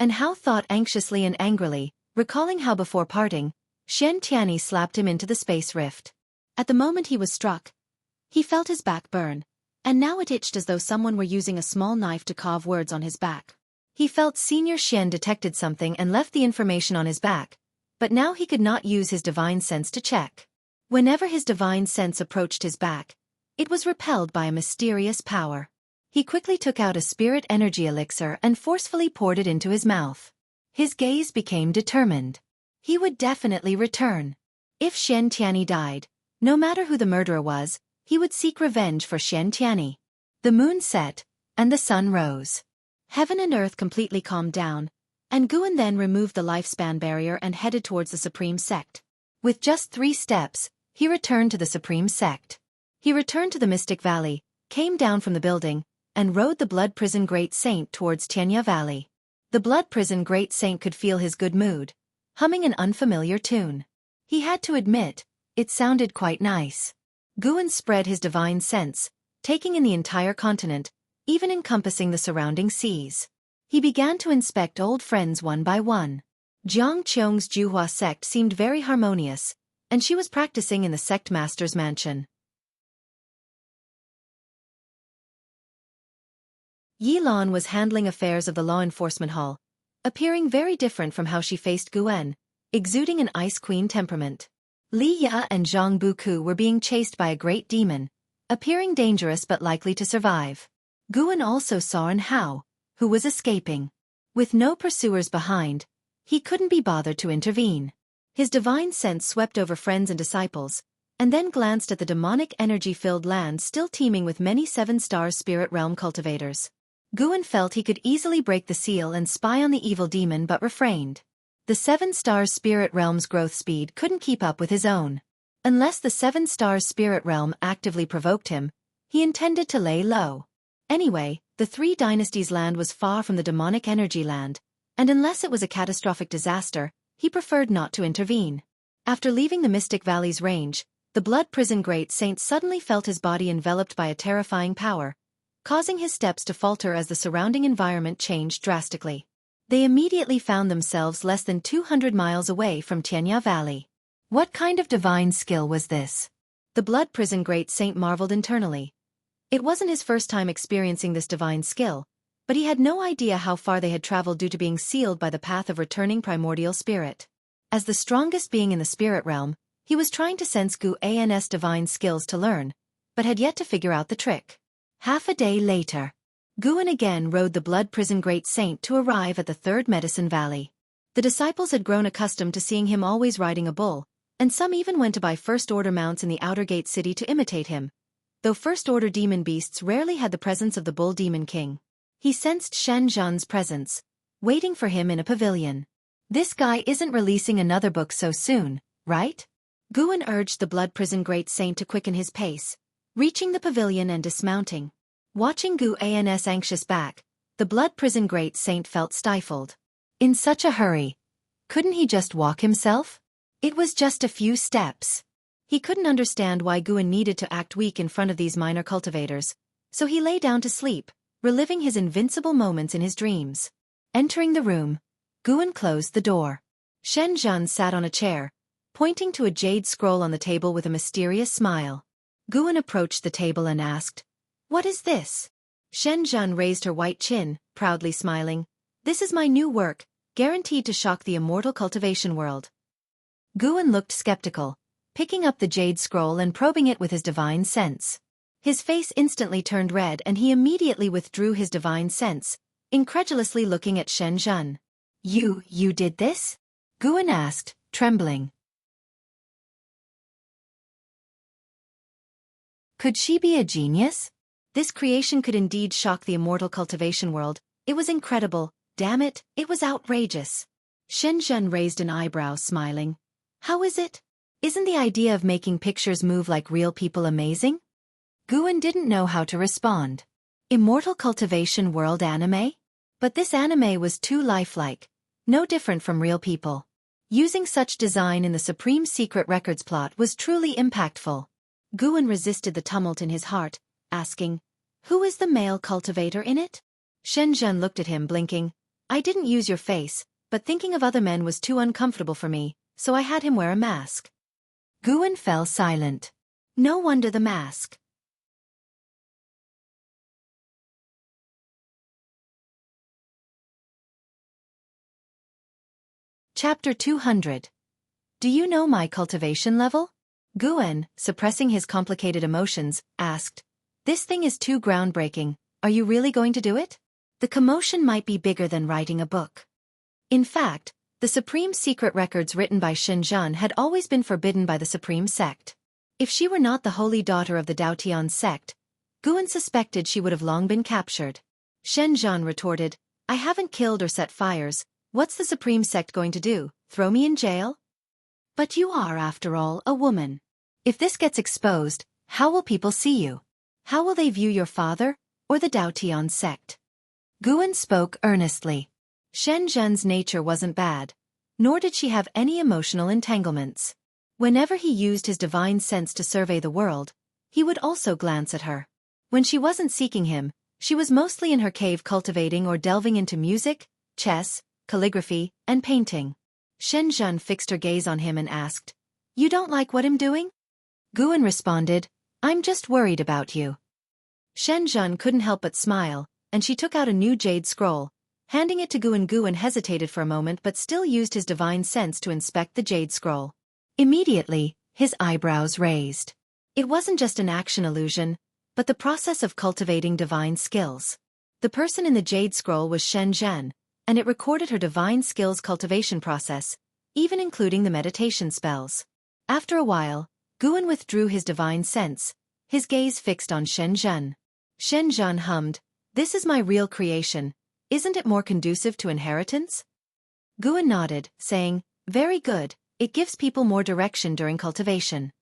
And Hao thought anxiously and angrily, recalling how before parting, Xian Tianyi slapped him into the space rift. At the moment he was struck, he felt his back burn, and now it itched as though someone were using a small knife to carve words on his back. He felt Senior Xian detected something and left the information on his back, but now he could not use his divine sense to check. Whenever his divine sense approached his back, it was repelled by a mysterious power. He quickly took out a spirit energy elixir and forcefully poured it into his mouth. His gaze became determined. He would definitely return. If Xian Tianyi died, no matter who the murderer was, he would seek revenge for Xian Tianyi. The moon set, and the sun rose. Heaven and earth completely calmed down, and Guan then removed the lifespan barrier and headed towards the Supreme Sect. With just 3 steps, he returned to the Supreme Sect. He returned to the Mystic Valley, came down from the building, and rode the Blood Prison Great Saint towards Tianya Valley. The Blood Prison Great Saint could feel his good mood, humming an unfamiliar tune. He had to admit, it sounded quite nice. Guan spread his divine sense, taking in the entire continent, even encompassing the surrounding seas. He began to inspect old friends one by one. Jiang Qiong's Juhua sect seemed very harmonious, and she was practicing in the sect master's mansion. Yi Lan was handling affairs of the law enforcement hall, appearing very different from how she faced Guan, exuding an ice queen temperament. Li Ya and Zhang Buku were being chased by a great demon, appearing dangerous but likely to survive. Guan also saw An Hao, who was escaping. With no pursuers behind, he couldn't be bothered to intervene. His divine sense swept over friends and disciples, and then glanced at the demonic energy-filled land still teeming with many 7-star spirit realm cultivators. Guan felt he could easily break the seal and spy on the evil demon but refrained. The 7-star spirit realm's growth speed couldn't keep up with his own. Unless the 7-star spirit realm actively provoked him, he intended to lay low. Anyway, the 3 Dynasties land was far from the demonic energy land, and unless it was a catastrophic disaster, he preferred not to intervene. After leaving the Mystic Valley's range, the Blood Prison Great Saint suddenly felt his body enveloped by a terrifying power, causing his steps to falter as the surrounding environment changed drastically. They immediately found themselves less than 200 miles away from Tianya Valley. What kind of divine skill was this? The Blood Prison Great Saint marveled internally. It wasn't his first time experiencing this divine skill, but he had no idea how far they had traveled due to being sealed by the path of returning primordial spirit. As the strongest being in the spirit realm, he was trying to sense Gu An's divine skills to learn, but had yet to figure out the trick. Half a day later, Guan again rode the Blood Prison Great Saint to arrive at the 3rd Medicine Valley. The disciples had grown accustomed to seeing him always riding a bull, and some even went to buy first-order mounts in the Outer Gate City to imitate him, though first-order demon beasts rarely had the presence of the Bull Demon King. He sensed Shen Zhan's presence, waiting for him in a pavilion. This guy isn't releasing another book so soon, right? Guan urged the Blood Prison Great Saint to quicken his pace, reaching the pavilion and dismounting. Watching Gu An's anxious back, the Blood Prison Great Saint felt stifled. In such a hurry. Couldn't he just walk himself? It was just a few steps. He couldn't understand why Guan needed to act weak in front of these minor cultivators, so he lay down to sleep, reliving his invincible moments in his dreams. Entering the room, Guan closed the door. Shen Zhan sat on a chair, pointing to a jade scroll on the table with a mysterious smile. Guan approached the table and asked, "What is this?" Shen Zhan raised her white chin, proudly smiling. "This is my new work, guaranteed to shock the immortal cultivation world." Guan looked skeptical, picking up the jade scroll and probing it with his divine sense. His face instantly turned red and he immediately withdrew his divine sense, incredulously looking at Shen Zhan. You did this?" Guan asked, trembling. Could she be a genius? This creation could indeed shock the immortal cultivation world. It was incredible, damn it, it was outrageous. Shenzhen raised an eyebrow, smiling. How is it? Isn't the idea of making pictures move like real people amazing? Guan didn't know how to respond. Immortal cultivation world anime? But this anime was too lifelike, no different from real people. Using such design in the Supreme Secret Records plot was truly impactful. Guan resisted the tumult in his heart, asking, "Who is the male cultivator in it?" Shenzhen looked at him, blinking. "I didn't use your face, but thinking of other men was too uncomfortable for me, so I had him wear a mask." Guan fell silent. No wonder the mask. Chapter 200. Do you know my cultivation level? Guan, suppressing his complicated emotions, asked. This thing is too groundbreaking. Are you really going to do it? The commotion might be bigger than writing a book. In fact, the Supreme Secret Records written by Shenzhen had always been forbidden by the Supreme Sect. If she were not the holy daughter of the Daotian sect, Guan suspected she would have long been captured. Shenzhen retorted, I haven't killed or set fires. What's the Supreme Sect going to do, throw me in jail? But you are, after all, a woman. If this gets exposed, how will people see you? How will they view your father, or the Daotian sect? Guan spoke earnestly. Shenzhen's nature wasn't bad, nor did she have any emotional entanglements. Whenever he used his divine sense to survey the world, he would also glance at her. When she wasn't seeking him, she was mostly in her cave cultivating or delving into music, chess, calligraphy, and painting. Shenzhen fixed her gaze on him and asked, You don't like what I'm doing? Guan responded, I'm just worried about you. Shenzhen couldn't help but smile, and she took out a new jade scroll. Handing it to Guan, Guan hesitated for a moment but still used his divine sense to inspect the jade scroll. Immediately, his eyebrows raised. It wasn't just an action illusion, but the process of cultivating divine skills. The person in the jade scroll was Shenzhen, and it recorded her divine skills cultivation process, even including the meditation spells. After a while, Guan withdrew his divine sense, his gaze fixed on Shenzhen. Shenzhen hummed, This is my real creation. Isn't it more conducive to inheritance? Guan nodded, saying, Very good, it gives people more direction during cultivation.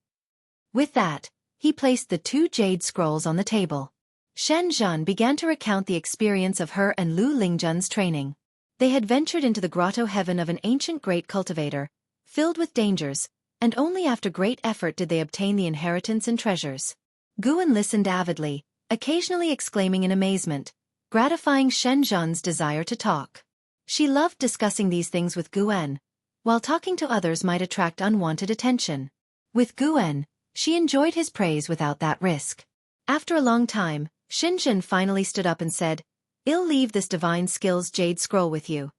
With that, he placed the 2 jade scrolls on the table. Shenzhen began to recount the experience of her and Lu Lingjun's training. They had ventured into the grotto heaven of an ancient great cultivator, filled with dangers, and only after great effort did they obtain the inheritance and treasures. Guan listened avidly, occasionally exclaiming in amazement, gratifying Shenzhen's desire to talk. She loved discussing these things with Guan, while talking to others might attract unwanted attention. With Guan, she enjoyed his praise without that risk. After a long time, Shenzhen finally stood up and said, I'll leave this divine skills jade scroll with you.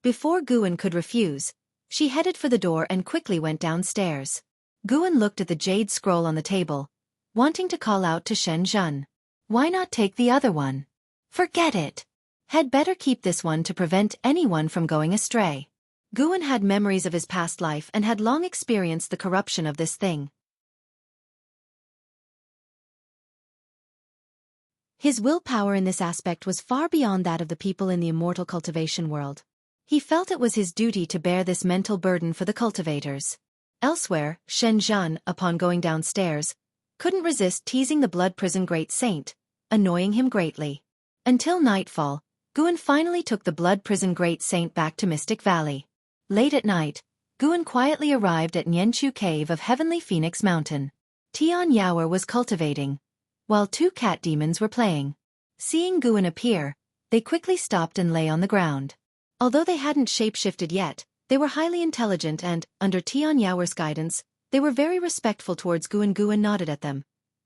Before Guan could refuse, she headed for the door and quickly went downstairs. Guan looked at the jade scroll on the table, wanting to call out to Shenzhen. Why not take the other one? Forget it. Had better keep this one to prevent anyone from going astray. Guan had memories of his past life and had long experienced the corruption of this thing. His willpower in this aspect was far beyond that of the people in the immortal cultivation world. He felt it was his duty to bear this mental burden for the cultivators. Elsewhere, Shenzhen, upon going downstairs, couldn't resist teasing the blood prison great saint, annoying him greatly. Until nightfall, Guan finally took the blood prison great saint back to Mystic Valley. Late at night, Guan quietly arrived at Nianchu Cave of Heavenly Phoenix Mountain. Tian Yaoer was cultivating, while 2 cat demons were playing. Seeing Guan appear, they quickly stopped and lay on the ground. Although they hadn't shapeshifted yet, they were highly intelligent and, under Tian Yaoer's guidance, they were very respectful towards Guan. Guan nodded at them,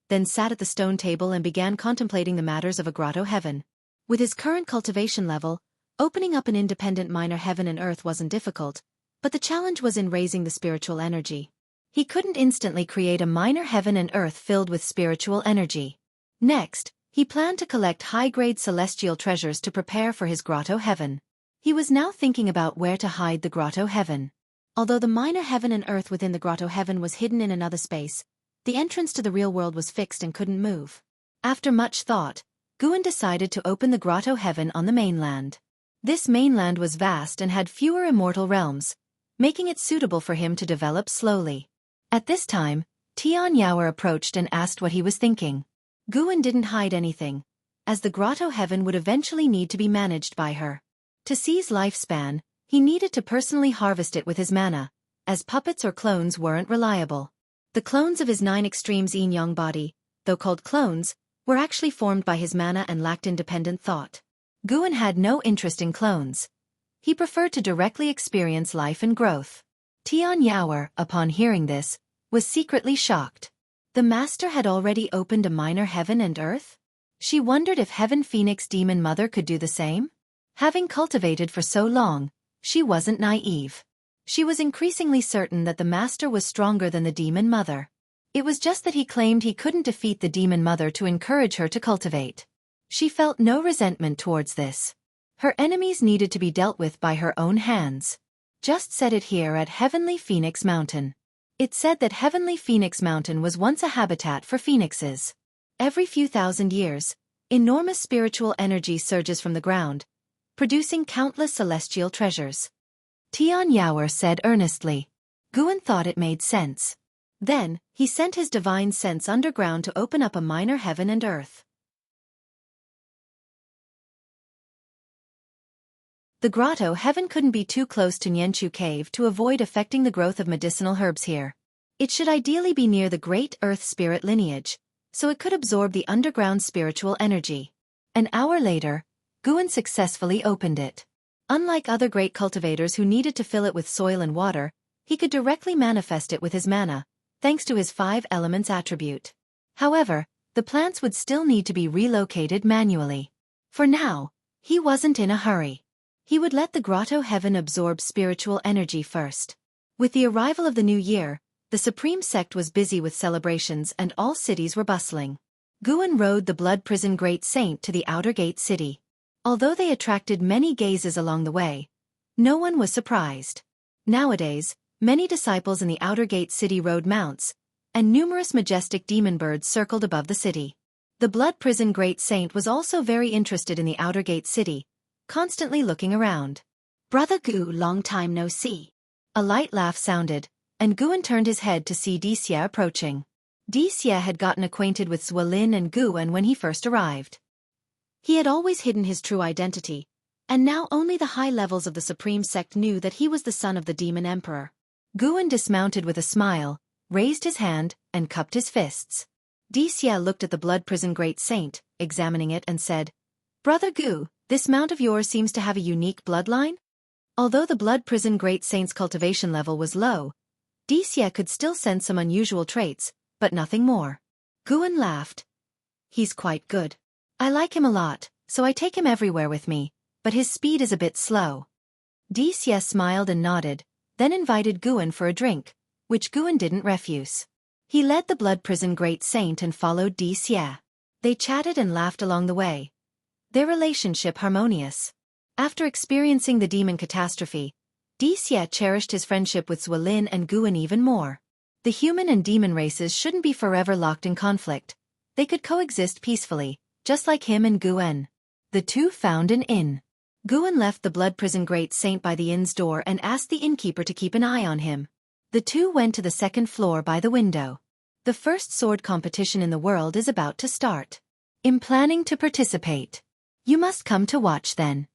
then sat at the stone table and began contemplating the matters of a grotto heaven. With his current cultivation level, opening up an independent minor heaven and earth wasn't difficult, but the challenge was in raising the spiritual energy. He couldn't instantly create a minor heaven and earth filled with spiritual energy. Next, he planned to collect high-grade celestial treasures to prepare for his grotto heaven. He was now thinking about where to hide the grotto heaven. Although the minor heaven and earth within the grotto heaven was hidden in another space, the entrance to the real world was fixed and couldn't move. After much thought, Guan decided to open the grotto heaven on the mainland. This mainland was vast and had fewer immortal realms, making it suitable for him to develop slowly. At this time, Tian Yaoer approached and asked what he was thinking. Guan didn't hide anything, as the grotto heaven would eventually need to be managed by her. To seize lifespan, he needed to personally harvest it with his mana, as puppets or clones weren't reliable. The clones of his 9 extremes yin-yang body, though called clones, were actually formed by his mana and lacked independent thought. Guan had no interest in clones. He preferred to directly experience life and growth. Tian Yaoer, upon hearing this, was secretly shocked. The master had already opened a minor heaven and earth? She wondered if Heaven Phoenix Demon Mother could do the same? Having cultivated for so long, she wasn't naive. She was increasingly certain that the master was stronger than the Demon Mother. It was just that he claimed he couldn't defeat the Demon Mother to encourage her to cultivate. She felt no resentment towards this. Her enemies needed to be dealt with by her own hands. Just said it here at Heavenly Phoenix Mountain. It said that Heavenly Phoenix Mountain was once a habitat for phoenixes. Every few thousand years, enormous spiritual energy surges from the ground, producing countless celestial treasures. Tian Yaoer said earnestly. Guan thought it made sense. Then, he sent his divine sense underground to open up a minor heaven and earth. The grotto heaven couldn't be too close to Nianchu Cave to avoid affecting the growth of medicinal herbs here. It should ideally be near the great earth spirit lineage, so it could absorb the underground spiritual energy. An hour later, Guan successfully opened it. Unlike other great cultivators who needed to fill it with soil and water, he could directly manifest it with his mana, thanks to his 5 elements attribute. However, the plants would still need to be relocated manually. For now, he wasn't in a hurry. He would let the grotto heaven absorb spiritual energy first. With the arrival of the new year, the Supreme Sect was busy with celebrations and all cities were bustling. Guan rode the Blood Prison Great Saint to the Outer Gate City. Although they attracted many gazes along the way, no one was surprised. Nowadays, many disciples in the Outer Gate City rode mounts, and numerous majestic demon birds circled above the city. The Blood Prison Great Saint was also very interested in the Outer Gate City, constantly looking around. "Brother Gu, long time no see." A light laugh sounded, and Guan turned his head to see Dixie approaching. Dixie had gotten acquainted with Zuelin and Guan when he first arrived. He had always hidden his true identity, and now only the high levels of the Supreme Sect knew that he was the son of the Demon Emperor. Guan dismounted with a smile, raised his hand, and cupped his fists. Dixie looked at the Blood Prison Great Saint, examining it, and said, "Brother Gu, this mount of yours seems to have a unique bloodline?" Although the Blood Prison Great Saint's cultivation level was low, Dixie could still sense some unusual traits, but nothing more. Guan laughed. "He's quite good. I like him a lot, so I take him everywhere with me, but his speed is a bit slow." Dixie smiled and nodded, then invited Guan for a drink, which Guan didn't refuse. He led the Blood Prison Great Saint and followed Dixie. They chatted and laughed along the way, their relationship harmonious. After experiencing the demon catastrophe, Dixie cherished his friendship with Zuelin and Guan even more. The human and demon races shouldn't be forever locked in conflict. They could coexist peacefully, just like him and Guan. The two found an inn. Guan left the Blood Prison Great Saint by the inn's door and asked the innkeeper to keep an eye on him. The two went to the second floor by the window. The first sword competition in the world is about to start. "I'm planning to participate. You must come to watch then,"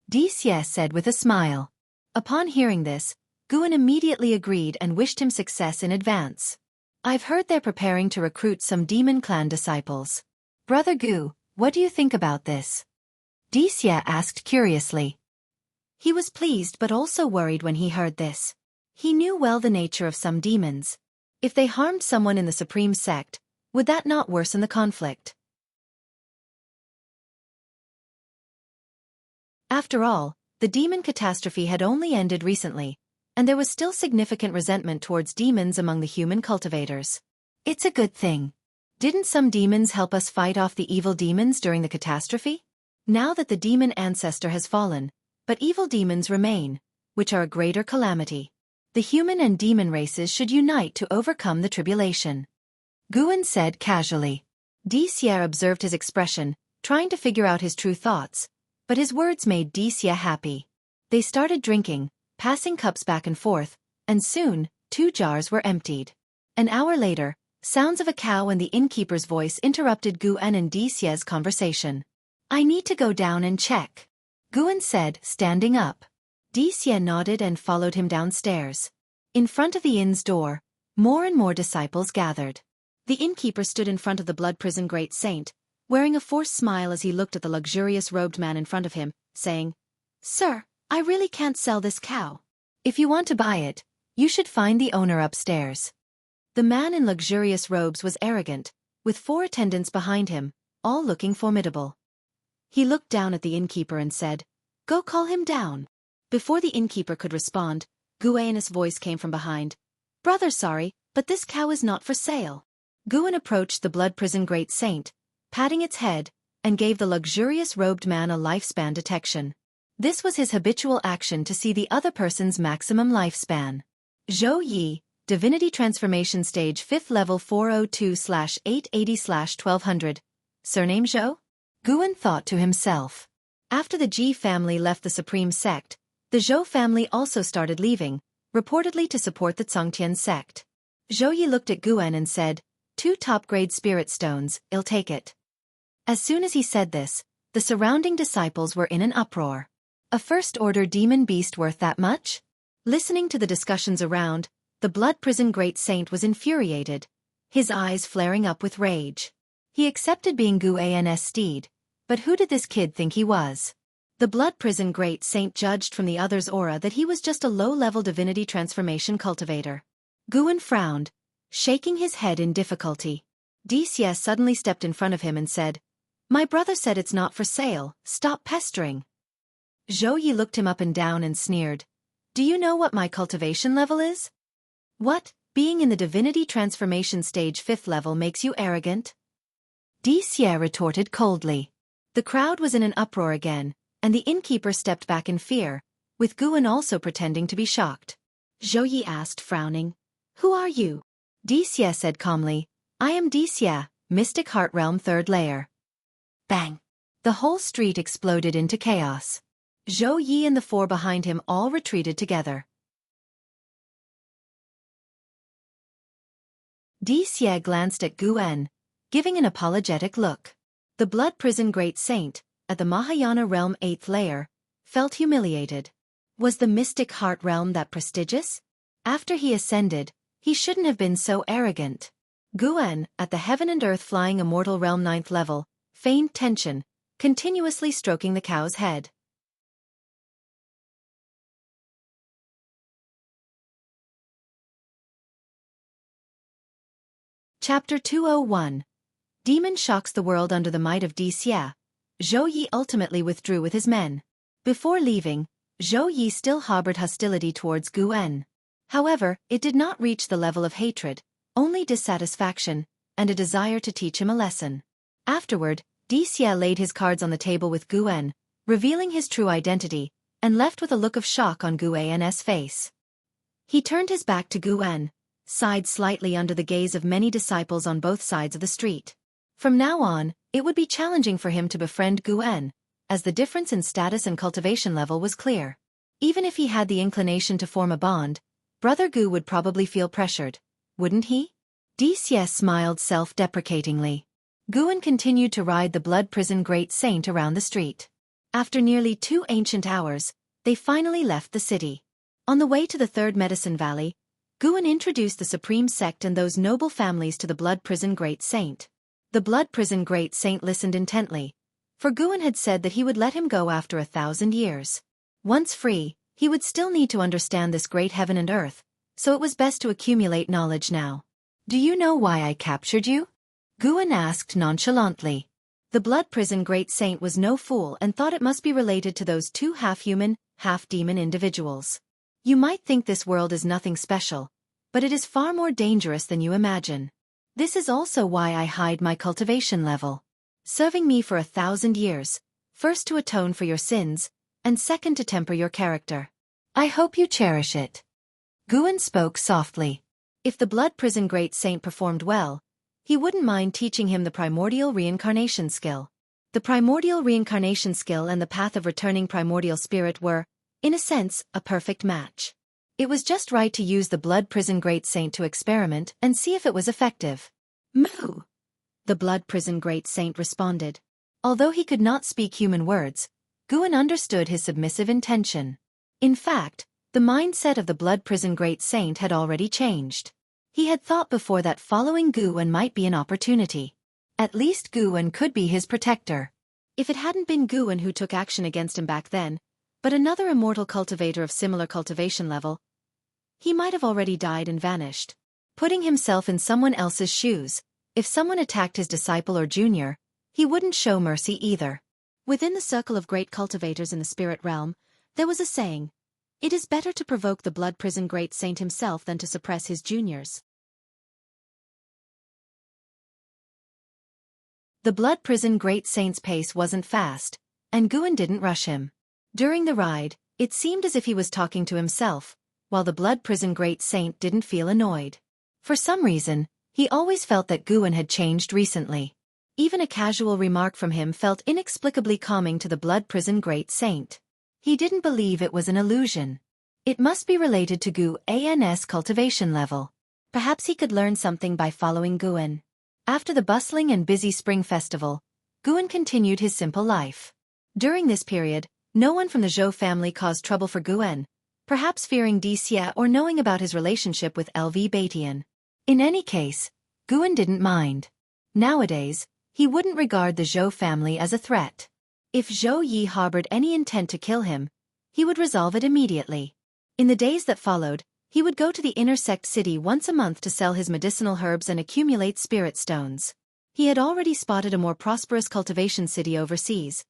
Dixie said with a smile. Upon hearing this, Guan immediately agreed and wished him success in advance. "I've heard they're preparing to recruit some demon clan disciples. Brother Gu, what do you think about this?" Dixie asked curiously. He was pleased but also worried when he heard this. He knew well the nature of some demons. If they harmed someone in the Supreme Sect, would that not worsen the conflict? After all, the demon catastrophe had only ended recently, and there was still significant resentment towards demons among the human cultivators. It's a good thing. Didn't some demons help us fight off the evil demons during the catastrophe? Now that the demon ancestor has fallen, but evil demons remain, which are a greater calamity. The human and demon races should unite to overcome the tribulation," Guan said casually. Dixie observed his expression, trying to figure out his true thoughts, but his words made Dicia happy. They started drinking, passing cups back and forth, and soon, 2 jars were emptied. An hour later, sounds of a cow and the innkeeper's voice interrupted Guan and Dicia's conversation. "I need to go down and check," Guan said, standing up. Dicia nodded and followed him downstairs. In front of the inn's door, more and more disciples gathered. The innkeeper stood in front of the blood prison great saint, wearing a forced smile as he looked at the luxurious robed man in front of him, saying, "Sir, I really can't sell this cow. If you want to buy it, you should find the owner upstairs." The man in luxurious robes was arrogant, with 4 attendants behind him, all looking formidable. He looked down at the innkeeper and said, "Go call him down." Before the innkeeper could respond, Guan's voice came from behind. "Brother, sorry, but this cow is not for sale." Guan approached the blood prison great saint, patting its head, and gave the luxurious robed man a lifespan detection. This was his habitual action to see the other person's maximum lifespan. Zhou Yi, Divinity Transformation Stage 5th Level 402/880/1200. Surname Zhou? Guan thought to himself. After the Ji family left the Supreme Sect, the Zhou family also started leaving, reportedly to support the Congtian sect. Zhou Yi looked at Guan and said, 2 top-grade spirit stones, I'll take it." As soon as he said this, the surrounding disciples were in an uproar. A first-order demon beast worth that much? Listening to the discussions around, the blood prison great saint was infuriated, his eyes flaring up with rage. He accepted being Guan's steed, but who did this kid think he was? The blood prison great saint judged from the other's aura that he was just a low-level divinity transformation cultivator. Guan frowned, shaking his head in difficulty. Dicia suddenly stepped in front of him and said, "My brother said it's not for sale, stop pestering." Zhou Yi looked him up and down and sneered. "Do you know what my cultivation level is?" "What, being in the divinity transformation stage 5th level makes you arrogant?" Dicia retorted coldly. The crowd was in an uproar again, and the innkeeper stepped back in fear, with Guan also pretending to be shocked. Zhou Yi asked, frowning, "Who are you?" Dicia said calmly, "I am Dicia, Mystic Heart Realm 3rd Layer." Bang! The whole street exploded into chaos. Zhou Yi and the 4 behind him all retreated together. Dicia glanced at Guan, giving an apologetic look. The blood prison great saint, at the Mahayana realm 8th layer, felt humiliated. Was the Mystic Heart Realm that prestigious? After he ascended, he shouldn't have been so arrogant. Guan, at the Heaven and Earth Flying Immortal Realm 9th level, feigned tension, continuously stroking the cow's head. Chapter 201. Demon shocks the world under the might of Dicia. Zhou Yi ultimately withdrew with his men. Before leaving, Zhou Yi still harbored hostility towards Guan. However, it did not reach the level of hatred, only dissatisfaction, and a desire to teach him a lesson. Afterward, Dicia laid his cards on the table with Guan, revealing his true identity, and left with a look of shock on Guan's face. He turned his back to Guan, sighed slightly under the gaze of many disciples on both sides of the street. From now on, it would be challenging for him to befriend Guan, as the difference in status and cultivation level was clear. Even if he had the inclination to form a bond, Brother Gu would probably feel pressured, wouldn't he? Dicia smiled self-deprecatingly. Guan continued to ride the blood prison great saint around the street. After nearly 2 ancient hours, they finally left the city. On the way to the 3rd Medicine Valley, Guan introduced the Supreme Sect and those noble families to the blood prison great saint. The blood prison great saint listened intently, for Guan had said that he would let him go after 1,000 years. Once free, he would still need to understand this great heaven and earth, so it was best to accumulate knowledge now. "Do you know why I captured you?" Guan asked nonchalantly. The blood prison great saint was no fool and thought it must be related to those 2 half-human, half-demon individuals. "You might think this world is nothing special, but it is far more dangerous than you imagine. This is also why I hide my cultivation level. Serving me for 1,000 years, first to atone for your sins, and second to temper your character. I hope you cherish it." Guan spoke softly. If the blood prison great saint performed well, he wouldn't mind teaching him the primordial reincarnation skill. The primordial reincarnation skill and the path of returning primordial spirit were, in a sense, a perfect match. It was just right to use the Blood Prison Great Saint to experiment and see if it was effective. Moo! The Blood Prison Great Saint responded. Although he could not speak human words, Guan understood his submissive intention. In fact, the mindset of the Blood Prison Great Saint had already changed. He had thought before that following Guan might be an opportunity. At least Guan could be his protector. If it hadn't been Guan who took action against him back then, but another immortal cultivator of similar cultivation level, he might have already died and vanished. Putting himself in someone else's shoes, if someone attacked his disciple or junior, he wouldn't show mercy either. Within the circle of great cultivators in the spirit realm, there was a saying, "It is better to provoke the Blood Prison Great Saint himself than to suppress his juniors." The Blood Prison Great Saint's pace wasn't fast, and Guan didn't rush him. During the ride, it seemed as if he was talking to himself, while the Blood Prison Great Saint didn't feel annoyed. For some reason, he always felt that Guan had changed recently. Even a casual remark from him felt inexplicably calming to the Blood Prison Great Saint. He didn't believe it was an illusion. It must be related to Guan's cultivation level. Perhaps he could learn something by following Guan. After the bustling and busy spring festival, Guan continued his simple life. During this period, no one from the Zhou family caused trouble for Guan, perhaps fearing Xie or knowing about his relationship with LV Batian. In any case, Guan didn't mind. Nowadays, he wouldn't regard the Zhou family as a threat. If Zhou Yi harbored any intent to kill him, he would resolve it immediately. In the days that followed, he would go to the inner sect city once a month to sell his medicinal herbs and accumulate spirit stones. He had already spotted a more prosperous cultivation city overseas,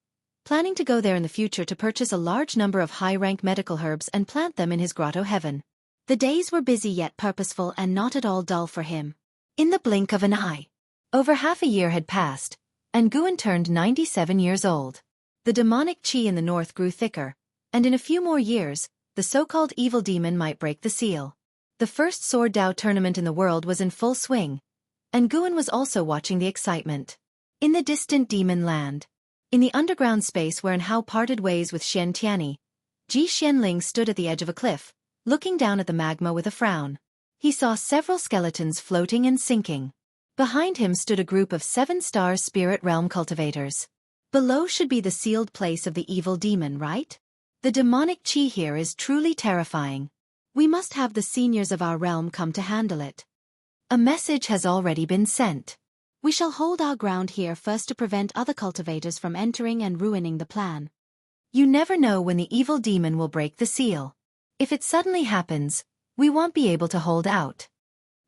planning to go there in the future to purchase a large number of high-rank medical herbs and plant them in his grotto heaven. The days were busy yet purposeful and not at all dull for him. In the blink of an eye, over half a year had passed, and Guan turned 97 years old. The demonic qi in the north grew thicker, and in a few more years, the so-called evil demon might break the seal. The first Sword Dao tournament in the world was in full swing, and Guan was also watching the excitement. In the distant demon land, in the underground space wherein Hao parted ways with Xian Tianyi, Ji Xianling stood at the edge of a cliff, looking down at the magma with a frown. He saw several skeletons floating and sinking. Behind him stood a group of 7-star spirit realm cultivators. Below should be the sealed place of the evil demon, right? The demonic qi here is truly terrifying. We must have the seniors of our realm come to handle it. A message has already been sent. We shall hold our ground here first to prevent other cultivators from entering and ruining the plan. You never know when the evil demon will break the seal. If it suddenly happens, we won't be able to hold out.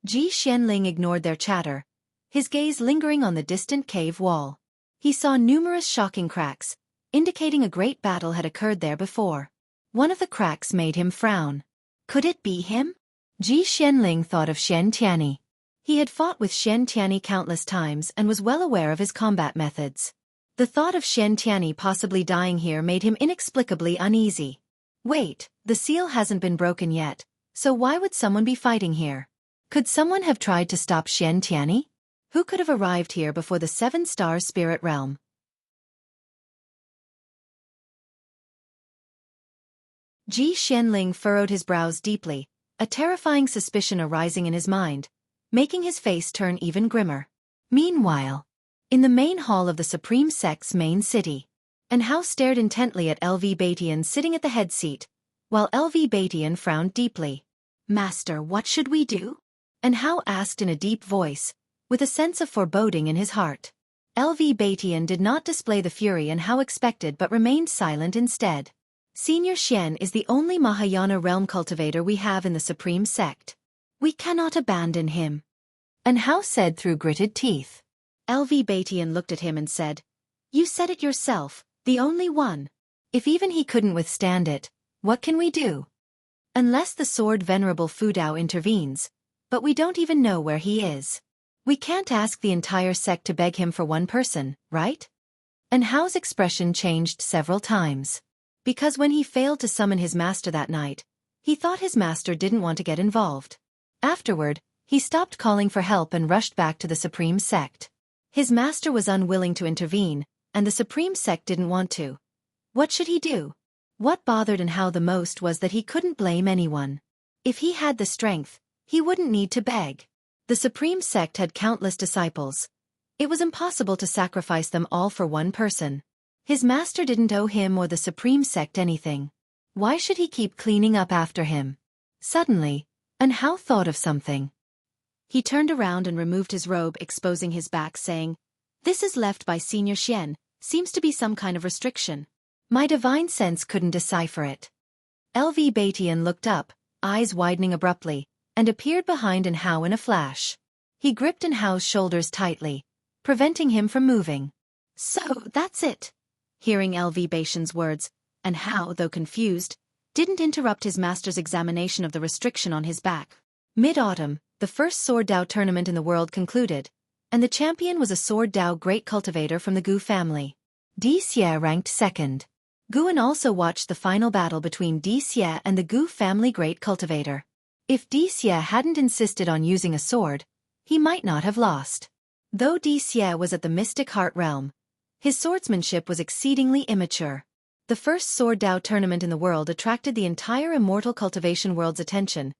Ji Xianling ignored their chatter, his gaze lingering on the distant cave wall. He saw numerous shocking cracks, indicating a great battle had occurred there before. One of the cracks made him frown. Could it be him? Ji Xianling thought of Xian Tianyi. He had fought with Xian Tianyi countless times and was well aware of his combat methods. The thought of Xian Tianyi possibly dying here made him inexplicably uneasy. Wait, the seal hasn't been broken yet, so why would someone be fighting here? Could someone have tried to stop Xian Tianyi? Who could have arrived here before the 7-star spirit realm? Ji Xianling furrowed his brows deeply, a terrifying suspicion arising in his mind, making his face turn even grimmer. Meanwhile, in the main hall of the Supreme Sect's main city, and Hao stared intently at LV Batian sitting at the head seat, while LV Batian frowned deeply. "Master, what should we do?" And Hao asked in a deep voice, with a sense of foreboding in his heart. LV Batian did not display the fury and Hao expected but remained silent instead. Senior Xian is the only Mahayana realm cultivator we have in the Supreme Sect. We cannot abandon him. And Hao said through gritted teeth. LV Batian looked at him and said, "You said it yourself, the only one. If even he couldn't withstand it, what can we do? Unless the sword Venerable Fu Dao intervenes, but we don't even know where he is. We can't ask the entire sect to beg him for one person, right?" And Hao's expression changed several times. Because when he failed to summon his master that night, he thought his master didn't want to get involved. Afterward, he stopped calling for help and rushed back to the Supreme Sect. His master was unwilling to intervene, and the Supreme Sect didn't want to. What should he do? What bothered Enhao the most was that he couldn't blame anyone. If he had the strength, he wouldn't need to beg. The Supreme Sect had countless disciples. It was impossible to sacrifice them all for one person. His master didn't owe him or the Supreme Sect anything. Why should he keep cleaning up after him? Suddenly, Enhao thought of something. He turned around and removed his robe, exposing his back, saying, "This is left by Senior Xian, seems to be some kind of restriction. My divine sense couldn't decipher it." LV Batian looked up, eyes widening abruptly, and appeared behind Enhao in a flash. He gripped Enhao's shoulders tightly, preventing him from moving. "So, that's it." Hearing LV Batian's words, Enhao, though confused, didn't interrupt his master's examination of the restriction on his back. Mid-autumn, the first Sword Dao tournament in the world concluded, and the champion was a Sword Dao great cultivator from the Gu family. Di Xie ranked second. Guan also watched the final battle between Di Xie and the Gu family great cultivator. If Di Xie hadn't insisted on using a sword, he might not have lost. Though Di Xie was at the Mystic Heart realm, his swordsmanship was exceedingly immature. The first Sword Dao tournament in the world attracted the entire immortal cultivation world's attention,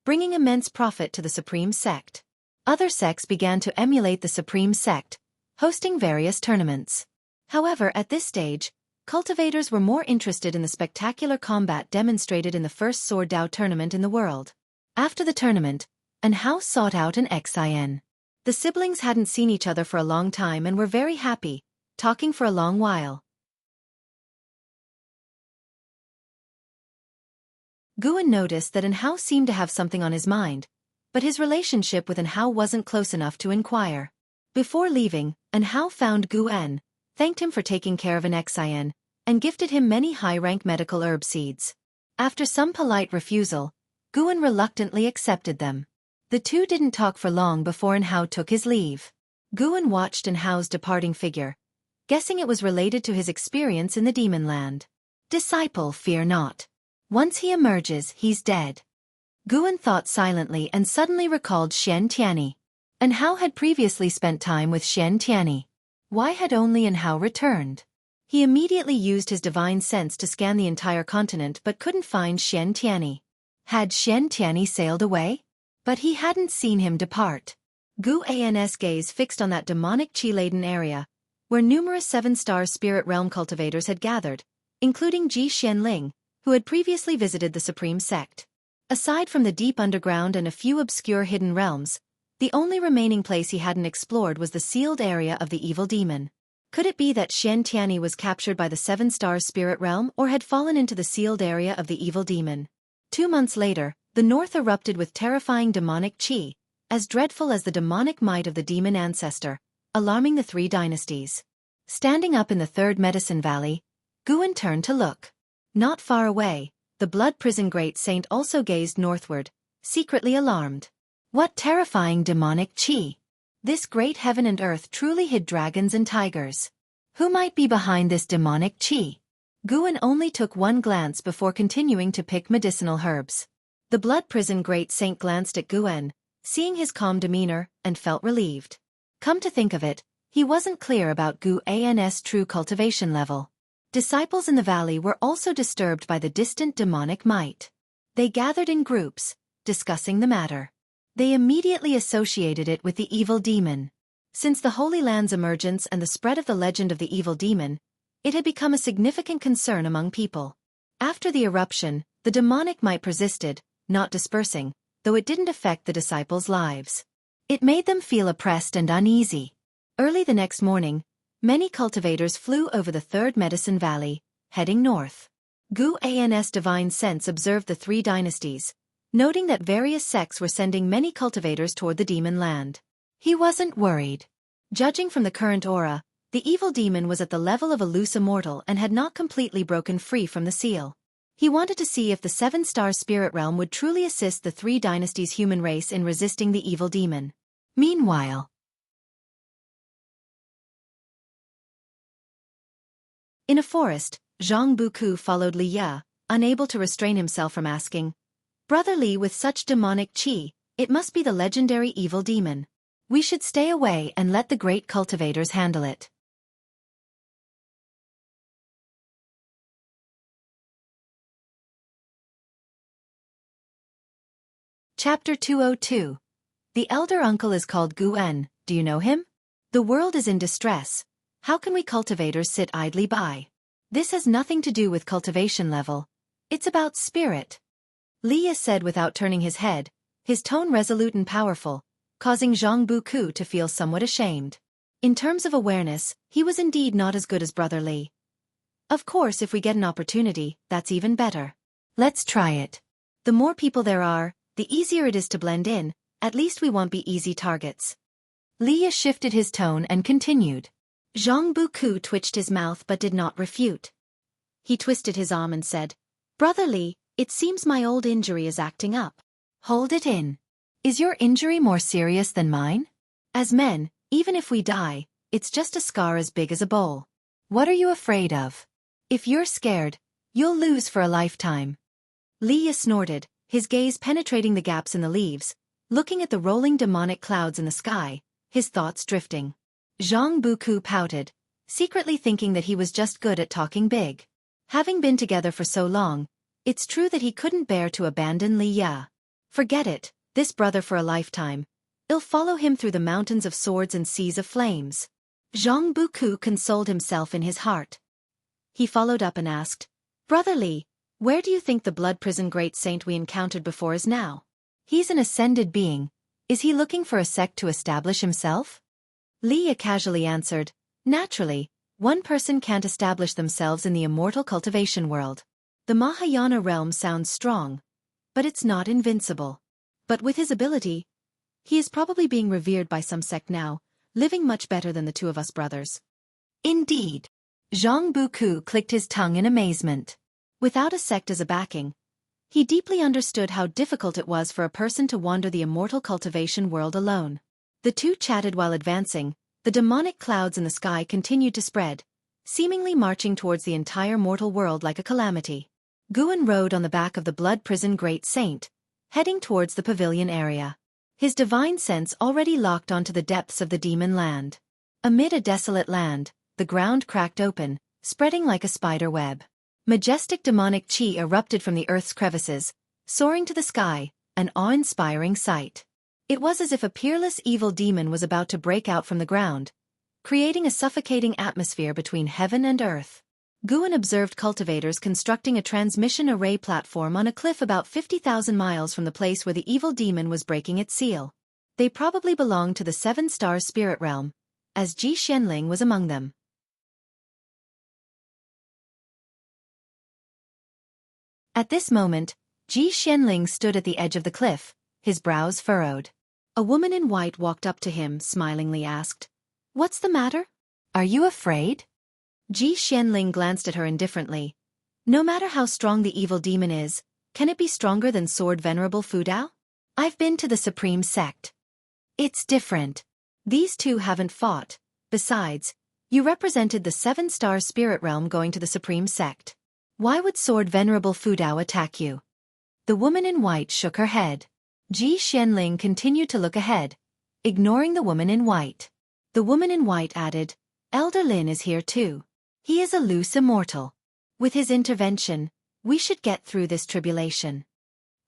bringing immense profit to the Supreme Sect. Other sects began to emulate the Supreme Sect, hosting various tournaments. However, at this stage, cultivators were more interested in the spectacular combat demonstrated in the first Sword Dao tournament in the world. After the tournament, Enhao sought out an Xin. The siblings hadn't seen each other for a long time and were very happy, talking for a long while. Guan noticed that Enhao seemed to have something on his mind, but his relationship with Enhao wasn't close enough to inquire. Before leaving, Enhao found Guan, thanked him for taking care of an Xin, and gifted him many high-rank medical herb seeds. After some polite refusal, Guan reluctantly accepted them. The two didn't talk for long before Enhao took his leave. Guan watched Enhao's departing figure, guessing it was related to his experience in the Demon Land. "Disciple, fear not. Once he emerges, he's dead." Guan thought silently and suddenly recalled Xian Tianyi. Enhao had previously spent time with Xian Tianyi. Why had only Enhao returned? He immediately used his divine sense to scan the entire continent but couldn't find Xian Tianyi. Had Xian Tianyi sailed away? But he hadn't seen him depart. Guan's gaze fixed on that demonic qi-laden area, where numerous seven-star spirit realm cultivators had gathered, including Ji Xianling, who had previously visited the Supreme Sect. Aside from the deep underground and a few obscure hidden realms, the only remaining place he hadn't explored was the sealed area of the evil demon. Could it be that Xian Tianyi was captured by the seven-star spirit realm or had fallen into the sealed area of the evil demon? 2 months later, the north erupted with terrifying demonic qi, as dreadful as the demonic might of the demon ancestor, alarming the 3 dynasties. Standing up in the third Medicine Valley, Guan turned to look. Not far away, the Blood Prison Great Saint also gazed northward, secretly alarmed. What terrifying demonic qi! This great heaven and earth truly hid dragons and tigers. Who might be behind this demonic qi? Guan only took one glance before continuing to pick medicinal herbs. The Blood Prison Great Saint glanced at Guan, seeing his calm demeanor, and felt relieved. Come to think of it, he wasn't clear about Guan's true cultivation level. Disciples in the valley were also disturbed by the distant demonic might. They gathered in groups, discussing the matter. They immediately associated it with the evil demon. Since the Holy Land's emergence and the spread of the legend of the evil demon, it had become a significant concern among people. After the eruption, the demonic might persisted, not dispersing, though it didn't affect the disciples' lives. It made them feel oppressed and uneasy. Early the next morning, many cultivators flew over the third Medicine Valley, heading north. Guan's divine sense observed the 3 dynasties, noting that various sects were sending many cultivators toward the Demon Land. He wasn't worried. Judging from the current aura, the evil demon was at the level of a loose immortal and had not completely broken free from the seal. He wanted to see if the 7-star spirit realm would truly assist the 3 dynasties' human race in resisting the evil demon. Meanwhile, in a forest, Zhang Buku followed Li Ya, unable to restrain himself from asking, "Brother Li, with such demonic qi, it must be the legendary evil demon. We should stay away and let the great cultivators handle it." Chapter 202. The elder uncle is called Gu-en, do you know him? The world is in distress. How can we cultivators sit idly by? This has nothing to do with cultivation level. It's about spirit. Li said without turning his head, his tone resolute and powerful, causing Zhang Buku to feel somewhat ashamed. In terms of awareness, he was indeed not as good as Brother Li. Of course, if we get an opportunity, that's even better. Let's try it. The more people there are, the easier it is to blend in, at least we won't be easy targets. Li shifted his tone and continued. Zhang Buku twitched his mouth but did not refute. He twisted his arm and said, Brother Li, it seems my old injury is acting up. Hold it in. Is your injury more serious than mine? As men, even if we die, it's just a scar as big as a bowl. What are you afraid of? If you're scared, you'll lose for a lifetime. Li snorted, his gaze penetrating the gaps in the leaves, looking at the rolling demonic clouds in the sky, his thoughts drifting. Zhang Buku pouted, secretly thinking that he was just good at talking big. Having been together for so long, it's true that he couldn't bear to abandon Li Ya. Forget it, this brother for a lifetime. I'll follow him through the mountains of swords and seas of flames. Zhang Buku consoled himself in his heart. He followed up and asked, Brother Li, where do you think the blood prison great saint we encountered before is now? He's an ascended being. Is he looking for a sect to establish himself? Li casually answered, naturally, one person can't establish themselves in the immortal cultivation world. The Mahayana realm sounds strong, but it's not invincible. But with his ability, he is probably being revered by some sect now, living much better than the two of us brothers. Indeed. Zhang Buku clicked his tongue in amazement. Without a sect as a backing, he deeply understood how difficult it was for a person to wander the immortal cultivation world alone. The two chatted while advancing. The demonic clouds in the sky continued to spread, seemingly marching towards the entire mortal world like a calamity. Guan rode on the back of the blood prison great saint, heading towards the pavilion area. His divine sense already locked onto the depths of the demon land. Amid a desolate land, the ground cracked open, spreading like a spider web. Majestic demonic chi erupted from the earth's crevices, soaring to the sky, an awe-inspiring sight. It was as if a peerless evil demon was about to break out from the ground, creating a suffocating atmosphere between heaven and earth. Guan observed cultivators constructing a transmission array platform on a cliff about 50,000 miles from the place where the evil demon was breaking its seal. They probably belonged to the seven-star spirit realm, as Ji Xianling was among them. At this moment, Ji Xianling stood at the edge of the cliff, his brows furrowed. A woman in white walked up to him, smilingly asked, What's the matter? Are you afraid? Ji Xianling glanced at her indifferently. No matter how strong the evil demon is, can it be stronger than Sword Venerable Fudao? I've been to the Supreme Sect. It's different. These two haven't fought. Besides, you represented the seven-star spirit realm going to the Supreme Sect. Why would Sword Venerable Fudao attack you? The woman in white shook her head. Ji Xianling continued to look ahead, ignoring the woman in white. The woman in white added, Elder Lin is here too. He is a loose immortal. With his intervention, we should get through this tribulation.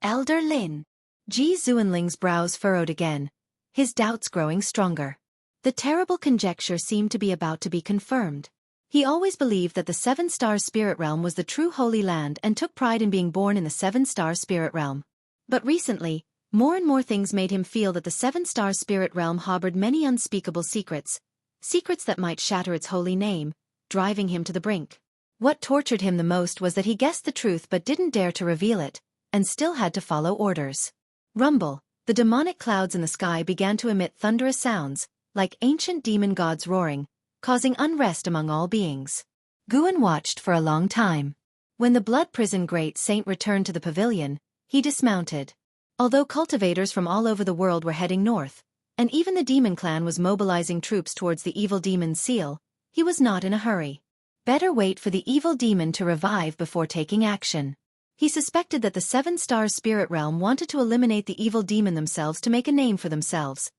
Elder Lin. Ji Xuanling's brows furrowed again, his doubts growing stronger. The terrible conjecture seemed to be about to be confirmed. He always believed that the seven-star spirit realm was the true Holy Land and took pride in being born in the seven-star spirit realm. But recently, more and more things made him feel that the seven-star spirit realm harbored many unspeakable secrets, secrets that might shatter its holy name, driving him to the brink. What tortured him the most was that he guessed the truth but didn't dare to reveal it, and still had to follow orders. Rumble, the demonic clouds in the sky began to emit thunderous sounds, like ancient demon gods roaring, causing unrest among all beings. Guan watched for a long time. When the blood prison great saint returned to the pavilion, he dismounted. Although cultivators from all over the world were heading north, and even the demon clan was mobilizing troops towards the evil demon's seal, he was not in a hurry. Better wait for the evil demon to revive before taking action. He suspected that the seven-star spirit realm wanted to eliminate the evil demon themselves to make a name for themselves,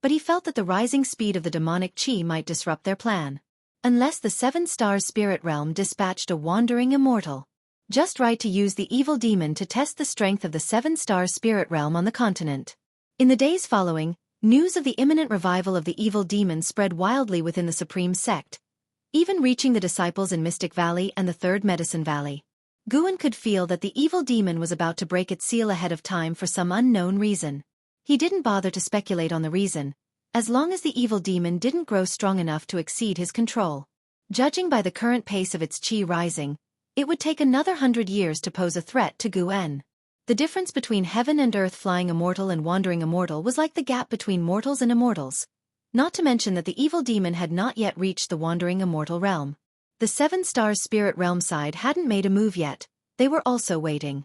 but he felt that the rising speed of the demonic chi might disrupt their plan. Unless the seven-star spirit realm dispatched a wandering immortal. Just right to use the evil demon to test the strength of the 7-star spirit realm on the continent. In the days following, news of the imminent revival of the evil demon spread wildly within the Supreme Sect, even reaching the disciples in Mystic Valley and the Third Medicine Valley. Guan could feel that the evil demon was about to break its seal ahead of time for some unknown reason. He didn't bother to speculate on the reason, as long as the evil demon didn't grow strong enough to exceed his control. Judging by the current pace of its qi rising, it would take another 100 years to pose a threat to Guan. The difference between heaven and earth flying immortal and wandering immortal was like the gap between mortals and immortals. Not to mention that the evil demon had not yet reached the wandering immortal realm. The 7-star spirit realm side hadn't made a move yet. They were also waiting.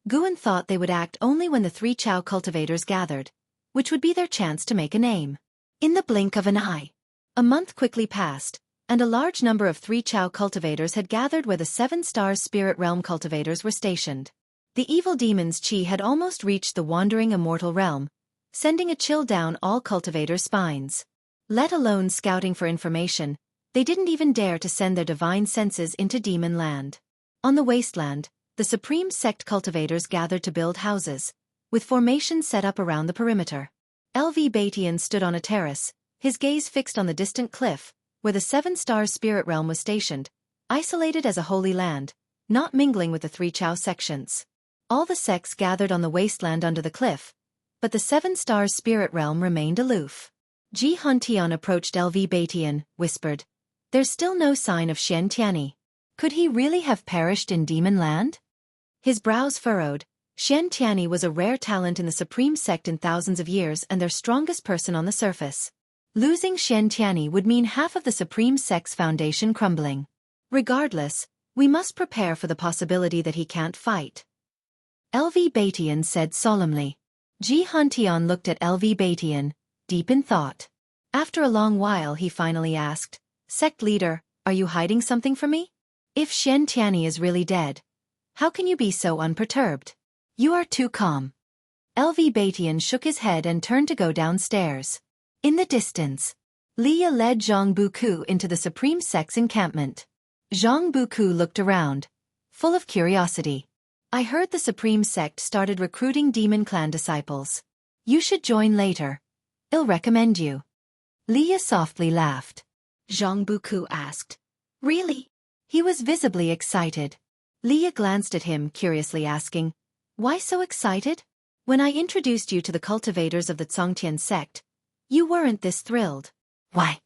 Guan thought they would act only when the 3 Chao cultivators gathered, which would be their chance to make a name. In the blink of an eye. A month quickly passed, and a large number of 3 Chao cultivators had gathered where the 7-star spirit realm cultivators were stationed. The evil demon's qi had almost reached the wandering immortal realm, sending a chill down all cultivators' spines. Let alone scouting for information, they didn't even dare to send their divine senses into demon land. On the wasteland, the Supreme Sect cultivators gathered to build houses, with formations set up around the perimeter. LV Batian stood on a terrace, his gaze fixed on the distant cliff, where the 7-star spirit realm was stationed, isolated as a holy land, not mingling with the 3 Chao sections. All the sects gathered on the wasteland under the cliff, but the 7-star spirit realm remained aloof. Ji Huntian approached LV Batian, whispered, "There's still no sign of Xian Tianyi. Could he really have perished in demon land?" His brows furrowed. Xian Tianyi was a rare talent in the Supreme Sect in thousands of years and their strongest person on the surface. Losing Xian Tianyi would mean half of the Supreme Sect's foundation crumbling. Regardless, we must prepare for the possibility that he can't fight. LV Batian said solemnly. Ji Huntian looked at LV Batian, deep in thought. After a long while he finally asked, "Sect leader, are you hiding something from me? If Xian Tianyi is really dead, how can you be so unperturbed? You are too calm." LV Batian shook his head and turned to go downstairs. In the distance, Leah led Zhang Buku into the Supreme Sect's encampment. Zhang Buku looked around, full of curiosity. "I heard the Supreme Sect started recruiting Demon Clan disciples. You should join later. I'll recommend you." Leah softly laughed. Zhang Buku asked, "Really?" He was visibly excited. Leah glanced at him curiously asking, "Why so excited? When I introduced you to the cultivators of the Zongtian sect, you weren't this thrilled." "Why?"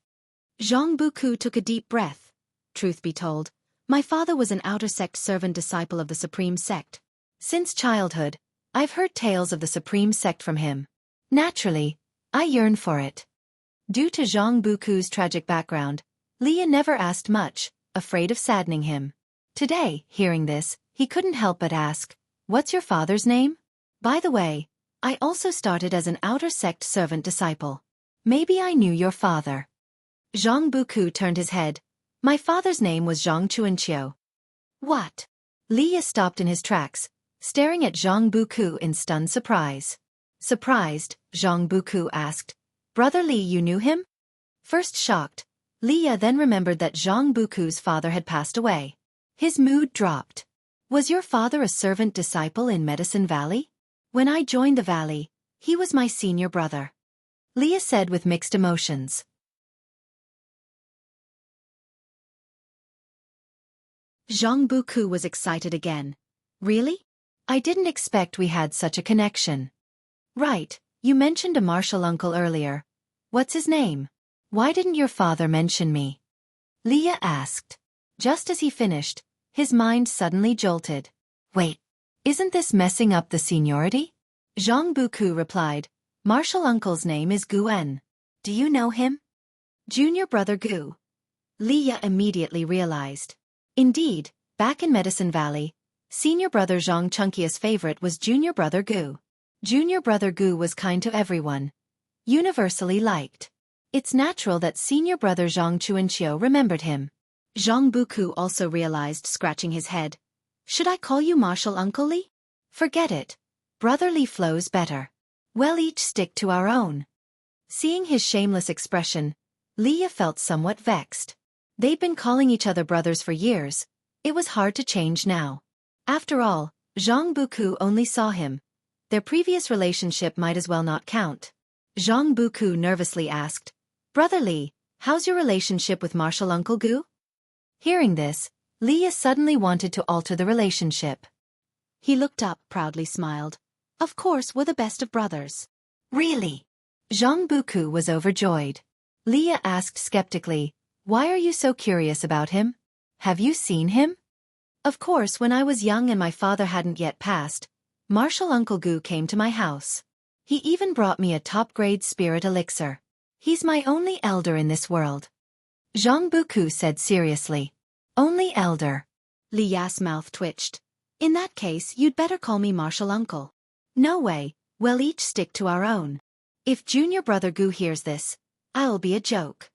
Zhang Buku took a deep breath. "Truth be told, my father was an outer sect servant disciple of the Supreme Sect. Since childhood, I've heard tales of the Supreme Sect from him. Naturally, I yearn for it." Due to Zhang Buku's tragic background, Leah never asked much, afraid of saddening him. Today, hearing this, he couldn't help but ask, "What's your father's name? By the way, I also started as an outer sect servant disciple. Maybe I knew your father." Zhang Buku turned his head. "My father's name was Zhang Chuanqiu." "What?" Leah stopped in his tracks, staring at Zhang Buku in stunned surprise. Surprised, Zhang Buku asked, "Brother Li, you knew him?" First shocked, Leah then remembered that Zhang Buku's father had passed away. His mood dropped. "Was your father a servant disciple in Medicine Valley?" "When I joined the valley, he was my senior brother," Leah said with mixed emotions. Zhang Buku was excited again. "Really? I didn't expect we had such a connection." "Right, you mentioned a martial uncle earlier. What's his name? Why didn't your father mention me?" Leah asked. Just as he finished, his mind suddenly jolted. "Wait, isn't this messing up the seniority?" Zhang Buku replied, "Martial uncle's name is Guan. Do you know him?" "Junior brother Gu." Leah immediately realized. Indeed, back in Medicine Valley, senior brother Zhang Chunkia's favorite was junior brother Gu. Junior brother Gu was kind to everyone, universally liked. It's natural that senior brother Zhang Chuanqiu remembered him. Zhang Buku also realized, scratching his head. "Should I call you Martial Uncle Li?" "Forget it. Brotherly flows better. We'll each stick to our own." Seeing his shameless expression, Leah felt somewhat vexed. They'd been calling each other brothers for years. It was hard to change now. After all, Zhang Buku only saw him. Their previous relationship might as well not count. Zhang Buku nervously asked, "Brother Li, how's your relationship with Martial Uncle Gu?" Hearing this, Li suddenly wanted to alter the relationship. He looked up, proudly smiled. "Of course, we're the best of brothers." "Really?" Zhang Buku was overjoyed. Li asked skeptically, "Why are you so curious about him? Have you seen him?" "Of course, when I was young and my father hadn't yet passed, Martial Uncle Gu came to my house. He even brought me a top-grade spirit elixir. He's my only elder in this world." Zhang Buku said seriously. "Only elder?" Li's mouth twitched. "In that case, you'd better call me Martial Uncle." "No way, we'll each stick to our own. If junior brother Gu hears this, I'll be a joke."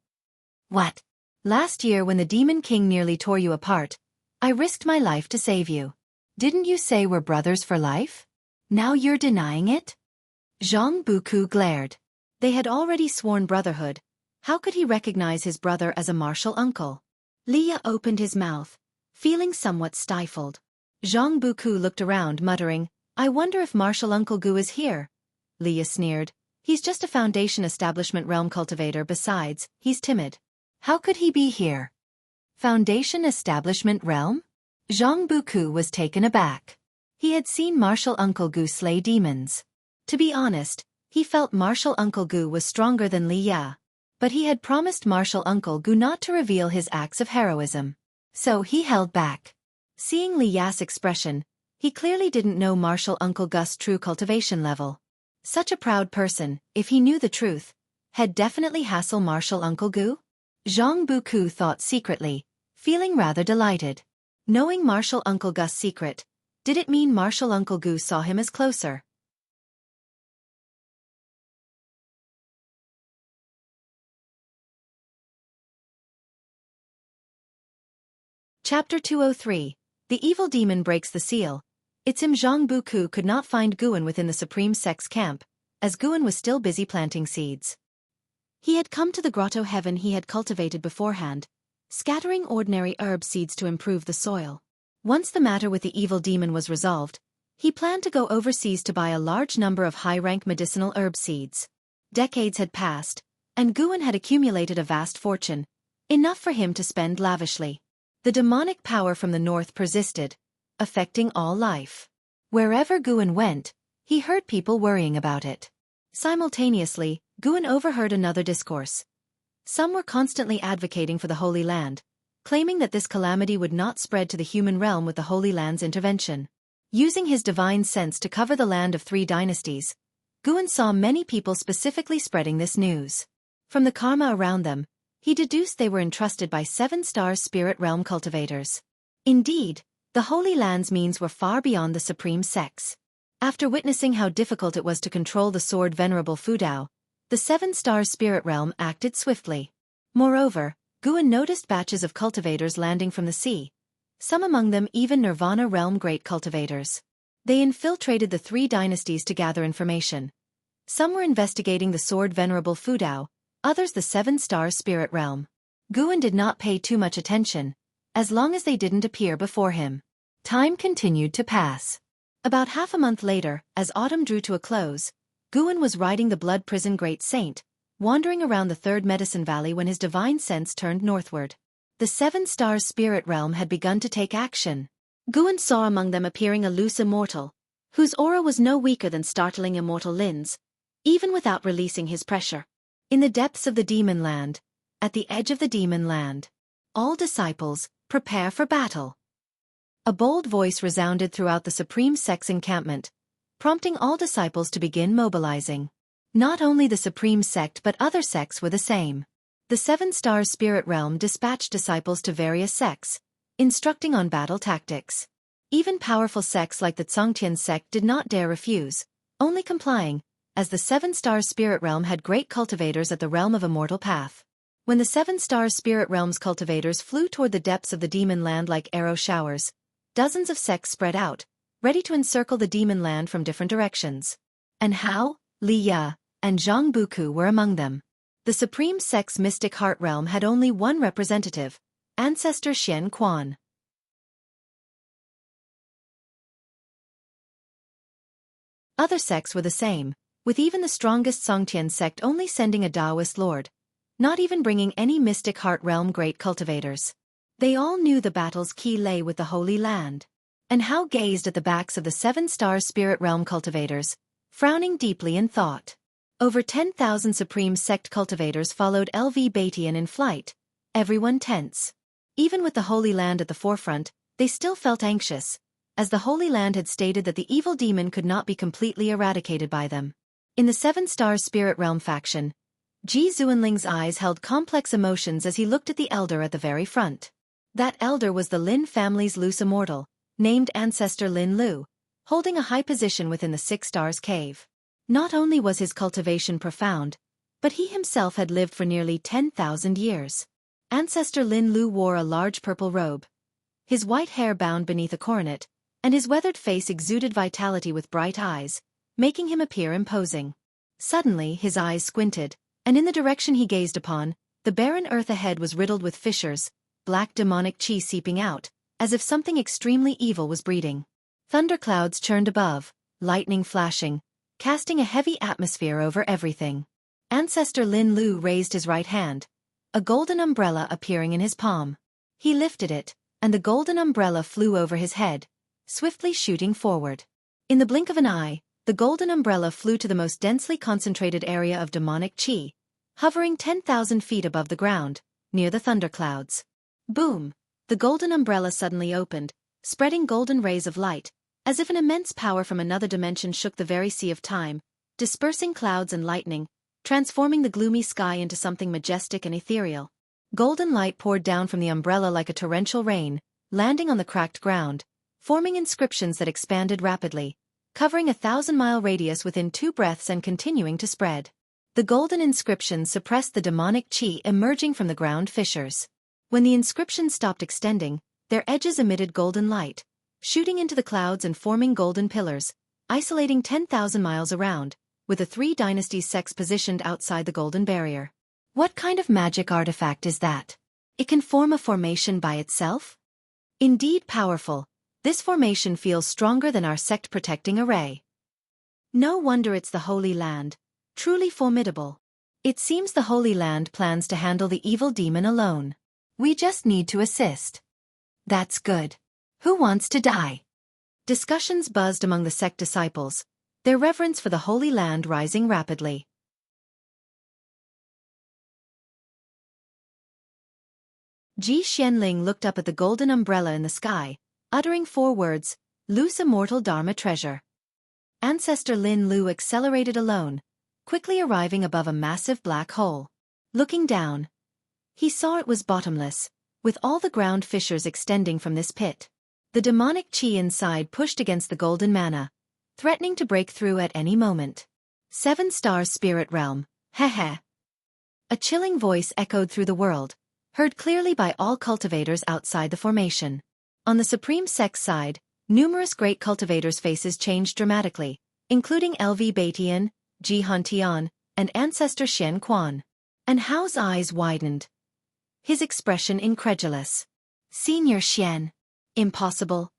"What? Last year when the Demon King nearly tore you apart, I risked my life to save you. Didn't you say we're brothers for life? Now you're denying it?" Zhang Buku glared. They had already sworn brotherhood. How could he recognize his brother as a martial uncle? Li opened his mouth, feeling somewhat stifled. Zhang Buku looked around, muttering, "I wonder if Martial Uncle Gu is here." Li sneered. "He's just a Foundation Establishment realm cultivator. Besides, he's timid. How could he be here?" Foundation Establishment realm? Zhang Buku was taken aback. He had seen Martial Uncle Gu slay demons. To be honest, he felt Martial Uncle Gu was stronger than Li Ya. But he had promised Martial Uncle Gu not to reveal his acts of heroism. So he held back. Seeing Li Ya's expression, he clearly didn't know Martial Uncle Gu's true cultivation level. Such a proud person, if he knew the truth, had definitely hassled Martial Uncle Gu? Zhang Buku thought secretly, feeling rather delighted. Knowing Martial Uncle Gu's secret, did it mean Martial Uncle Gu saw him as closer? Chapter 203. The Evil Demon Breaks the Seal. It seemed Zhang Buku could not find Guan within the Supreme Sect's camp, as Guan was still busy planting seeds. He had come to the grotto heaven he had cultivated beforehand, scattering ordinary herb seeds to improve the soil. Once the matter with the evil demon was resolved, he planned to go overseas to buy a large number of high-rank medicinal herb seeds. Decades had passed, and Guan had accumulated a vast fortune, enough for him to spend lavishly. The demonic power from the north persisted, affecting all life. Wherever Guan went, he heard people worrying about it. Simultaneously, Guan overheard another discourse. Some were constantly advocating for the Holy Land, claiming that this calamity would not spread to the human realm with the Holy Land's intervention. Using his divine sense to cover the land of 3 dynasties, Guan saw many people specifically spreading this news. From the karma around them, he deduced they were entrusted by 7-star spirit realm cultivators. Indeed, the Holy Land's means were far beyond the Supreme Sects. After witnessing how difficult it was to control the sword Venerable Fudao, the 7-star spirit realm acted swiftly. Moreover, Guan noticed batches of cultivators landing from the sea, some among them even Nirvana realm great cultivators. They infiltrated the 3 dynasties to gather information. Some were investigating the sword Venerable Fudao, others the 7-star spirit realm. Guan did not pay too much attention, as long as they didn't appear before him. Time continued to pass. About half a month later, as autumn drew to a close, Guan was riding the Blood Prison Great Saint, wandering around the 3rd Medicine Valley when his divine sense turned northward. The 7-star spirit realm had begun to take action. Guan saw among them appearing a loose immortal, whose aura was no weaker than startling immortal Lin's, even without releasing his pressure. In the depths of the Demon Land, at the edge of the Demon Land, all disciples, prepare for battle. A bold voice resounded throughout the Supreme Sect's encampment, prompting all disciples to begin mobilizing. Not only the Supreme Sect but other sects were the same. The 7-star spirit realm dispatched disciples to various sects, instructing on battle tactics. Even powerful sects like the Tsongtian sect did not dare refuse, only complying, as the 7-star spirit realm had great cultivators at the realm of Immortal Path. When the 7-star spirit realm's cultivators flew toward the depths of the Demon Land like arrow showers, dozens of sects spread out, ready to encircle the Demon Land from different directions. And Hao, Li Ya, and Zhang Buku were among them. The Supreme Sect's mystic heart realm had only one representative, Ancestor Xian Quan. Other sects were the same, with even the strongest Songtian sect only sending a Taoist lord, not even bringing any mystic heart realm great cultivators. They all knew the battle's key lay with the Holy Land. And Hao gazed at the backs of the 7-star spirit realm cultivators, frowning deeply in thought. Over 10,000 supreme sect cultivators followed LV Batian in flight, everyone tense. Even with the Holy Land at the forefront, they still felt anxious, as the Holy Land had stated that the evil demon could not be completely eradicated by them. In the 7-star spirit realm faction, Ji Zuanling's eyes held complex emotions as he looked at the elder at the very front. That elder was the Lin family's loose immortal, named Ancestor Lin Lu, holding a high position within the 6 Stars Cave. Not only was his cultivation profound, but he himself had lived for nearly 10,000 years. Ancestor Lin Lu wore a large purple robe, his white hair bound beneath a coronet, and his weathered face exuded vitality with bright eyes, making him appear imposing. Suddenly his eyes squinted, and in the direction he gazed upon, the barren earth ahead was riddled with fissures, black demonic chi seeping out, as if something extremely evil was breeding. Thunderclouds churned above, lightning flashing, casting a heavy atmosphere over everything. Ancestor Lin Lu raised his right hand, a golden umbrella appearing in his palm. He lifted it, and the golden umbrella flew over his head, swiftly shooting forward. In the blink of an eye, the golden umbrella flew to the most densely concentrated area of demonic chi, hovering 10,000 feet above the ground, near the thunderclouds. Boom! The golden umbrella suddenly opened, spreading golden rays of light, as if an immense power from another dimension shook the very sea of time, dispersing clouds and lightning, transforming the gloomy sky into something majestic and ethereal. Golden light poured down from the umbrella like a torrential rain, landing on the cracked ground, forming inscriptions that expanded rapidly, covering a 1,000-mile radius within 2 breaths and continuing to spread. The golden inscriptions suppressed the demonic chi emerging from the ground fissures. When the inscriptions stopped extending, their edges emitted golden light, shooting into the clouds and forming golden pillars, isolating 10,000 miles around, with the 3 dynasties sects positioned outside the golden barrier. What kind of magic artifact is that? It can form a formation by itself? Indeed powerful, this formation feels stronger than our sect-protecting array. No wonder it's the Holy Land, truly formidable. It seems the Holy Land plans to handle the evil demon alone. We just need to assist. That's good. Who wants to die? Discussions buzzed among the sect disciples, their reverence for the Holy Land rising rapidly. Ji Xianling looked up at the golden umbrella in the sky, uttering 4 words, "Loose immortal Dharma treasure." Ancestor Lin Lu accelerated alone, quickly arriving above a massive black hole. Looking down, he saw it was bottomless, with all the ground fissures extending from this pit. The demonic chi inside pushed against the golden mana, threatening to break through at any moment. 7 Stars Spirit Realm, heh. A chilling voice echoed through the world, heard clearly by all cultivators outside the formation. On the Supreme Sect's side, numerous great cultivators' faces changed dramatically, including LV Batian, Ji Hantian, and Ancestor Xian Quan. And Hao's eyes widened, his expression incredulous. Senior Xian. Impossible.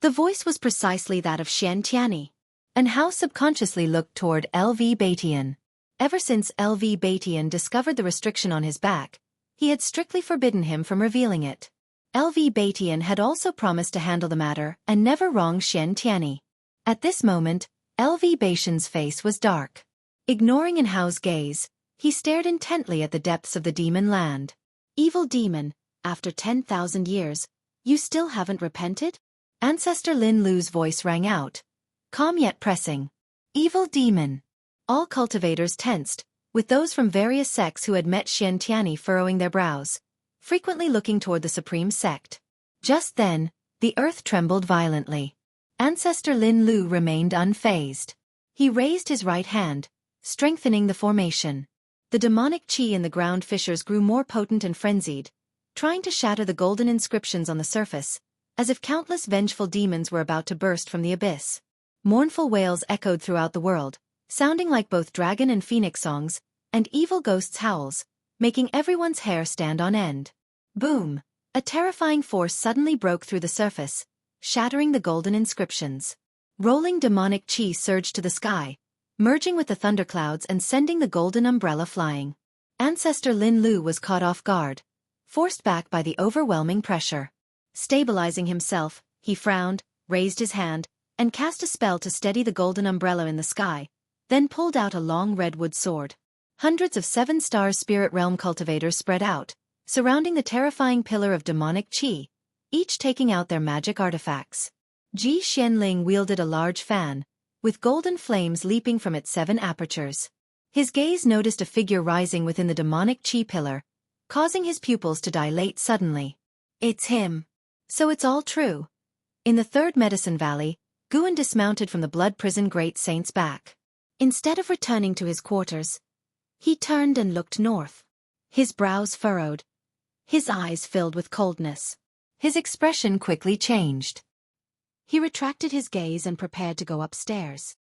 The voice was precisely that of Xian Tianyi. And Hao subconsciously looked toward LV Batian. Ever since LV Batian discovered the restriction on his back, he had strictly forbidden him from revealing it. LV Batian had also promised to handle the matter and never wrong Xian Tianyi. At this moment, LV Batian's face was dark. Ignoring in Hao's gaze, he stared intently at the depths of the demon land. Evil demon, after 10,000 years, you still haven't repented? Ancestor Lin Lu's voice rang out, calm yet pressing. Evil demon. All cultivators tensed, with those from various sects who had met Xian Tianyi furrowing their brows, frequently looking toward the Supreme Sect. Just then, the earth trembled violently. Ancestor Lin Lu remained unfazed. He raised his right hand, strengthening the formation. The demonic chi in the ground fissures grew more potent and frenzied, trying to shatter the golden inscriptions on the surface, as if countless vengeful demons were about to burst from the abyss. Mournful wails echoed throughout the world, sounding like both dragon and phoenix songs, and evil ghosts' howls, making everyone's hair stand on end. Boom! A terrifying force suddenly broke through the surface, shattering the golden inscriptions. Rolling demonic chi surged to the sky, merging with the thunderclouds and sending the golden umbrella flying. Ancestor Lin Lu was caught off guard, forced back by the overwhelming pressure. Stabilizing himself, he frowned, raised his hand, and cast a spell to steady the golden umbrella in the sky, then pulled out a long redwood sword. Hundreds of 7-star spirit realm cultivators spread out, surrounding the terrifying pillar of demonic chi, each taking out their magic artifacts. Ji Xianling wielded a large fan, with golden flames leaping from its 7 apertures. His gaze noticed a figure rising within the demonic chi pillar, causing his pupils to dilate suddenly. It's him. So it's all true. In the 3rd Medicine Valley, Guan dismounted from the blood prison Great Saint's back. Instead of returning to his quarters, he turned and looked north. His brows furrowed, his eyes filled with coldness. His expression quickly changed. He retracted his gaze and prepared to go upstairs.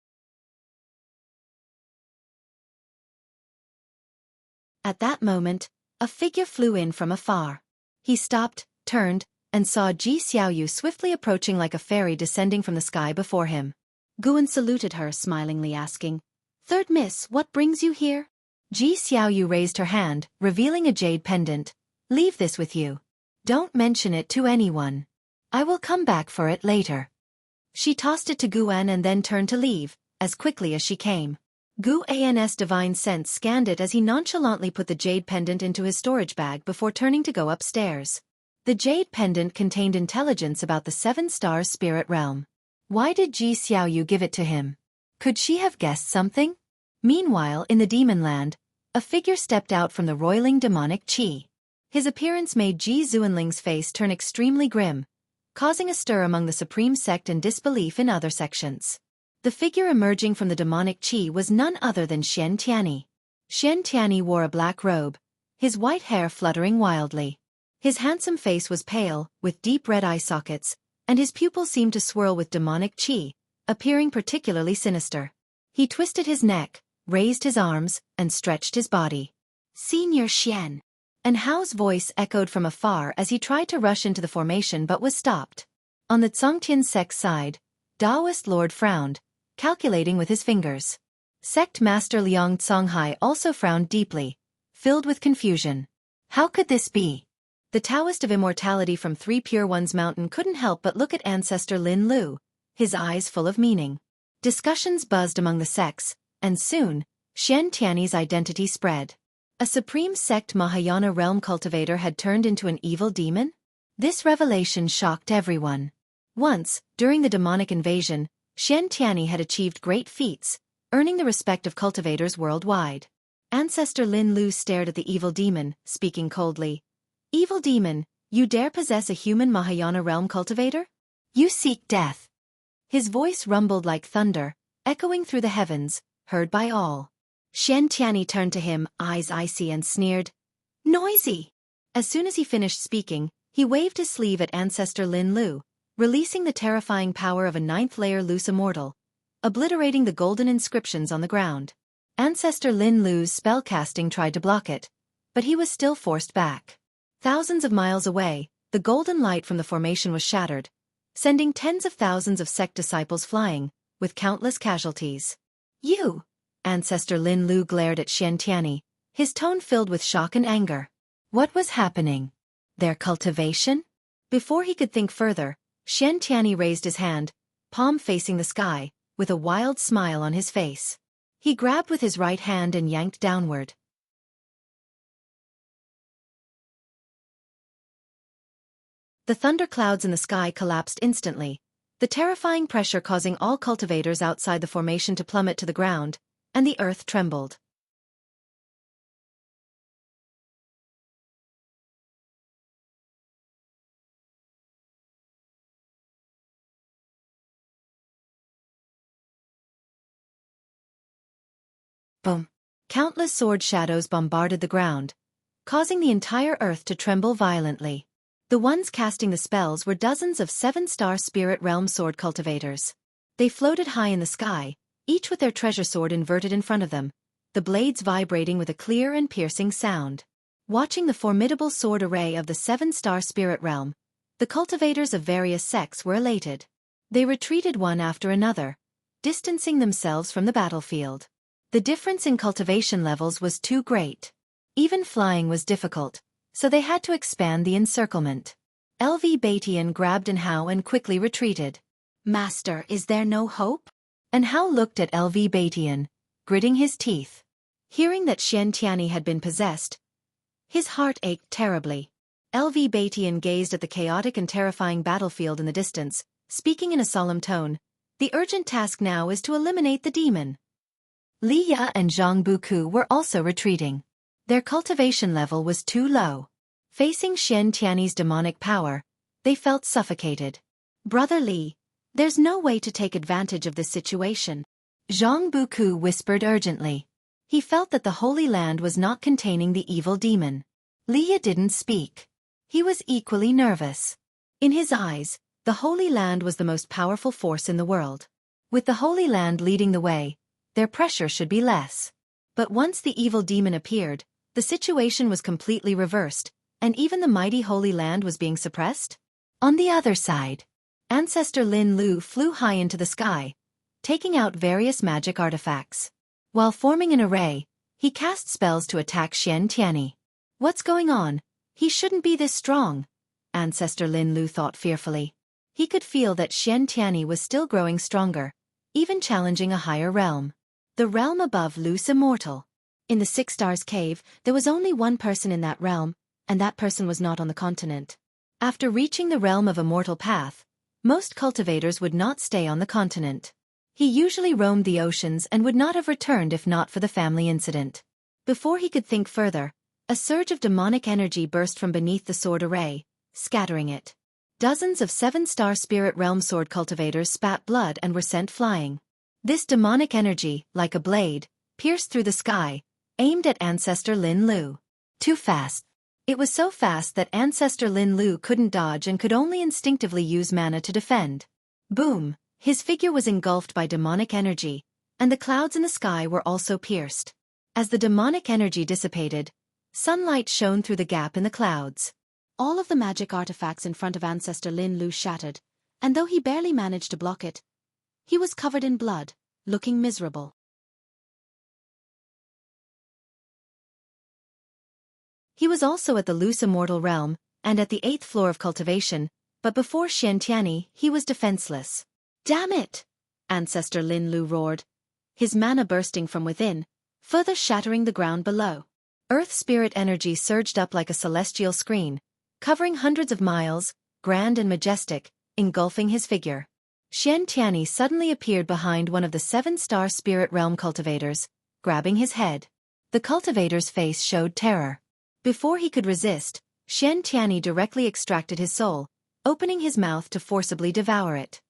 At that moment, a figure flew in from afar. He stopped, turned, and saw Ji Xiaoyu swiftly approaching like a fairy descending from the sky before him. Guan saluted her, smilingly asking, "Third Miss, what brings you here?" Ji Xiaoyu raised her hand, revealing a jade pendant. "Leave this with you. Don't mention it to anyone. I will come back for it later." She tossed it to Guan and then turned to leave, as quickly as she came. Guan's divine sense scanned it as he nonchalantly put the jade pendant into his storage bag before turning to go upstairs. The jade pendant contained intelligence about the 7-star spirit realm. Why did Ji Xiaoyu give it to him? Could she have guessed something? Meanwhile, in the demon land, a figure stepped out from the roiling demonic chi. His appearance made Ji Zuanling's face turn extremely grim, causing a stir among the supreme sect and disbelief in other sections. The figure emerging from the demonic chi was none other than Xian Tianyi. Xian Tianyi wore a black robe, his white hair fluttering wildly. His handsome face was pale, with deep red eye sockets, and his pupils seemed to swirl with demonic chi, appearing particularly sinister. He twisted his neck, raised his arms, and stretched his body. "Senior Xian." And Hao's voice echoed from afar as he tried to rush into the formation but was stopped. On the Zongtian sect's side, Taoist Lord frowned, calculating with his fingers. Sect Master Liang Songhai also frowned deeply, filled with confusion. How could this be? The Taoist of Immortality from 3 Pure Ones Mountain couldn't help but look at Ancestor Lin Lu, his eyes full of meaning. Discussions buzzed among the sects, and soon, Xian Tianyi's identity spread. A supreme sect Mahayana realm cultivator had turned into an evil demon? This revelation shocked everyone. Once, during the demonic invasion, Xian Tianyi had achieved great feats, earning the respect of cultivators worldwide. Ancestor Lin Lu stared at the evil demon, speaking coldly. "Evil demon, you dare possess a human Mahayana realm cultivator? You seek death." His voice rumbled like thunder, echoing through the heavens, heard by all. Xian Tianyi turned to him, eyes icy, and sneered, "Noisy!" As soon as he finished speaking, he waved his sleeve at Ancestor Lin Lu, releasing the terrifying power of a 9th-layer loose immortal, obliterating the golden inscriptions on the ground. Ancestor Lin Lu's spellcasting tried to block it, but he was still forced back. Thousands of miles away, the golden light from the formation was shattered, sending tens of thousands of sect disciples flying, with countless casualties. "You!" Ancestor Lin Lu glared at Xian Tianyi, his tone filled with shock and anger. What was happening? Their cultivation? Before he could think further, Xian Tianyi raised his hand, palm facing the sky, with a wild smile on his face. He grabbed with his right hand and yanked downward. The thunderclouds in the sky collapsed instantly, the terrifying pressure causing all cultivators outside the formation to plummet to the ground, and the earth trembled. Boom! Countless sword shadows bombarded the ground, causing the entire earth to tremble violently. The ones casting the spells were dozens of 7-star spirit realm sword cultivators. They floated high in the sky, each with their treasure sword inverted in front of them, the blades vibrating with a clear and piercing sound. Watching the formidable sword array of the 7-star spirit realm, the cultivators of various sects were elated. They retreated one after another, distancing themselves from the battlefield. The difference in cultivation levels was too great. Even flying was difficult, so they had to expand the encirclement. LV Batian grabbed Anhao and quickly retreated. Master, is there no hope? Anhao looked at LV Batian, gritting his teeth. Hearing that Xian Tianyi had been possessed, his heart ached terribly. LV Batian gazed at the chaotic and terrifying battlefield in the distance, speaking in a solemn tone. The urgent task now is to eliminate the demon. Li Ya and Zhang Buku were also retreating. Their cultivation level was too low. Facing Xian Tianyi's demonic power, they felt suffocated. Brother Li, there's no way to take advantage of this situation. Zhang Buku whispered urgently. He felt that the Holy Land was not containing the evil demon. Li Ya didn't speak. He was equally nervous. In his eyes, the Holy Land was the most powerful force in the world. With the Holy Land leading the way, their pressure should be less. But once the evil demon appeared, the situation was completely reversed, and even the mighty Holy Land was being suppressed. On the other side, Ancestor Lin Lu flew high into the sky, taking out various magic artifacts. While forming an array, he cast spells to attack Xian Tianyi. What's going on? He shouldn't be this strong, Ancestor Lin Lu thought fearfully. He could feel that Xian Tianyi was still growing stronger, even challenging a higher realm. The realm above Lu's immortal. In the 6 Stars Cave, there was only one person in that realm, and that person was not on the continent. After reaching the realm of Immortal Path, most cultivators would not stay on the continent. He usually roamed the oceans and would not have returned if not for the family incident. Before he could think further, a surge of demonic energy burst from beneath the sword array, scattering it. Dozens of 7-star spirit realm sword cultivators spat blood and were sent flying. This demonic energy, like a blade, pierced through the sky, aimed at Ancestor Lin Lu. Too fast. It was so fast that Ancestor Lin Lu couldn't dodge and could only instinctively use mana to defend. Boom! His figure was engulfed by demonic energy, and the clouds in the sky were also pierced. As the demonic energy dissipated, sunlight shone through the gap in the clouds. All of the magic artifacts in front of Ancestor Lin Lu shattered, and though he barely managed to block it, he was covered in blood, looking miserable. He was also at the Lu's immortal realm, and at the 8th floor of cultivation, but before Xian Tianyi, he was defenseless. Damn it! Ancestor Lin Lu roared, his mana bursting from within, further shattering the ground below. Earth spirit energy surged up like a celestial screen, covering hundreds of miles, grand and majestic, engulfing his figure. Xian Tianyi suddenly appeared behind one of the 7-star spirit realm cultivators, grabbing his head. The cultivator's face showed terror. Before he could resist, Xian Tianyi directly extracted his soul, opening his mouth to forcibly devour it.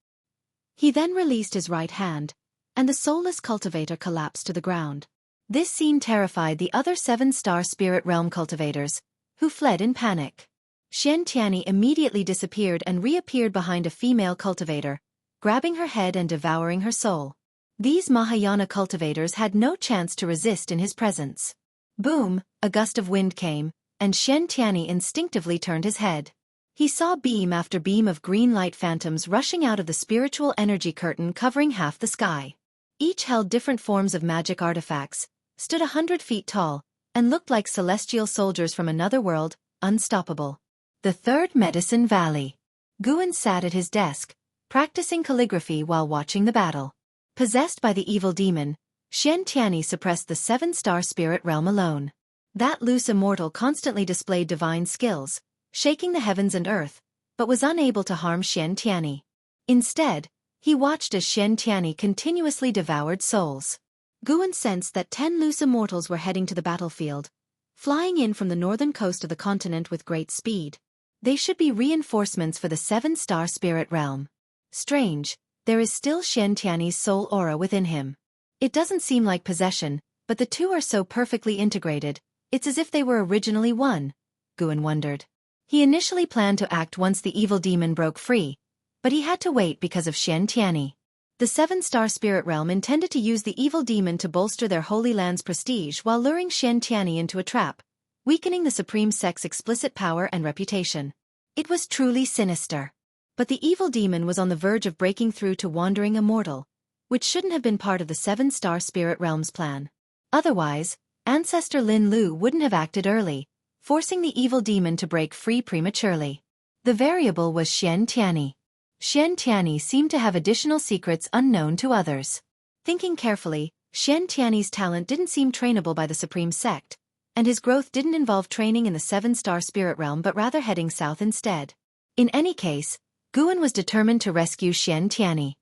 He then released his right hand, and the soulless cultivator collapsed to the ground. This scene terrified the other 7-star spirit realm cultivators, who fled in panic. Xian Tianyi immediately disappeared and reappeared behind a female cultivator, grabbing her head and devouring her soul. These Mahayana cultivators had no chance to resist in his presence. Boom! A gust of wind came, and Xian Tianyi instinctively turned his head. He saw beam after beam of green light phantoms rushing out of the spiritual energy curtain covering half the sky. Each held different forms of magic artifacts, stood 100 feet tall, and looked like celestial soldiers from another world, unstoppable. The Third Medicine Valley. Guan sat at his desk, practicing calligraphy while watching the battle. Possessed by the evil demon, Xian Tianyi suppressed the 7-star spirit realm alone. That loose immortal constantly displayed divine skills, shaking the heavens and earth, but was unable to harm Xian Tianyi. Instead, he watched as Xian Tianyi continuously devoured souls. Guan sensed that 10 loose immortals were heading to the battlefield, flying in from the northern coast of the continent with great speed. They should be reinforcements for the 7-star spirit realm. Strange, there is still Xian Tianyi's soul aura within him. It doesn't seem like possession, but the two are so perfectly integrated, it's as if they were originally one, Guan wondered. He initially planned to act once the evil demon broke free, but he had to wait because of Xian Tianyi. The 7-star spirit realm intended to use the evil demon to bolster their Holy Land's prestige while luring Xian Tianyi into a trap, weakening the Supreme Sect's explicit power and reputation. It was truly sinister. But the evil demon was on the verge of breaking through to Wandering Immortal, which shouldn't have been part of the 7-star Spirit Realm's plan. Otherwise, Ancestor Lin Lu wouldn't have acted early, forcing the evil demon to break free prematurely. The variable was Xian Tianyi. Xian Tianyi seemed to have additional secrets unknown to others. Thinking carefully, Xian Tianyi's talent didn't seem trainable by the Supreme Sect, and his growth didn't involve training in the 7-star Spirit Realm but rather heading south instead. In any case, Guan was determined to rescue Xian Tianyi.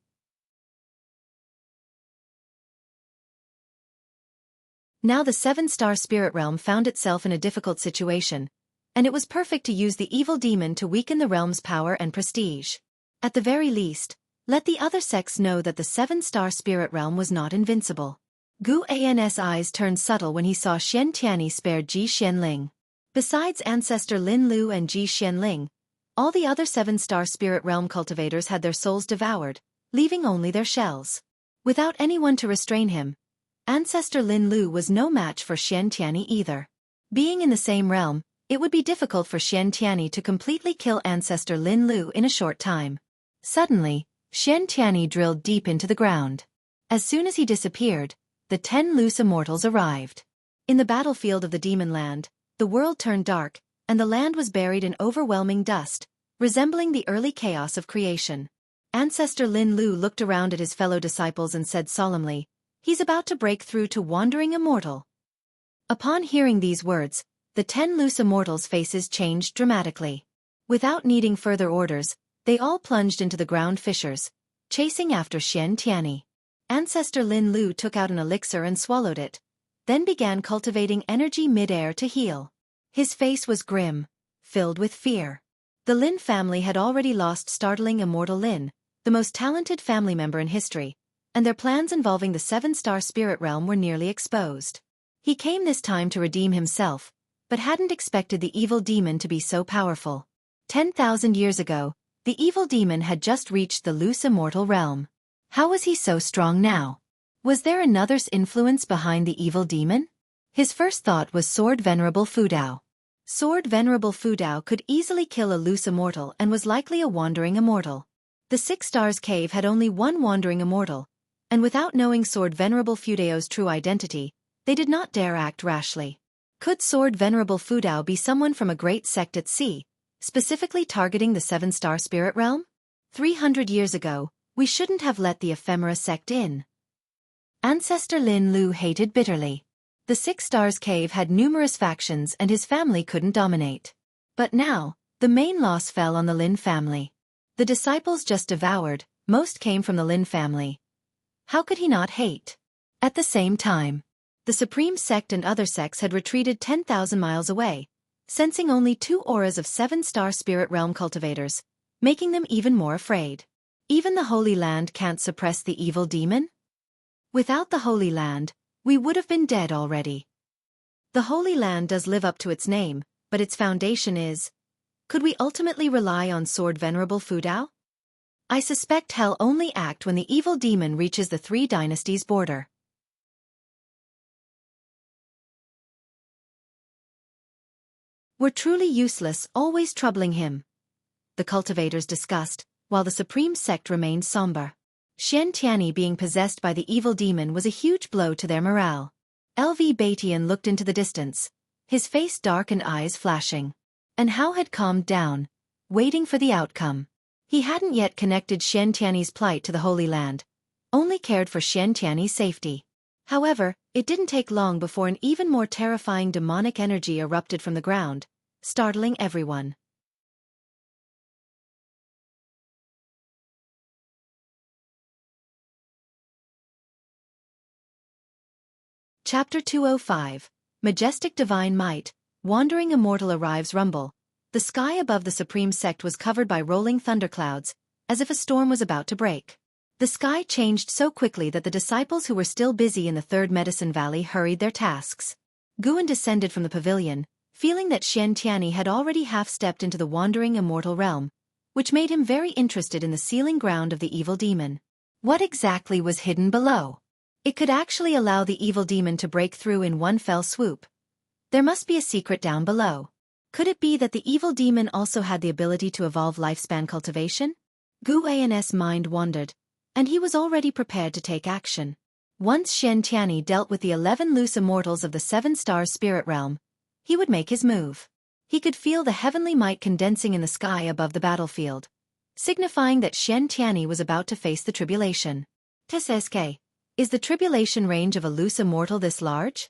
Now the 7-star Spirit Realm found itself in a difficult situation, and it was perfect to use the evil demon to weaken the realm's power and prestige. At the very least, let the other sects know that the 7-star Spirit Realm was not invincible. Gu An's eyes turned subtle when he saw Xian Tianyi spared Ji Xianling. Besides Ancestor Lin Lu and Ji Xianling, all the other 7-star Spirit Realm cultivators had their souls devoured, leaving only their shells. Without anyone to restrain him, Ancestor Lin Lu was no match for Xian Tianyi either. Being in the same realm, it would be difficult for Xian Tianyi to completely kill Ancestor Lin Lu in a short time. Suddenly, Xian Tianyi drilled deep into the ground. As soon as he disappeared, the 10 loose immortals arrived. In the battlefield of the Demon Land, the world turned dark, and the land was buried in overwhelming dust, resembling the early chaos of creation. Ancestor Lin Lu looked around at his fellow disciples and said solemnly, "He's about to break through to Wandering Immortal." Upon hearing these words, the 10 loose immortals' faces changed dramatically. Without needing further orders, they all plunged into the ground fissures, chasing after Xian Tianyi. Ancestor Lin Lu took out an elixir and swallowed it, then began cultivating energy mid-air to heal. His face was grim, filled with fear. The Lin family had already lost startling Immortal Lin, the most talented family member in history, and their plans involving the 7-star Spirit Realm were nearly exposed. He came this time to redeem himself, but hadn't expected the evil demon to be so powerful. 10,000 years ago, the evil demon had just reached the loose immortal realm. How was he so strong now? Was there another's influence behind the evil demon? His first thought was Sword Venerable Fudao. Sword Venerable Fudao could easily kill a loose immortal and was likely a wandering immortal. The 6 Stars Cave had only one wandering immortal, and without knowing Sword Venerable Fudao's true identity, they did not dare act rashly. Could Sword Venerable Fudao be someone from a great sect at sea, specifically targeting the 7-star Spirit Realm? 300 years ago, we shouldn't have let the ephemera sect in. Ancestor Lin Lu hated bitterly. The 6 Stars Cave had numerous factions and his family couldn't dominate. But now, the main loss fell on the Lin family. The disciples just devoured, most came from the Lin family. How could he not hate? At the same time, the Supreme Sect and other sects had retreated 10,000 miles away, sensing only 2 auras of 7-star Spirit Realm cultivators, making them even more afraid. Even the Holy Land can't suppress the evil demon? Without the Holy Land, we would have been dead already. The Holy Land does live up to its name, but its foundation is... Could we ultimately rely on Sword Venerable Fudao? I suspect he'll only act when the evil demon reaches the 3 dynasties border. We're truly useless, always troubling him, the cultivators discussed, while the Supreme Sect remained somber. Xian Tianyi being possessed by the evil demon was a huge blow to their morale. LV Batian looked into the distance, his face dark and eyes flashing. And Hao had calmed down, waiting for the outcome. He hadn't yet connected Xian Tianyi's plight to the Holy Land, only cared for Xian Tianyi's safety. However, it didn't take long before an even more terrifying demonic energy erupted from the ground, startling everyone. Chapter 205, Majestic Divine Might, Wandering Immortal Arrives Rumble. The sky above the Supreme Sect was covered by rolling thunderclouds, as if a storm was about to break. The sky changed so quickly that the disciples who were still busy in the 3rd Medicine Valley hurried their tasks. Guan descended from the pavilion, feeling that Xian Tianyi had already half-stepped into the wandering immortal realm, which made him very interested in the sealing ground of the evil demon. What exactly was hidden below? It could actually allow the evil demon to break through in one fell swoop. There must be a secret down below. Could it be that the evil demon also had the ability to evolve lifespan cultivation? Gu An's mind wandered, and he was already prepared to take action. Once Shen Tianyi dealt with the 11 loose immortals of the 7-star spirit realm, he would make his move. He could feel the heavenly might condensing in the sky above the battlefield, signifying that Shen Tianyi was about to face the tribulation. TSSK. Is the tribulation range of a loose immortal this large?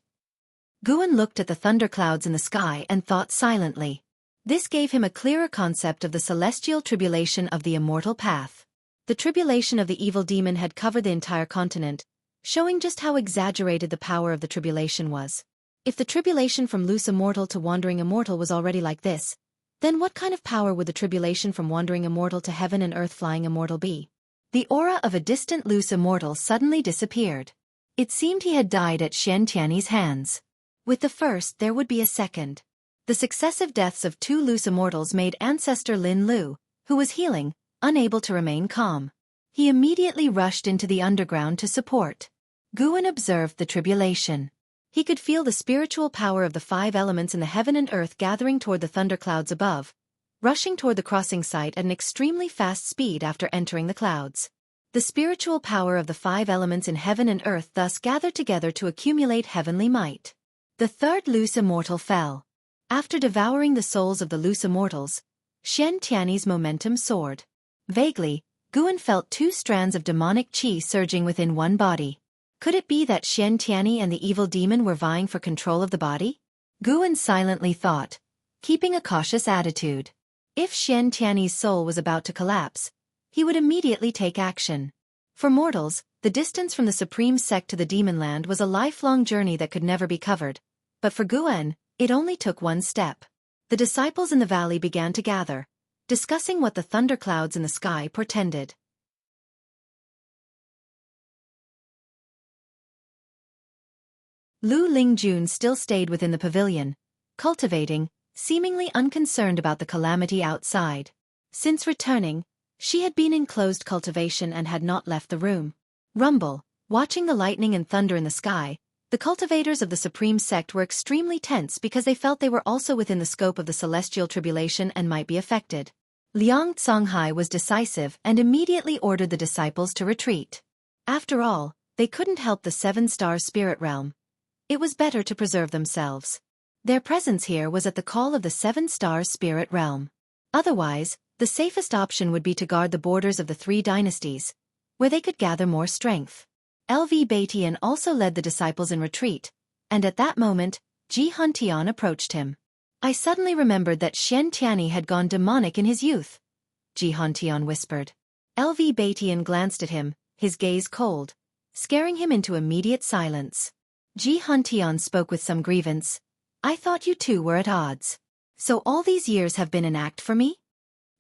Guan looked at the thunderclouds in the sky and thought silently. This gave him a clearer concept of the celestial tribulation of the immortal path. The tribulation of the evil demon had covered the entire continent, showing just how exaggerated the power of the tribulation was. If the tribulation from loose immortal to wandering immortal was already like this, then what kind of power would the tribulation from wandering immortal to heaven and earth flying immortal be? The aura of a distant loose immortal suddenly disappeared. It seemed he had died at Shen Tianyi's hands. With the first there would be a second. The successive deaths of 2 loose immortals made ancestor Lin Lu, who was healing, unable to remain calm. He immediately rushed into the underground to support. Guan observed the tribulation. He could feel the spiritual power of the 5 elements in the heaven and earth gathering toward the thunderclouds above, rushing toward the crossing site at an extremely fast speed after entering the clouds. The spiritual power of the 5 elements in heaven and earth thus gathered together to accumulate heavenly might. The 3rd loose immortal fell. After devouring the souls of the loose immortals, Shen Tianyi's momentum soared. Vaguely, Guan felt 2 strands of demonic qi surging within one body. Could it be that Shen Tianyi and the evil demon were vying for control of the body? Guan silently thought, keeping a cautious attitude. If Shen Tianyi's soul was about to collapse, he would immediately take action. For mortals, the distance from the supreme sect to the demon land was a lifelong journey that could never be covered. But for Guan, it only took one step. The disciples in the valley began to gather, discussing what the thunderclouds in the sky portended. Lu Lingjun still stayed within the pavilion, cultivating, seemingly unconcerned about the calamity outside. Since returning, she had been in closed cultivation and had not left the room. Rumble, watching the lightning and thunder in the sky, the cultivators of the supreme sect were extremely tense because they felt they were also within the scope of the celestial tribulation and might be affected. Liang Songhai was decisive and immediately ordered the disciples to retreat. After all, they couldn't help the 7-star spirit realm. It was better to preserve themselves. Their presence here was at the call of the 7-star spirit realm. Otherwise, the safest option would be to guard the borders of the 3 dynasties, where they could gather more strength. LV Baitian also led the disciples in retreat, and at that moment, Ji Huntian approached him. I suddenly remembered that Shen Tianyi had gone demonic in his youth, Ji Huntian whispered. LV Baitian glanced at him, his gaze cold, scaring him into immediate silence. Ji Huntian spoke with some grievance. I thought you two were at odds. So all these years have been an act for me?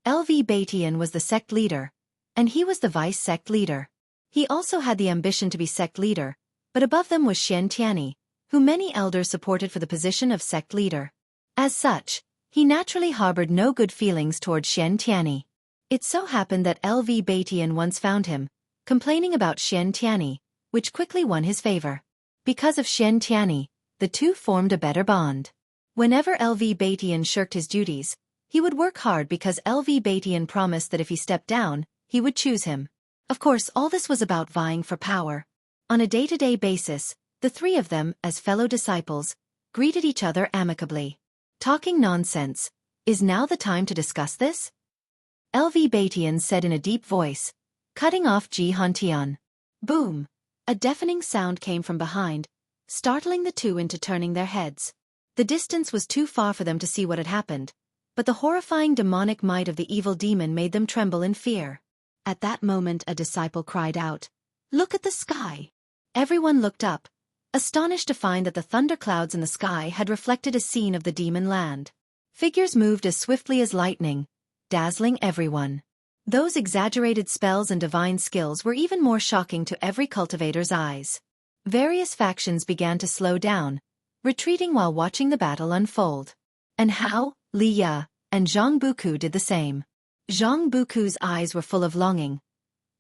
LV Baitian was the sect leader, and he was the vice sect leader. He also had the ambition to be sect leader, but above them was Shen Tianyi, who many elders supported for the position of sect leader. As such, he naturally harbored no good feelings toward Shen Tianyi. It so happened that LV Baitian once found him, complaining about Shen Tianyi, which quickly won his favor. Because of Shen Tianyi, the two formed a better bond. Whenever LV Baitian shirked his duties, he would work hard because LV Baitian promised that if he stepped down, he would choose him. Of course, all this was about vying for power. On a day-to-day basis, the 3 of them, as fellow disciples, greeted each other amicably. Talking nonsense. Is now the time to discuss this? LV Baitian said in a deep voice, cutting off Ji Huntian. Boom! A deafening sound came from behind, startling the 2 into turning their heads. The distance was too far for them to see what had happened, but the horrifying demonic might of the evil demon made them tremble in fear. At that moment a disciple cried out, "Look at the sky!" Everyone looked up, astonished to find that the thunderclouds in the sky had reflected a scene of the demon land. Figures moved as swiftly as lightning, dazzling everyone. Those exaggerated spells and divine skills were even more shocking to every cultivator's eyes. Various factions began to slow down, retreating while watching the battle unfold. And Hao, Li Ya, and Zhang Buku did the same. Zhang Buku's eyes were full of longing.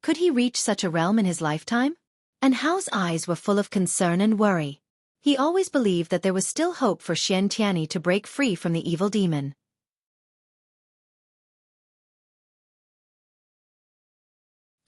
Could he reach such a realm in his lifetime? And Hao's eyes were full of concern and worry. He always believed that there was still hope for Xian Tianyi to break free from the evil demon.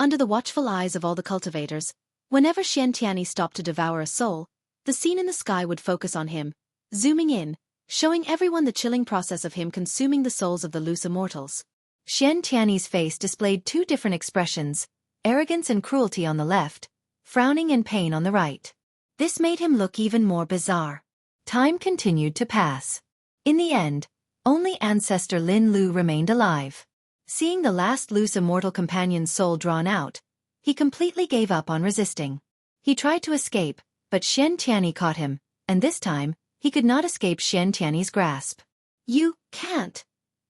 Under the watchful eyes of all the cultivators, whenever Xian Tianyi stopped to devour a soul, the scene in the sky would focus on him, zooming in, showing everyone the chilling process of him consuming the souls of the loose immortals. Xian Tianyi's face displayed two different expressions, arrogance and cruelty on the left, frowning and pain on the right. This made him look even more bizarre. Time continued to pass. In the end, only ancestor Lin Lu remained alive. Seeing the last loose immortal companion's soul drawn out, he completely gave up on resisting. He tried to escape, but Xian Tianyi caught him, and this time, he could not escape Xian Tianyi's grasp. "You can't!"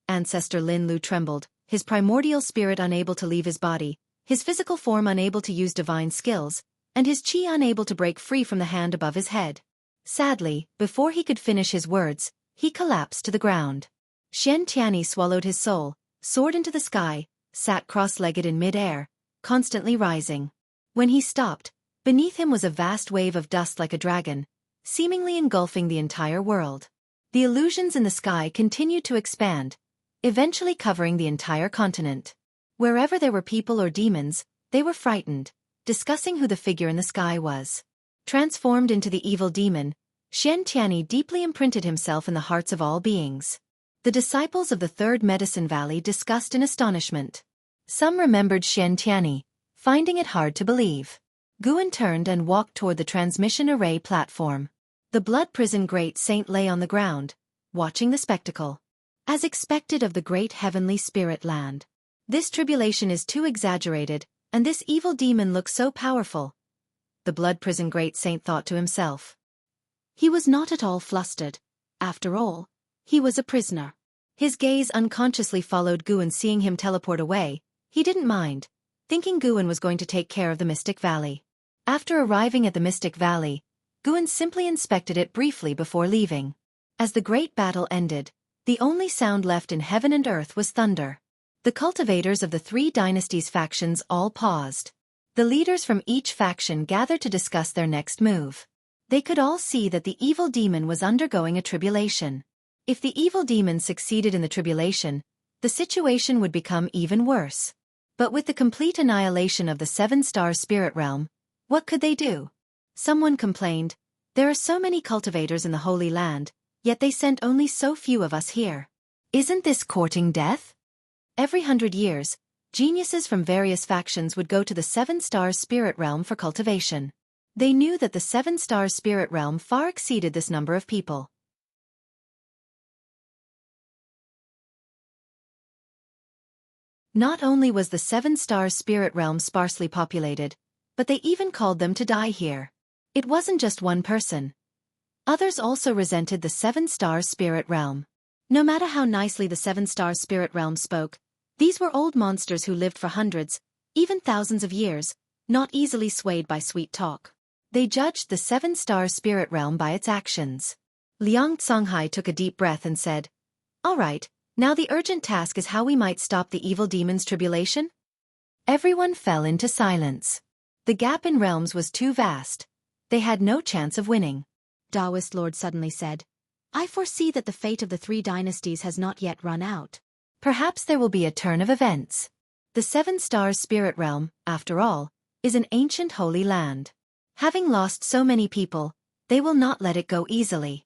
Ancestor Lin Lu trembled, his primordial spirit unable to leave his body, his physical form unable to use divine skills, and his qi unable to break free from the hand above his head. Sadly, before he could finish his words, he collapsed to the ground. Xian Tianyi swallowed his soul, soared into the sky, sat cross-legged in mid-air, constantly rising. When he stopped, beneath him was a vast wave of dust like a dragon, seemingly engulfing the entire world. The illusions in the sky continued to expand, eventually covering the entire continent. Wherever there were people or demons, they were frightened, discussing who the figure in the sky was. Transformed into the evil demon, Xian Tianyi deeply imprinted himself in the hearts of all beings. The disciples of the Third Medicine Valley discussed in astonishment. Some remembered Xian Tianyi, finding it hard to believe. Guan turned and walked toward the transmission array platform. The blood prison great saint lay on the ground, watching the spectacle. As expected of the great heavenly spirit land. This tribulation is too exaggerated, and this evil demon looks so powerful. The blood prison great saint thought to himself. He was not at all flustered. After all, he was a prisoner. His gaze unconsciously followed Guan. Seeing him teleport away, he didn't mind, thinking Guan was going to take care of the Mystic Valley. After arriving at the Mystic Valley, Guan simply inspected it briefly before leaving. As the great battle ended, the only sound left in heaven and earth was thunder. The cultivators of the three dynasties factions all paused. The leaders from each faction gathered to discuss their next move. They could all see that the evil demon was undergoing a tribulation. If the evil demon succeeded in the tribulation, the situation would become even worse. But with the complete annihilation of the seven-star spirit realm, what could they do? Someone complained, "There are so many cultivators in the Holy Land, yet they sent only so few of us here. Isn't this courting death?" Every 100 years, geniuses from various factions would go to the seven-star spirit realm for cultivation. They knew that the seven-star spirit realm far exceeded this number of people. Not only was the seven-star spirit realm sparsely populated, but they even called them to die here. It wasn't just one person. Others also resented the seven-star spirit realm. No matter how nicely the seven-star spirit realm spoke, these were old monsters who lived for hundreds, even thousands of years, not easily swayed by sweet talk. They judged the seven-star spirit realm by its actions. Liang Songhai took a deep breath and said, "All right, now the urgent task is how we might stop the evil demon's tribulation?" Everyone fell into silence. The gap in realms was too vast. They had no chance of winning. Taoist Lord suddenly said, "I foresee that the fate of the three dynasties has not yet run out. Perhaps there will be a turn of events. The seven-star spirit realm, after all, is an ancient holy land. Having lost so many people, they will not let it go easily."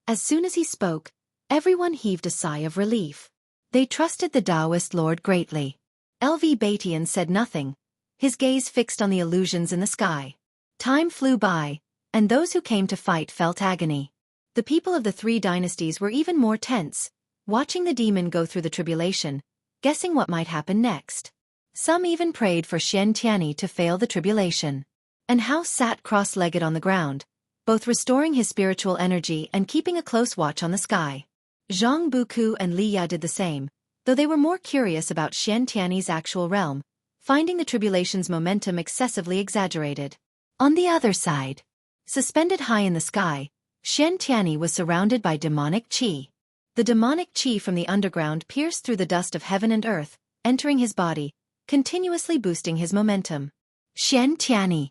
As soon as he spoke, everyone heaved a sigh of relief. They trusted the Taoist Lord greatly. LV Batian said nothing, his gaze fixed on the illusions in the sky. Time flew by, and those who came to fight felt agony. The people of the three dynasties were even more tense, watching the demon go through the tribulation, guessing what might happen next. Some even prayed for Xian Tianyi to fail the tribulation. And Hao sat cross-legged on the ground, both restoring his spiritual energy and keeping a close watch on the sky. Zhang Buku and Li Ya did the same, though they were more curious about Xian Tianyi's actual realm, finding the tribulation's momentum excessively exaggerated. On the other side, suspended high in the sky, Xian Tianyi was surrounded by demonic qi. The demonic qi from the underground pierced through the dust of heaven and earth, entering his body, continuously boosting his momentum. "Xian Tianyi,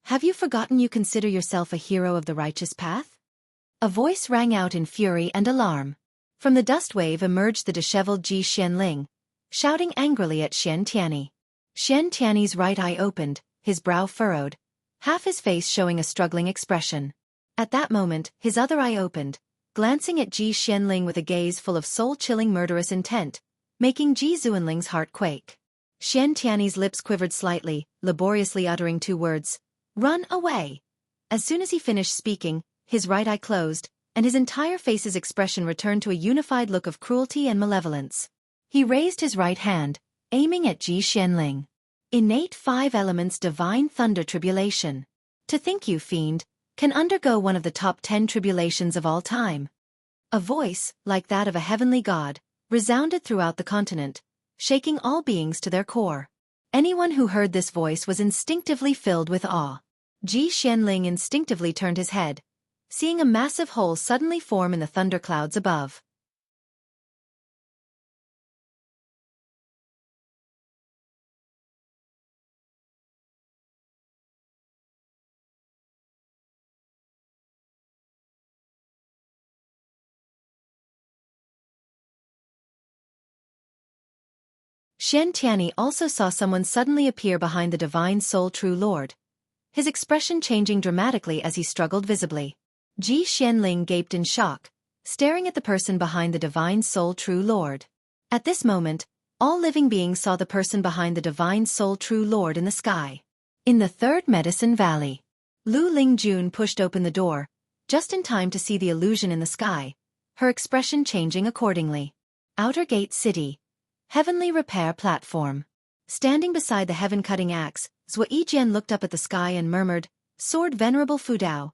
Have you forgotten you consider yourself a hero of the righteous path? A voice rang out in fury and alarm. From the dust wave emerged the disheveled Ji Xianling, shouting angrily at Xian Tianyi. Xian Tiany's right eye opened, his brow furrowed, half his face showing a struggling expression. At that moment, his other eye opened, glancing at Ji Xianling with a gaze full of soul-chilling murderous intent, making Ji Xuanling's heart quake. Xian Tiany's lips quivered slightly, laboriously uttering two words, "Run away." As soon as he finished speaking, his right eye closed, and his entire face's expression returned to a unified look of cruelty and malevolence. He raised his right hand, aiming at Ji Xianling. Innate 5 elements divine thunder tribulation. To think you, fiend, can undergo one of the top 10 tribulations of all time. A voice, like that of a heavenly god, resounded throughout the continent, shaking all beings to their core. Anyone who heard this voice was instinctively filled with awe. Ji Xianling instinctively turned his head, seeing a massive hole suddenly form in the thunderclouds above. Xian Tianyi also saw someone suddenly appear behind the divine soul true lord, his expression changing dramatically as he struggled visibly. Ji Xianling gaped in shock, staring at the person behind the divine soul true lord. At this moment, all living beings saw the person behind the divine soul true lord in the sky. In the third Medicine Valley, Lu Lingjun pushed open the door, just in time to see the illusion in the sky, her expression changing accordingly. Outer Gate City. Heavenly Repair Platform. Standing beside the heaven-cutting axe, Zhuo Yijian looked up at the sky and murmured, "Sword Venerable Fudao."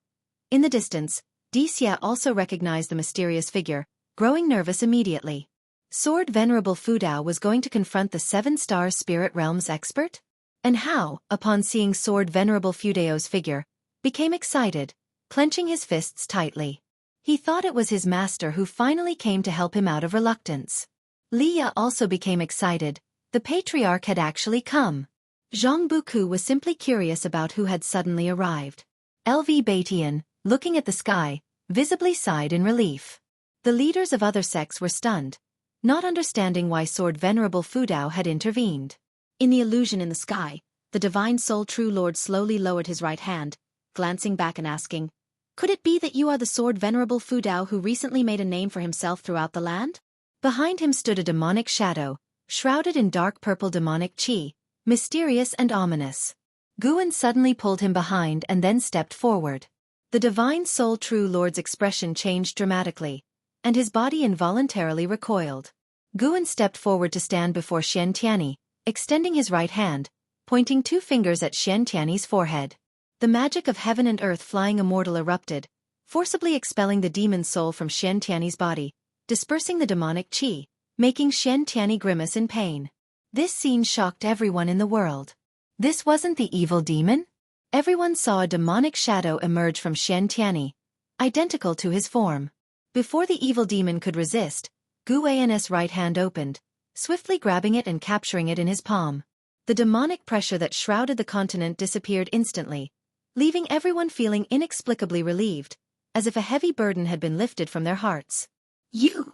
In the distance, Di Xia also recognized the mysterious figure, growing nervous immediately. Sword Venerable Fudao was going to confront the 7-star Spirit Realms expert? And how, upon seeing Sword Venerable Fudao's figure, became excited, clenching his fists tightly. He thought it was his master who finally came to help him out of reluctance. Liya also became excited. The patriarch had actually come. Zhang Buku was simply curious about who had suddenly arrived. LV Batian, looking at the sky, visibly sighed in relief. The leaders of other sects were stunned, not understanding why Sword Venerable Fudao had intervened. In the illusion in the sky, the divine soul true lord slowly lowered his right hand, glancing back and asking, "Could it be that you are the Sword Venerable Fudao who recently made a name for himself throughout the land?" Behind him stood a demonic shadow, shrouded in dark purple demonic qi, mysterious and ominous. Guan suddenly pulled him behind and then stepped forward. The divine soul true lord's expression changed dramatically, and his body involuntarily recoiled. Guan stepped forward to stand before Xian Tianyi, extending his right hand, pointing 2 fingers at Xian Tianyi's forehead. The magic of heaven and earth flying immortal erupted, forcibly expelling the demon soul from Xian Tianyi's body, dispersing the demonic qi, making Xian Tianyi grimace in pain. This scene shocked everyone in the world. This wasn't the evil demon? Everyone saw a demonic shadow emerge from Xian Tianyi, identical to his form. Before the evil demon could resist, Gu An's right hand opened, swiftly grabbing it and capturing it in his palm. The demonic pressure that shrouded the continent disappeared instantly, leaving everyone feeling inexplicably relieved, as if a heavy burden had been lifted from their hearts. "You!"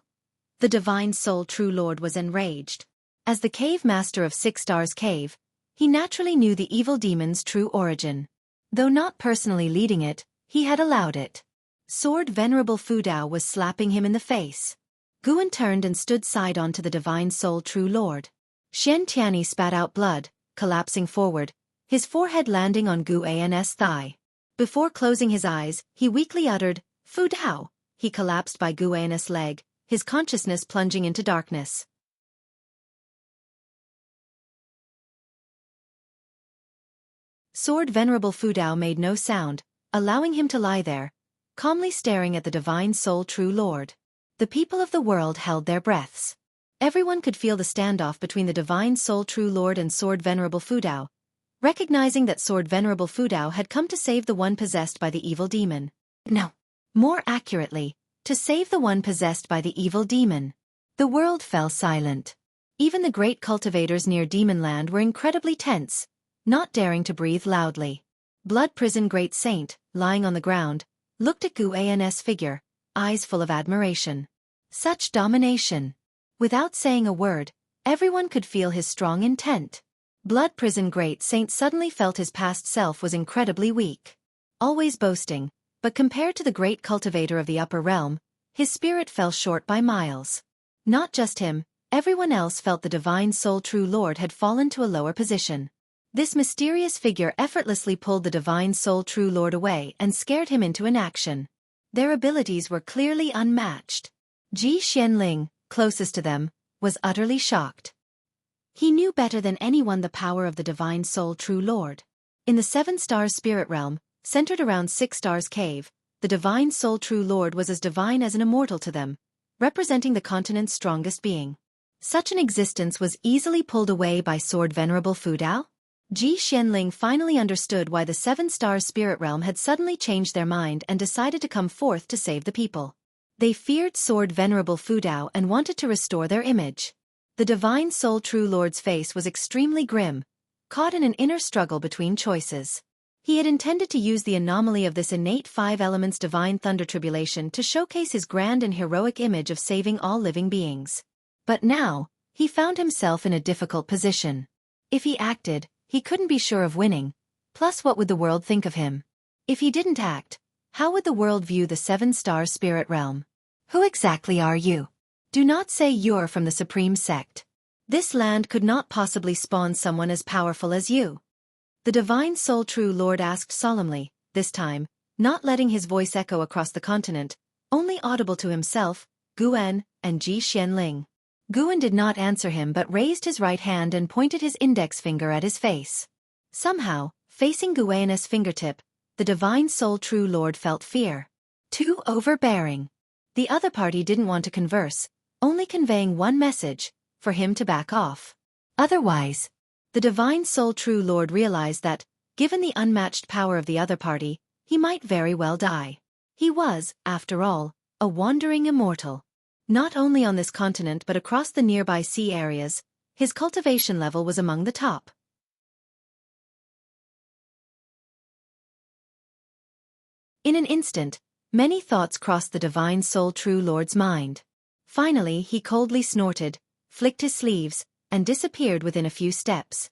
The divine soul true lord was enraged. As the cave master of 6 Stars Cave, he naturally knew the evil demon's true origin. Though not personally leading it, he had allowed it. Sword Venerable Fudao was slapping him in the face. Guan turned and stood side on to the divine soul true lord. Xian Tianyi spat out blood, collapsing forward, his forehead landing on Gu An's thigh. Before closing his eyes, he weakly uttered, "Fudao." He collapsed by Gu An's leg, his consciousness plunging into darkness. Sword Venerable Fudao made no sound, allowing him to lie there, calmly staring at the divine soul true lord. The people of the world held their breaths. Everyone could feel the standoff between the divine soul true lord and Sword Venerable Fudao, recognizing that Sword Venerable Fudao had come to save the one possessed by the evil demon. No. More accurately, to save the one possessed by the evil demon. The world fell silent. Even the great cultivators near Demonland were incredibly tense, not daring to breathe loudly. Blood Prison Great Saint, lying on the ground, looked at Guan's figure, eyes full of admiration. Such domination. Without saying a word, everyone could feel his strong intent. Blood Prison Great Saint suddenly felt his past self was incredibly weak. Always boasting, but compared to the great cultivator of the upper realm, his spirit fell short by miles. Not just him, everyone else felt the divine soul true lord had fallen to a lower position. This mysterious figure effortlessly pulled the divine soul true lord away and scared him into inaction. Their abilities were clearly unmatched. Ji Xianling, closest to them, was utterly shocked. He knew better than anyone the power of the divine soul true lord. In the 7 stars spirit realm, centered around 6 stars cave, the divine soul true lord was as divine as an immortal to them, representing the continent's strongest being. Such an existence was easily pulled away by Sword Venerable Fu Dao. Ji Xianling finally understood why the 7 stars spirit realm had suddenly changed their mind and decided to come forth to save the people. They feared Sword Venerable Fu Dao and wanted to restore their image. The divine soul true lord's face was extremely grim, caught in an inner struggle between choices. He had intended to use the anomaly of this innate 5 elements divine thunder tribulation to showcase his grand and heroic image of saving all living beings. But now, he found himself in a difficult position. If he acted, he couldn't be sure of winning, plus what would the world think of him? If he didn't act, how would the world view the 7-star spirit realm? Who exactly are you? Do not say you're from the Supreme Sect. This land could not possibly spawn someone as powerful as you. The divine soul true lord asked solemnly, this time, not letting his voice echo across the continent, only audible to himself, Guan, and Ji Xianling. Guan did not answer him but raised his right hand and pointed his index finger at his face. Somehow, facing Guan's fingertip, the divine soul true lord felt fear. Too overbearing. The other party didn't want to converse, only conveying one message, for him to back off. Otherwise, the divine soul true lord realized that, given the unmatched power of the other party, he might very well die. He was, after all, a wandering immortal. Not only on this continent but across the nearby sea areas, his cultivation level was among the top. In an instant, many thoughts crossed the divine soul true lord's mind. Finally he coldly snorted, flicked his sleeves, and disappeared within a few steps.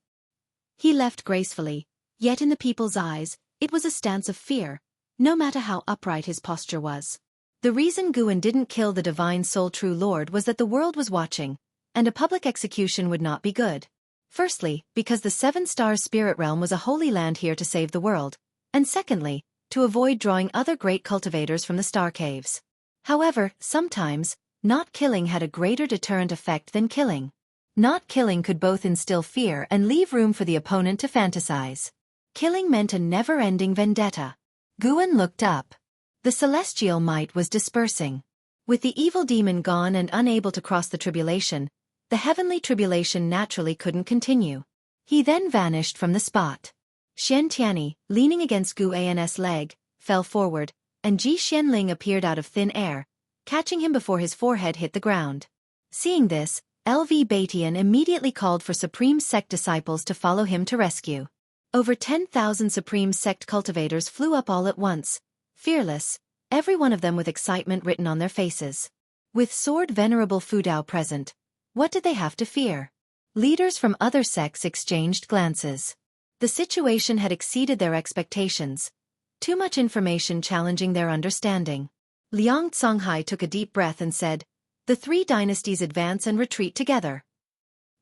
He left gracefully, yet in the people's eyes, it was a stance of fear, no matter how upright his posture was. The reason Guan didn't kill the divine soul true lord was that the world was watching, and a public execution would not be good. Firstly, because the 7-star spirit realm was a holy land here to save the world, and secondly, to avoid drawing other great cultivators from the star caves. However, sometimes, not killing had a greater deterrent effect than killing. Not killing could both instill fear and leave room for the opponent to fantasize. Killing meant a never-ending vendetta. Guan looked up. The celestial might was dispersing. With the evil demon gone and unable to cross the tribulation, the heavenly tribulation naturally couldn't continue. He then vanished from the spot. Xian Tianyi, leaning against Guan's leg, fell forward, and Ji Xianling appeared out of thin air, catching him before his forehead hit the ground. Seeing this, LV Batian immediately called for Supreme Sect disciples to follow him to rescue. Over 10,000 Supreme Sect cultivators flew up all at once, fearless, every one of them with excitement written on their faces. With Sword Venerable Fu Dao present, what did they have to fear? Leaders from other sects exchanged glances. The situation had exceeded their expectations, too much information challenging their understanding. Liang Songhai took a deep breath and said, "The 3 dynasties advance and retreat together."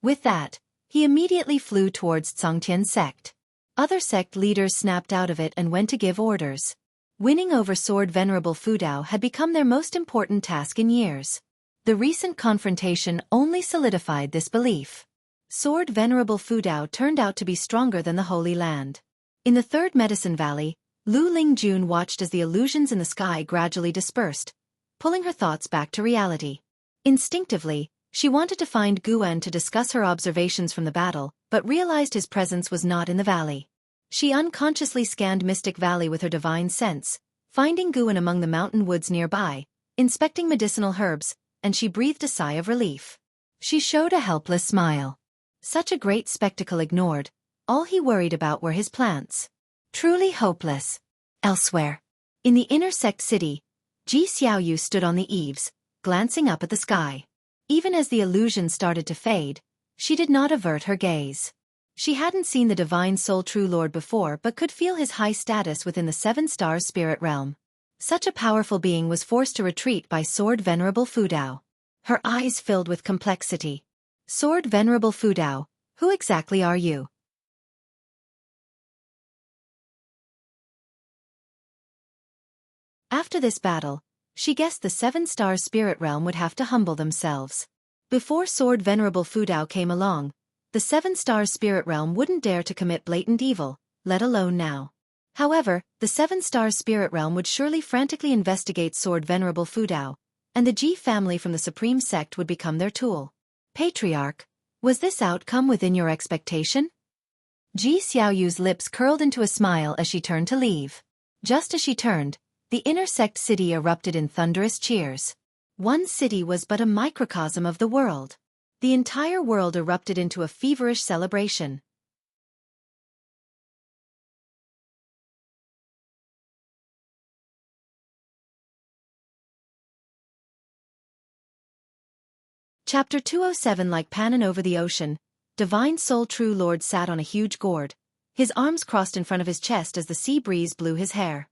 With that, he immediately flew towards Tsongtian's sect. Other sect leaders snapped out of it and went to give orders. Winning over Sword Venerable Fu Dao had become their most important task in years. The recent confrontation only solidified this belief. Sword Venerable Fu Dao turned out to be stronger than the Holy Land. In the 3rd Medicine Valley, Lu Lingjun watched as the illusions in the sky gradually dispersed, pulling her thoughts back to reality. Instinctively, she wanted to find Guan to discuss her observations from the battle, but realized his presence was not in the valley. She unconsciously scanned Mystic Valley with her divine sense, finding Guan among the mountain woods nearby, inspecting medicinal herbs, and she breathed a sigh of relief. She showed a helpless smile. Such a great spectacle ignored, all he worried about were his plants. Truly hopeless. Elsewhere. In the inner sect city, Ji Xiaoyu stood on the eaves, glancing up at the sky. Even as the illusion started to fade, she did not avert her gaze. She hadn't seen the Divine Soul True Lord before but could feel his high status within the 7 Stars spirit realm. Such a powerful being was forced to retreat by Sword Venerable Fudao. Her eyes filled with complexity. Sword Venerable Fudao, who exactly are you? After this battle, she guessed the 7 Stars spirit realm would have to humble themselves. Before Sword Venerable Fudao came along, the 7 Stars spirit realm wouldn't dare to commit blatant evil, let alone now. However, the 7 Stars spirit realm would surely frantically investigate Sword Venerable Fudao, and the Ji family from the Supreme Sect would become their tool. Patriarch, was this outcome within your expectation? Ji Xiaoyu's lips curled into a smile as she turned to leave. Just as she turned, the inner sect city erupted in thunderous cheers. One city was but a microcosm of the world. The entire world erupted into a feverish celebration. Chapter 207. Like Panon over the ocean, Divine Soul True Lord sat on a huge gourd, his arms crossed in front of his chest as the sea breeze blew his hair.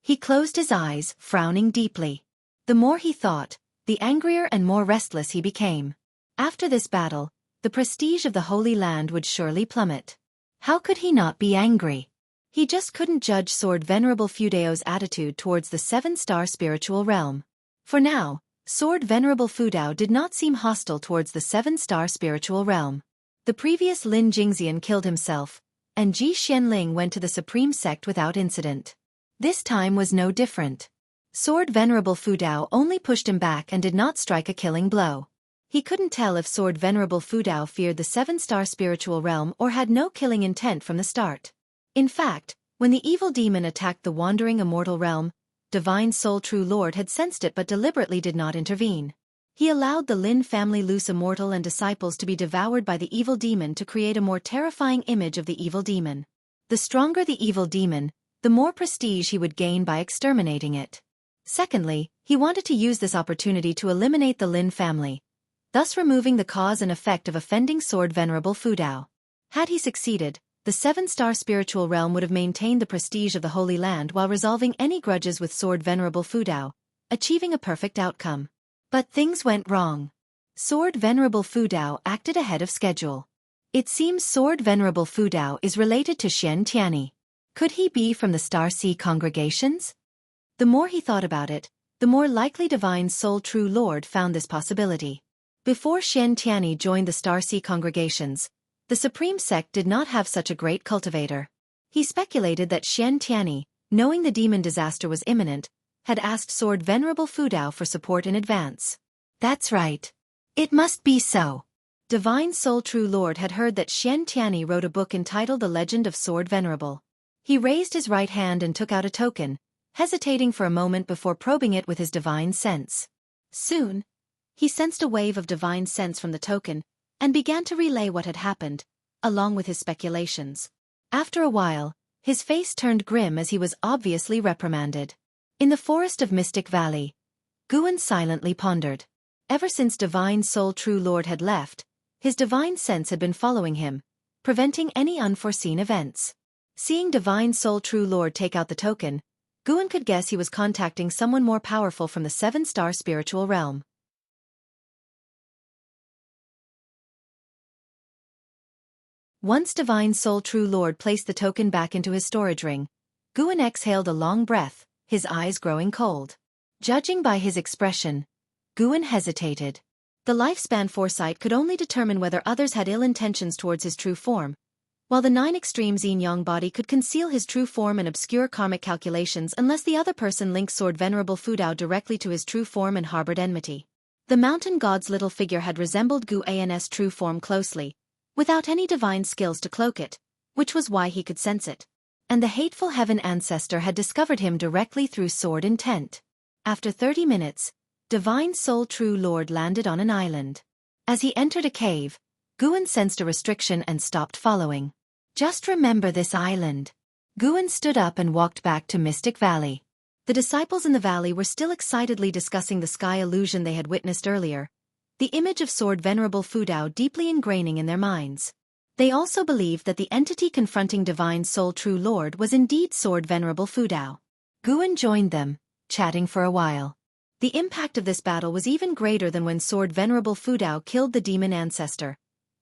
He closed his eyes, frowning deeply. The more he thought, the angrier and more restless he became. After this battle, the prestige of the Holy Land would surely plummet. How could he not be angry? He just couldn't judge Sword Venerable Fudao's attitude towards the 7 Star spiritual realm. For now, Sword Venerable Fudao did not seem hostile towards the 7 Star spiritual realm. The previous Lin Jingxian killed himself, and Ji Xianling went to the Supreme Sect without incident. This time was no different. Sword Venerable Fudao only pushed him back and did not strike a killing blow. He couldn't tell if Sword Venerable Fudao feared the 7 Star spiritual realm or had no killing intent from the start. In fact, when the evil demon attacked the wandering immortal realm, Divine Soul True Lord had sensed it but deliberately did not intervene. He allowed the Lin family loose immortal and disciples to be devoured by the evil demon to create a more terrifying image of the evil demon. The stronger the evil demon, the more prestige he would gain by exterminating it. Secondly, he wanted to use this opportunity to eliminate the Lin family, thus removing the cause and effect of offending Sword Venerable Fudao. Had he succeeded, the 7 Star spiritual realm would have maintained the prestige of the Holy Land while resolving any grudges with Sword Venerable Fudao, achieving a perfect outcome. But things went wrong. Sword Venerable Fudao acted ahead of schedule. It seems Sword Venerable Fudao is related to Xian Tianyi. Could he be from the Star Sea congregations? The more he thought about it, the more likely Divine Soul True Lord found this possibility. Before Xian Tianyi joined the Star Sea congregations, the Supreme Sect did not have such a great cultivator. He speculated that Xian Tianyi, knowing the demon disaster was imminent, had asked Sword Venerable Fudao for support in advance. That's right. It must be so. Divine Soul True Lord had heard that Xian Tianyi wrote a book entitled The Legend of Sword Venerable. He raised his right hand and took out a token, hesitating for a moment before probing it with his divine sense. Soon, he sensed a wave of divine sense from the token, and began to relay what had happened, along with his speculations. After a while, his face turned grim as he was obviously reprimanded. In the forest of Mystic Valley, Guan silently pondered. Ever since Divine Soul True Lord had left, his divine sense had been following him, preventing any unforeseen events. Seeing Divine Soul True Lord take out the token, Guan could guess he was contacting someone more powerful from the 7 Star spiritual realm. Once Divine Soul True Lord placed the token back into his storage ring, Guan exhaled a long breath, his eyes growing cold. Judging by his expression, Guan hesitated. The lifespan foresight could only determine whether others had ill intentions towards his true form, while the 9 extreme yin-yang body could conceal his true form and obscure karmic calculations unless the other person linked Sword Venerable Fudao directly to his true form and harbored enmity. The mountain god's little figure had resembled Gu An's true form closely, without any divine skills to cloak it, which was why he could sense it. And the hateful heaven ancestor had discovered him directly through sword intent. After 30 minutes, Divine Soul True Lord landed on an island. As he entered a cave, Guan sensed a restriction and stopped following. Just remember this island. Guan stood up and walked back to Mystic Valley. The disciples in the valley were still excitedly discussing the sky illusion they had witnessed earlier, the image of Sword Venerable Fudao deeply ingraining in their minds. They also believed that the entity confronting Divine Soul True Lord was indeed Sword Venerable Fudao. Guan joined them, chatting for a while. The impact of this battle was even greater than when Sword Venerable Fudao killed the demon ancestor,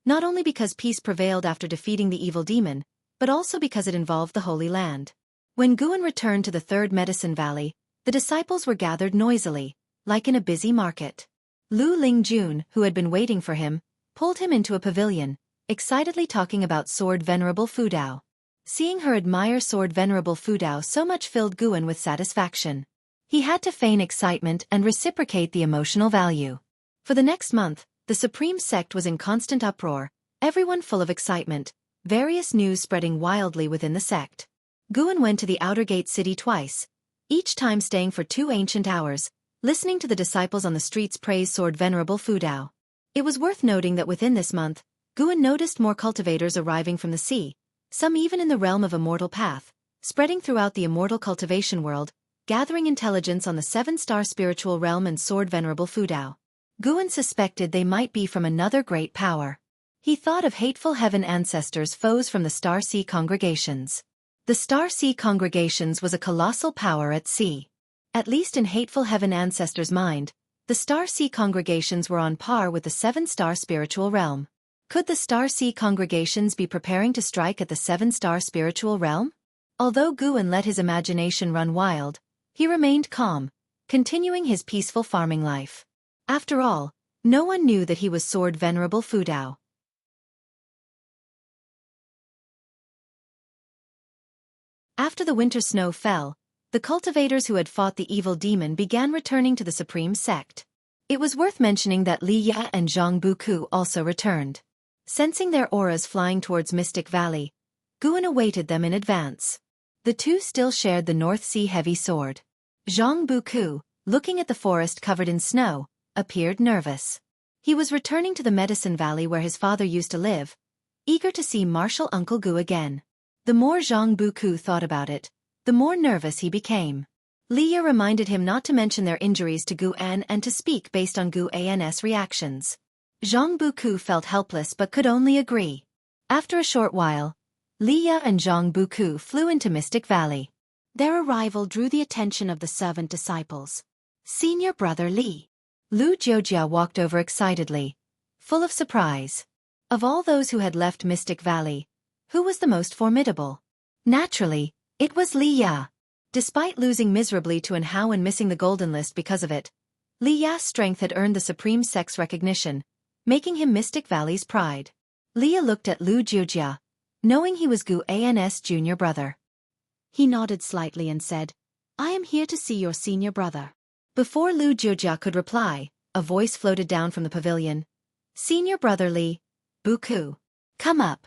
not only because peace prevailed after defeating the evil demon, but also because it involved the Holy Land. When Guan returned to the Third Medicine Valley, the disciples were gathered noisily, like in a busy market. Lu Lingjun, who had been waiting for him, pulled him into a pavilion, excitedly talking about Sword Venerable Fudao. Seeing her admire Sword Venerable Fudao so much filled Guan with satisfaction. He had to feign excitement and reciprocate the emotional value. For the next month, the Supreme Sect was in constant uproar, everyone full of excitement, various news spreading wildly within the sect. Guan went to the outer gate city twice, each time staying for 2 ancient hours, listening to the disciples on the streets praise Sword Venerable Fudao. It was worth noting that within this month, Guan noticed more cultivators arriving from the sea, some even in the realm of Immortal Path, spreading throughout the immortal cultivation world, gathering intelligence on the 7-star spiritual realm and Sword Venerable Fudao. Guan suspected they might be from another great power. He thought of Hateful Heaven ancestors foes from the Star Sea congregations. The Star Sea congregations was a colossal power at sea. At least in Hateful Heaven ancestors' mind, the Star Sea congregations were on par with the 7-star spiritual realm. Could the Star Sea congregations be preparing to strike at the 7-star spiritual realm? Although Guan let his imagination run wild, he remained calm, continuing his peaceful farming life. After all, no one knew that he was Sword Venerable Fudao. After the winter snow fell, the cultivators who had fought the evil demon began returning to the Supreme Sect. It was worth mentioning that Li Ya and Zhang Buku also returned. Sensing their auras flying towards Mystic Valley, Guan awaited them in advance. The two still shared the North Sea heavy sword. Zhang Buku, looking at the forest covered in snow, appeared nervous. He was returning to the Medicine Valley where his father used to live, eager to see Martial Uncle Gu again. The more Zhang Buku thought about it, the more nervous he became. Liya reminded him not to mention their injuries to Gu An and to speak based on Gu An's reactions. Zhang Buku felt helpless but could only agree. After a short while, Liya and Zhang Buku flew into Mystic Valley. Their arrival drew the attention of the servant disciples. Senior brother Li. Lu Jiujia walked over excitedly, full of surprise. Of all those who had left Mystic Valley, who was the most formidable? Naturally, it was Li Ya. Despite losing miserably to An Hao and missing the Golden List because of it, Li Ya's strength had earned the Supreme Sect's recognition, making him Mystic Valley's pride. Liya looked at Lu Jiujia, knowing he was Gu An's junior brother. He nodded slightly and said, "I am here to see your senior brother." Before Lu Jiujia could reply, a voice floated down from the pavilion. "Senior brother Li, Buku, come up."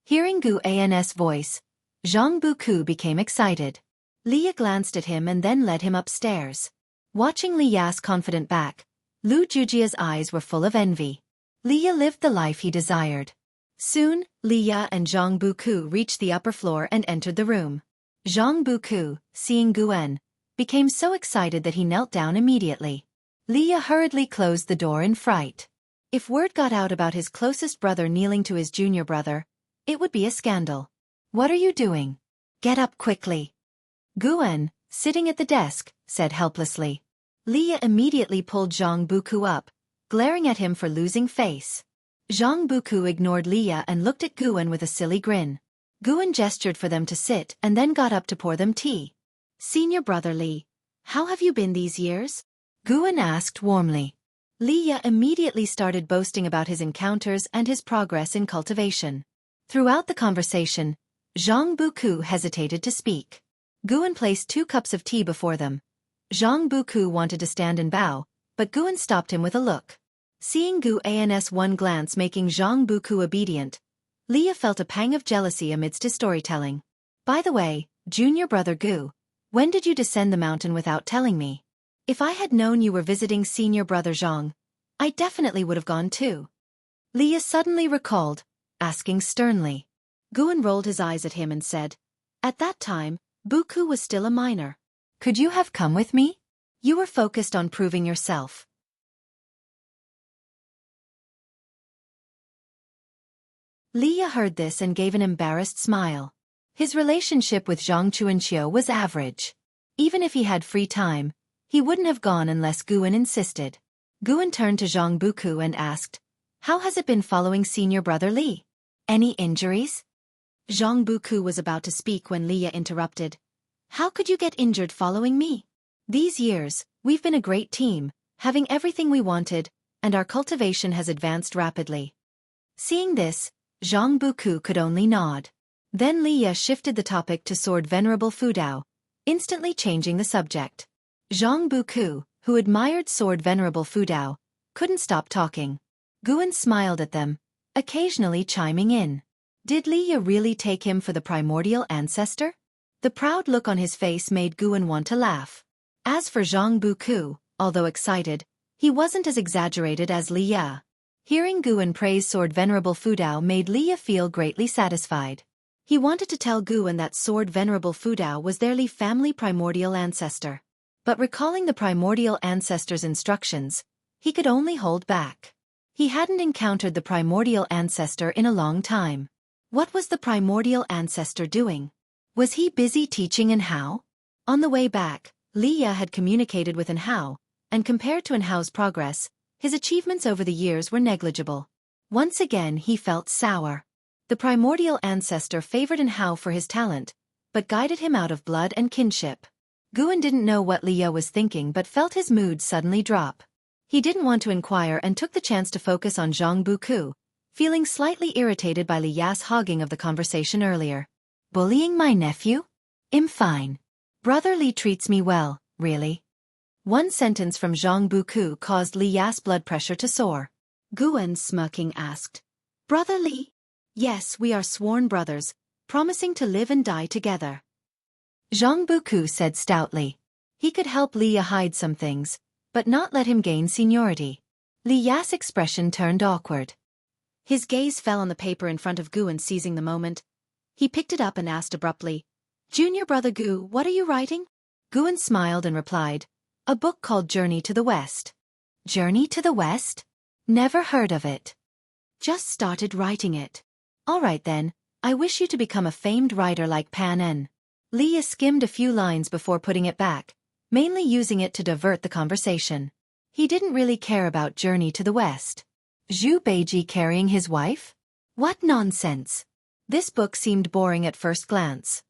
Hearing Gu An's voice, Zhang Buku became excited. Liya glanced at him and then led him upstairs. Watching Li Ya's confident back, Lu Jiujia's eyes were full of envy. Liya lived the life he desired. Soon, Li Ya and Zhang Buku reached the upper floor and entered the room. Zhang Buku, seeing Guan, became so excited that he knelt down immediately. Liya hurriedly closed the door in fright. If word got out about his closest brother kneeling to his junior brother, it would be a scandal. "What are you doing? Get up quickly." Guan, sitting at the desk, said helplessly. Liya immediately pulled Zhang Buku up, glaring at him for losing face. Zhang Buku ignored Liya and looked at Guan with a silly grin. Guan gestured for them to sit and then got up to pour them tea. "Senior brother Li, how have you been these years?" Guan asked warmly. Liya immediately started boasting about his encounters and his progress in cultivation. Throughout the conversation, Zhang Buku hesitated to speak. Guan placed 2 cups of tea before them. Zhang Buku wanted to stand and bow, but Guan stopped him with a look. Seeing Gu An's one glance making Zhang Buku obedient, Liya felt a pang of jealousy amidst his storytelling. "By the way, junior brother Gu, when did you descend the mountain without telling me? If I had known you were visiting senior brother Zhang, I definitely would have gone too." Liya suddenly recalled, asking sternly. Guan rolled his eyes at him and said, At that time, Buku was still a minor. Could you have come with me? You were focused on proving yourself. Liya heard this and gave an embarrassed smile. His relationship with Zhang Chuanqiu was average. Even if he had free time, he wouldn't have gone unless Guan insisted. Guan turned to Zhang Buku and asked, "How has it been following senior brother Li? Any injuries?" Zhang Buku was about to speak when Liya interrupted. "How could you get injured following me? These years, we've been a great team, having everything we wanted, and our cultivation has advanced rapidly." Seeing this, Zhang Buku could only nod. Then Liya shifted the topic to Sword Venerable Fudao, instantly changing the subject. Zhang Buku, who admired Sword Venerable Fudao, couldn't stop talking. Guan smiled at them, occasionally chiming in. Did Liya really take him for the primordial ancestor? The proud look on his face made Guan want to laugh. As for Zhang Buku, although excited, he wasn't as exaggerated as Liya. Hearing Guan praise Sword Venerable Fudao made Liya feel greatly satisfied. He wanted to tell Guan that Sword Venerable Fudao was their Li family primordial ancestor. But recalling the primordial ancestor's instructions, he could only hold back. He hadn't encountered the primordial ancestor in a long time. What was the primordial ancestor doing? Was he busy teaching Enhao? On the way back, Liya had communicated with Enhao, and compared to Enhao's progress, his achievements over the years were negligible. Once again he felt sour. The primordial ancestor favored Enhao for his talent, but guided him out of blood and kinship. Guan didn't know what Liya was thinking but felt his mood suddenly drop. He didn't want to inquire and took the chance to focus on Zhang Buku, feeling slightly irritated by Liya's hogging of the conversation earlier. "Bullying my nephew? I'm fine. Brother Li treats me well, really." One sentence from Zhang Buku caused Liya's blood pressure to soar. Guan, smirking, asked, "Brother Li?" "Yes, we are sworn brothers, promising to live and die together." Zhang Buku said stoutly. He could help Liya hide some things, but not let him gain seniority. Liya's expression turned awkward. His gaze fell on the paper in front of Guan, seizing the moment. He picked it up and asked abruptly, "Junior brother Gu, what are you writing?" Guan smiled and replied, "A book called Journey to the West." "Journey to the West? Never heard of it." "Just started writing it." "All right then, I wish you to become a famed writer like Pan En." Liya skimmed a few lines before putting it back, mainly using it to divert the conversation. He didn't really care about Journey to the West. Zhu Beiji carrying his wife? What nonsense! This book seemed boring at first glance.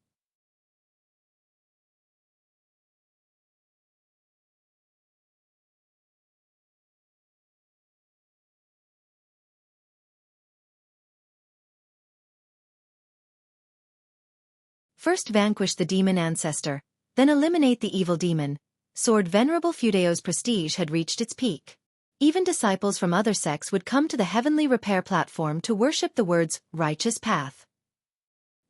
First vanquish the demon ancestor, then eliminate the evil demon. Sword Venerable Fudao's prestige had reached its peak. Even disciples from other sects would come to the heavenly repair platform to worship the words, righteous path.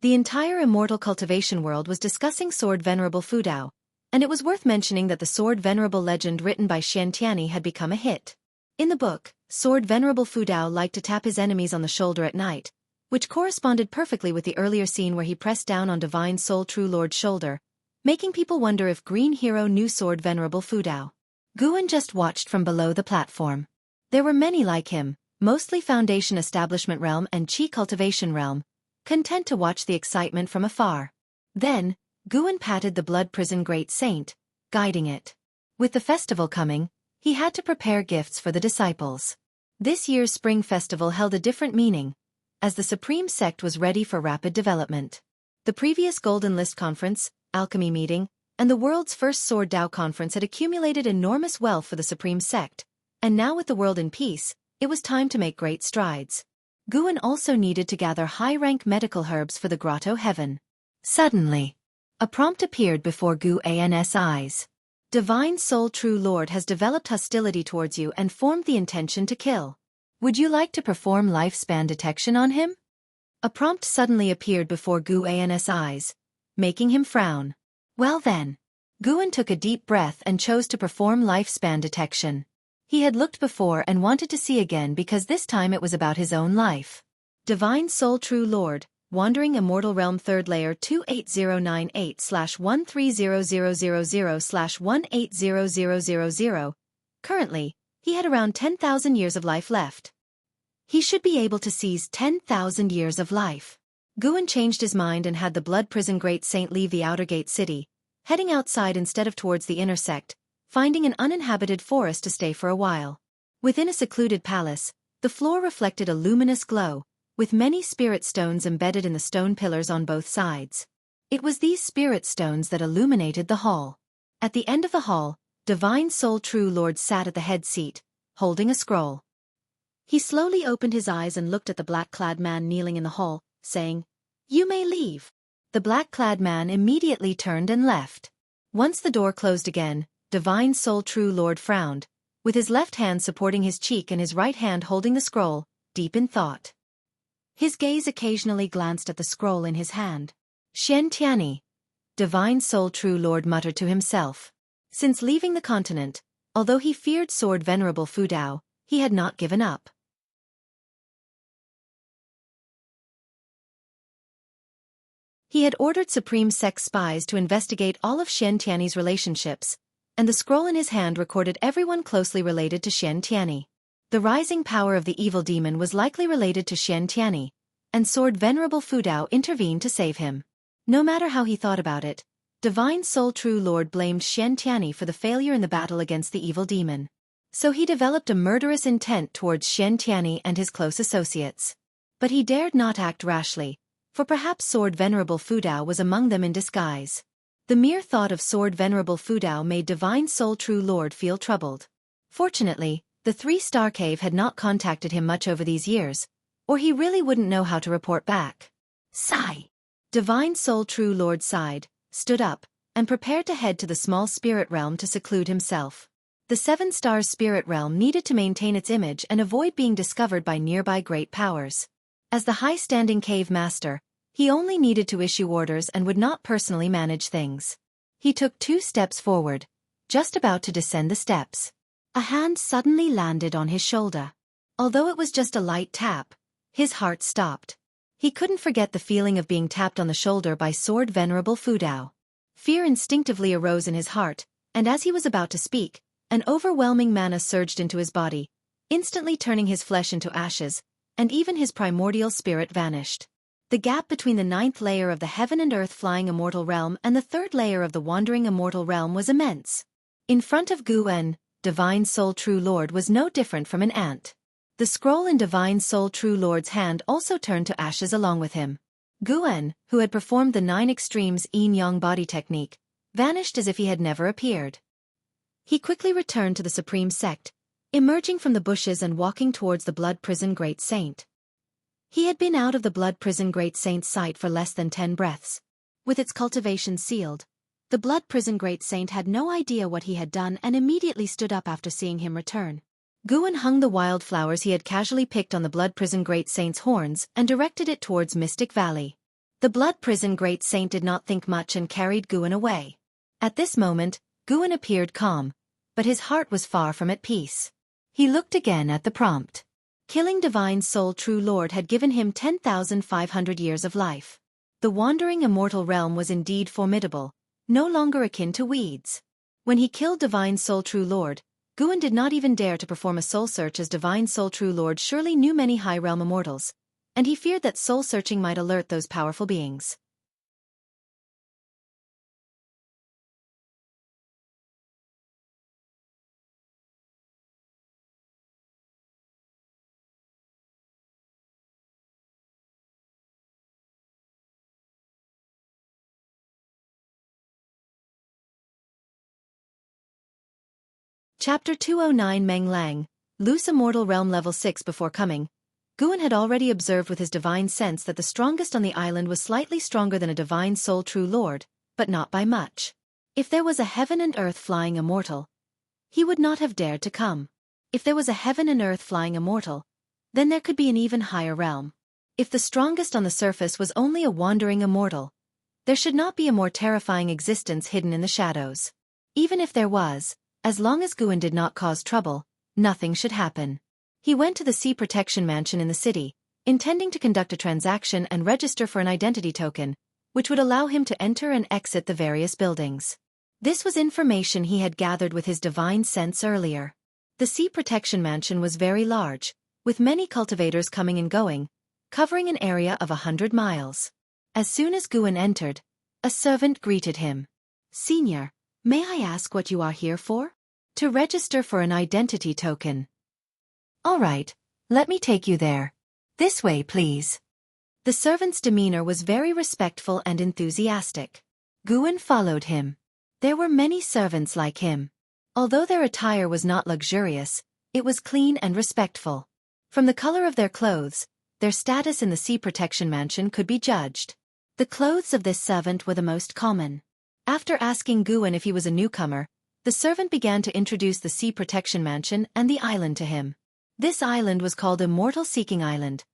The entire immortal cultivation world was discussing Sword Venerable Fudao, and it was worth mentioning that the Sword Venerable legend written by Xiantiani had become a hit. In the book, Sword Venerable Fudao liked to tap his enemies on the shoulder at night, which corresponded perfectly with the earlier scene where he pressed down on Divine Soul True Lord's shoulder, making people wonder if Green Hero knew Sword Venerable Fudao. Guan just watched from below the platform. There were many like him, mostly Foundation Establishment Realm and Qi Cultivation Realm, content to watch the excitement from afar. Then, Guan patted the Blood Prison Great Saint, guiding it. With the festival coming, he had to prepare gifts for the disciples. This year's Spring Festival held a different meaning, as the Supreme Sect was ready for rapid development. The previous Golden List Conference, Alchemy Meeting, and the world's first Sword Dao Conference had accumulated enormous wealth for the Supreme Sect, and now with the world in peace, it was time to make great strides. Guan also needed to gather high-rank medical herbs for the Grotto Heaven. Suddenly, a prompt appeared before Guan's eyes. Divine Soul True Lord has developed hostility towards you and formed the intention to kill. Would you like to perform lifespan detection on him? A prompt suddenly appeared before Guan's eyes, making him frown. Well then. Guan took a deep breath and chose to perform lifespan detection. He had looked before and wanted to see again because this time it was about his own life. Divine Soul True Lord, Wandering Immortal Realm 3rd Layer 28098/13000/180000. Currently, he had around 10,000 years of life left. He should be able to seize 10,000 years of life. Guan changed his mind and had the Blood Prison Great Saint leave the Outer Gate City, heading outside instead of towards the inner sect, finding an uninhabited forest to stay for a while. Within a secluded palace, the floor reflected a luminous glow, with many spirit stones embedded in the stone pillars on both sides. It was these spirit stones that illuminated the hall. At the end of the hall, Divine Soul True Lord sat at the head seat, holding a scroll. He slowly opened his eyes and looked at the black-clad man kneeling in the hall, saying, "You may leave." The black-clad man immediately turned and left. Once the door closed again, Divine Soul True Lord frowned, with his left hand supporting his cheek and his right hand holding the scroll, deep in thought. His gaze occasionally glanced at the scroll in his hand. "Xiantiani," Divine Soul True Lord muttered to himself. Since leaving the continent, although he feared Sword Venerable Fudao, he had not given up. He had ordered Supreme Sect spies to investigate all of Xiantiani's relationships, and the scroll in his hand recorded everyone closely related to Xiantiani. The rising power of the evil demon was likely related to Xiantiani, and Sword Venerable Fudao intervened to save him. No matter how he thought about it, Divine Soul True Lord blamed Xiantiani for the failure in the battle against the evil demon. So he developed a murderous intent towards Xiantiani and his close associates. But he dared not act rashly, for perhaps Sword Venerable Fudao was among them in disguise. The mere thought of Sword Venerable Fudao made Divine Soul True Lord feel troubled. Fortunately, the 3-star cave had not contacted him much over these years, or he really wouldn't know how to report back. Sigh. Divine Soul True Lord sighed, stood up, and prepared to head to the small spirit realm to seclude himself. The 7-star spirit realm needed to maintain its image and avoid being discovered by nearby great powers. As the high-standing cave master, he only needed to issue orders and would not personally manage things. He took 2 steps forward, just about to descend the steps. A hand suddenly landed on his shoulder. Although it was just a light tap, his heart stopped. He couldn't forget the feeling of being tapped on the shoulder by Sword Venerable Fudao. Fear instinctively arose in his heart, and as he was about to speak, an overwhelming mana surged into his body, instantly turning his flesh into ashes, and even his primordial spirit vanished. The gap between the 9th layer of the Heaven and Earth Flying Immortal Realm and the 3rd layer of the Wandering Immortal Realm was immense. In front of Guan, Divine Soul True Lord was no different from an ant. The scroll in Divine Soul True Lord's hand also turned to ashes along with him. Guan, who had performed the 9 extremes yin-yang body technique, vanished as if he had never appeared. He quickly returned to the Supreme Sect, emerging from the bushes and walking towards the Blood Prison Great Saint. He had been out of the Blood Prison Great Saint's sight for less than 10 breaths. With its cultivation sealed, the Blood Prison Great Saint had no idea what he had done and immediately stood up after seeing him return. Guan hung the wildflowers he had casually picked on the Blood Prison Great Saint's horns and directed it towards Mystic Valley. The Blood Prison Great Saint did not think much and carried Guan away. At this moment, Guan appeared calm, but his heart was far from at peace. He looked again at the prompt. Killing Divine Soul True Lord had given him 10,500 years of life. The Wandering Immortal Realm was indeed formidable, no longer akin to weeds. When he killed Divine Soul True Lord, Guan did not even dare to perform a soul search as Divine Soul True Lord surely knew many high realm immortals, and he feared that soul searching might alert those powerful beings. Chapter 209 Meng Lang, Loose Immortal Realm Level 6. Before coming, Guan had already observed with his divine sense that the strongest on the island was slightly stronger than a Divine Soul True Lord, but not by much. If there was a Heaven and Earth Flying Immortal, he would not have dared to come. If there was a Heaven and Earth Flying Immortal, then there could be an even higher realm. If the strongest on the surface was only a Wandering Immortal, there should not be a more terrifying existence hidden in the shadows. Even if there was, as long as Guan did not cause trouble, nothing should happen. He went to the Sea Protection Mansion in the city, intending to conduct a transaction and register for an identity token, which would allow him to enter and exit the various buildings. This was information he had gathered with his divine sense earlier. The Sea Protection Mansion was very large, with many cultivators coming and going, covering an area of 100 miles. As soon as Guan entered, a servant greeted him. "Senior, may I ask what you are here for?" "To register for an identity token." "All right, let me take you there. This way, please." The servant's demeanor was very respectful and enthusiastic. Guan followed him. There were many servants like him. Although their attire was not luxurious, it was clean and respectful. From the color of their clothes, their status in the Sea Protection Mansion could be judged. The clothes of this servant were the most common. After asking Guan if he was a newcomer, the servant began to introduce the Sea Protection Mansion and the island to him. This island was called Immortal Seeking Island,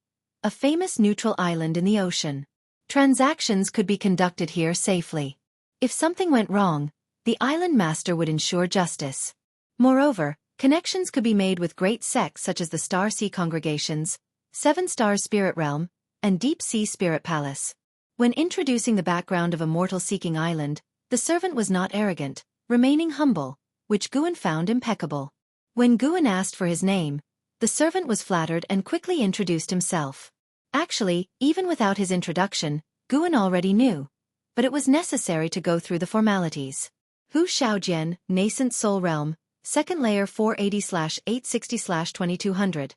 a famous neutral island in the ocean. Transactions could be conducted here safely. If something went wrong, the island master would ensure justice. Moreover, connections could be made with great sects such as the Star Sea Congregations, Seven Stars Spirit Realm, and Deep Sea Spirit Palace. When introducing the background of Immortal Seeking Island, the servant was not arrogant, remaining humble, which Guan found impeccable. When Guan asked for his name, the servant was flattered and quickly introduced himself. Actually, even without his introduction, Guan already knew, but it was necessary to go through the formalities. Hu Xiaojian, Nascent Soul Realm, Second Layer 480/860/2200.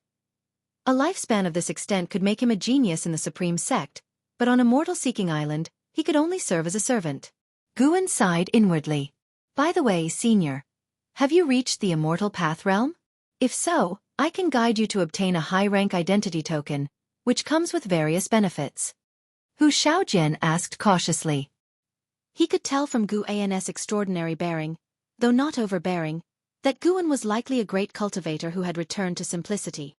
A lifespan of this extent could make him a genius in the Supreme Sect, but on Immortal Seeking Island, he could only serve as a servant. Guan sighed inwardly. "By the way, Senior, have you reached the Immortal Path Realm? If so, I can guide you to obtain a high-rank identity token, which comes with various benefits." Hu Xiaojian asked cautiously. He could tell from Guan's extraordinary bearing, though not overbearing, that Guan was likely a great cultivator who had returned to simplicity.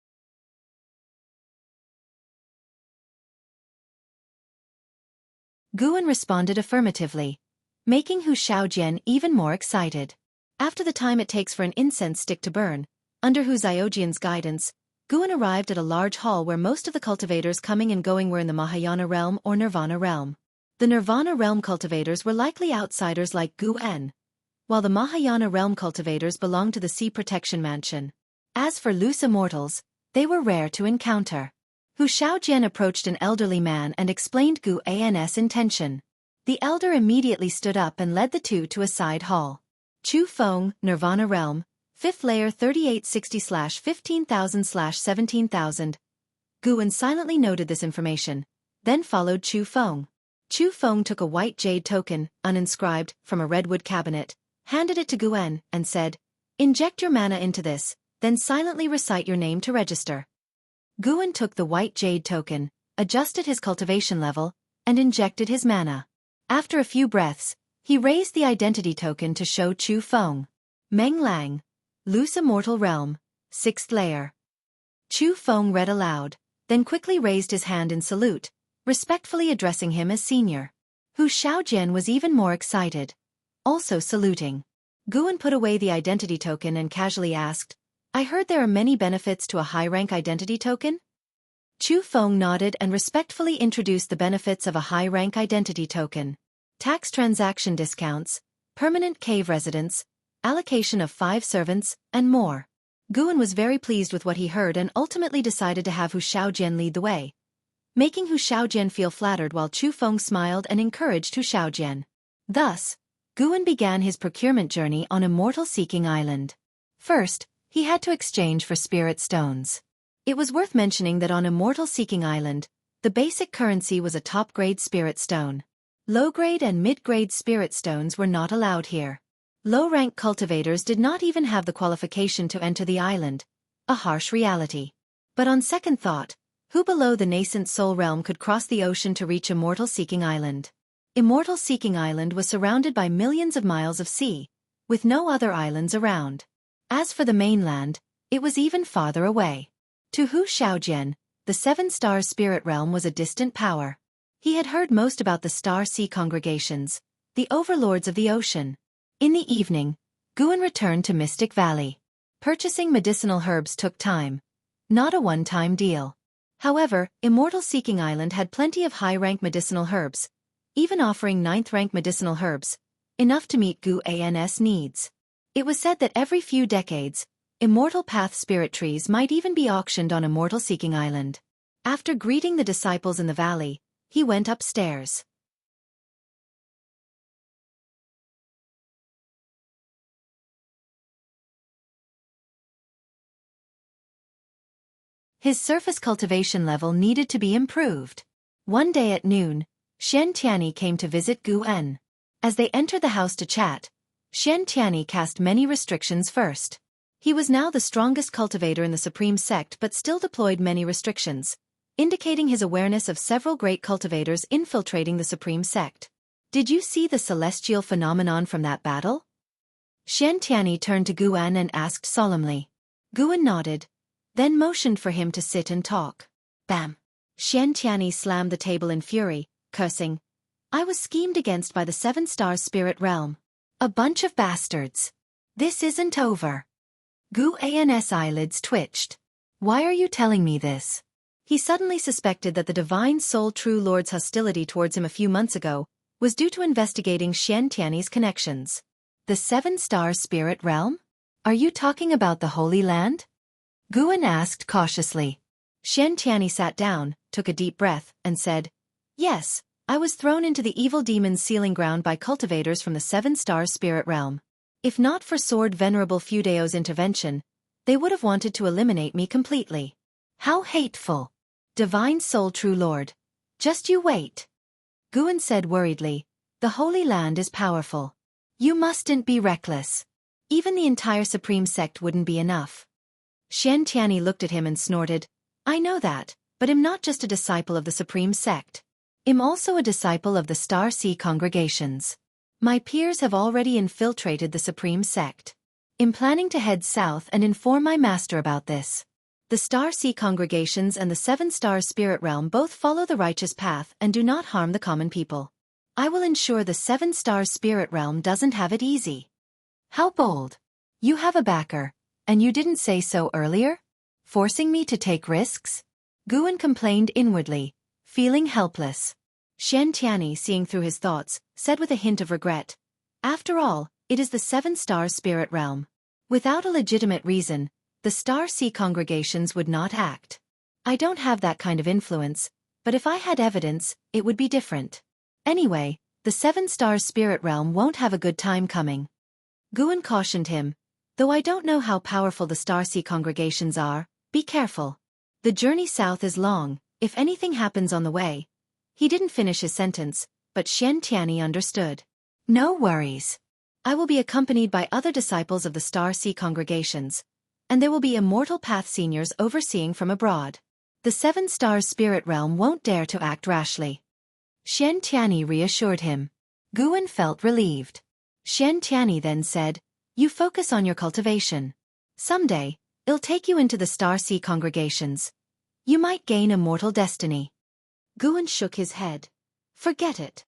Guan responded affirmatively, making Hu Xiaojian even more excited. After the time it takes for an incense stick to burn, under Hu Xiaojian's guidance, Guan arrived at a large hall where most of the cultivators coming and going were in the Mahayana realm or Nirvana realm. The Nirvana realm cultivators were likely outsiders like Guan, while the Mahayana realm cultivators belonged to the Sea Protection Mansion. As for loose immortals, they were rare to encounter. Hu Xiaojian approached an elderly man and explained Guan's intention. The elder immediately stood up and led the two to a side hall. Chu Feng, Nirvana realm, 5th layer 3860/15,000/17,000. Guan silently noted this information, then followed Chu Feng. Chu Feng took a white jade token, uninscribed, from a redwood cabinet, handed it to Guan, and said, "Inject your mana into this, then silently recite your name to register." Guan took the white jade token, adjusted his cultivation level, and injected his mana. After a few breaths, he raised the identity token to show Chu Feng. Meng Lang, Loose Immortal Realm, 6th layer. Chu Feng read aloud, then quickly raised his hand in salute, respectfully addressing him as senior. Hu Xiaojian was even more excited, also saluting. Guan put away the identity token and casually asked, "I heard there are many benefits to a high-rank identity token?" Chu Feng nodded and respectfully introduced the benefits of a high-rank identity token. Tax transaction discounts, permanent cave residence, allocation of 5 servants, and more. Guan was very pleased with what he heard and ultimately decided to have Hu Xiaojian lead the way, making Hu Xiaojian feel flattered while Chu Feng smiled and encouraged Hu Xiaojian. Thus, Guan began his procurement journey on Immortal Seeking Island. First, he had to exchange for spirit stones. It was worth mentioning that on Immortal Seeking Island, the basic currency was a top-grade spirit stone. Low-grade and mid-grade spirit stones were not allowed here. Low-rank cultivators did not even have the qualification to enter the island, a harsh reality. But on second thought, who below the nascent soul realm could cross the ocean to reach Immortal Seeking Island? Immortal Seeking Island was surrounded by millions of miles of sea, with no other islands around. As for the mainland, it was even farther away. To Hu Xiaojian, the 7 Stars Spirit Realm was a distant power. He had heard most about the Star Sea Congregations, the overlords of the ocean. In the evening, Guan returned to Mystic Valley. Purchasing medicinal herbs took time. Not a one-time deal. However, Immortal Seeking Island had plenty of high-rank medicinal herbs, even offering 9th-rank medicinal herbs, enough to meet Guan's needs. It was said that every few decades, Immortal Path spirit trees might even be auctioned on Immortal Seeking Island. After greeting the disciples in the valley, he went upstairs. His surface cultivation level needed to be improved. One day at noon, Shen Tianyi came to visit Guan. As they entered the house to chat, Shen Tianyi cast many restrictions first. He was now the strongest cultivator in the Supreme Sect but still deployed many restrictions, indicating his awareness of several great cultivators infiltrating the Supreme Sect. Did you see the celestial phenomenon from that battle? Shen Tianyi turned to Guan and asked solemnly. Guan nodded, then motioned for him to sit and talk. Bam! Shen Tianyi slammed the table in fury, cursing. I was schemed against by the 7 Stars Spirit Realm. A bunch of bastards. This isn't over. Guan's eyelids twitched. Why are you telling me this? He suddenly suspected that the Divine Soul True Lord's hostility towards him a few months ago was due to investigating Shen Tianyi's connections. The 7 Stars Spirit Realm? Are you talking about the Holy Land? Guan asked cautiously. Shen Tianyi sat down, took a deep breath, and said, Yes, I was thrown into the evil demon's sealing ground by cultivators from the 7 Stars Spirit Realm. If not for Sword Venerable Fudeo's intervention, they would have wanted to eliminate me completely. How hateful! Divine Soul True Lord. Just you wait. Guan said worriedly, the Holy Land is powerful. You mustn't be reckless. Even the entire Supreme Sect wouldn't be enough. Shen Tianyi looked at him and snorted, I know that, but I'm not just a disciple of the Supreme Sect. I'm also a disciple of the Star Sea congregations. My peers have already infiltrated the Supreme Sect. I'm planning to head south and inform my master about this. The Star Sea congregations and the 7 Stars Spirit Realm both follow the righteous path and do not harm the common people. I will ensure the 7 Stars Spirit Realm doesn't have it easy. How bold. You have a backer, and you didn't say so earlier? Forcing me to take risks? Guan complained inwardly, feeling helpless. Shen Tianyi, seeing through his thoughts, said with a hint of regret, After all, it is the 7 Stars Spirit Realm. Without a legitimate reason, the Star Sea congregations would not act. I don't have that kind of influence, but if I had evidence, it would be different. Anyway, the 7 Stars Spirit Realm won't have a good time coming. Guan cautioned him, though I don't know how powerful the Star Sea congregations are, be careful. The journey south is long, if anything happens on the way. He didn't finish his sentence, but Shen Tianyi understood. No worries. I will be accompanied by other disciples of the Star Sea congregations, and there will be Immortal Path seniors overseeing from abroad. The 7 Stars Spirit Realm won't dare to act rashly. Shen Tianyi reassured him. Guan felt relieved. Shen Tianyi then said, You focus on your cultivation. Someday, it'll take you into the Star Sea congregations. You might gain immortal destiny. Guan shook his head. Forget it.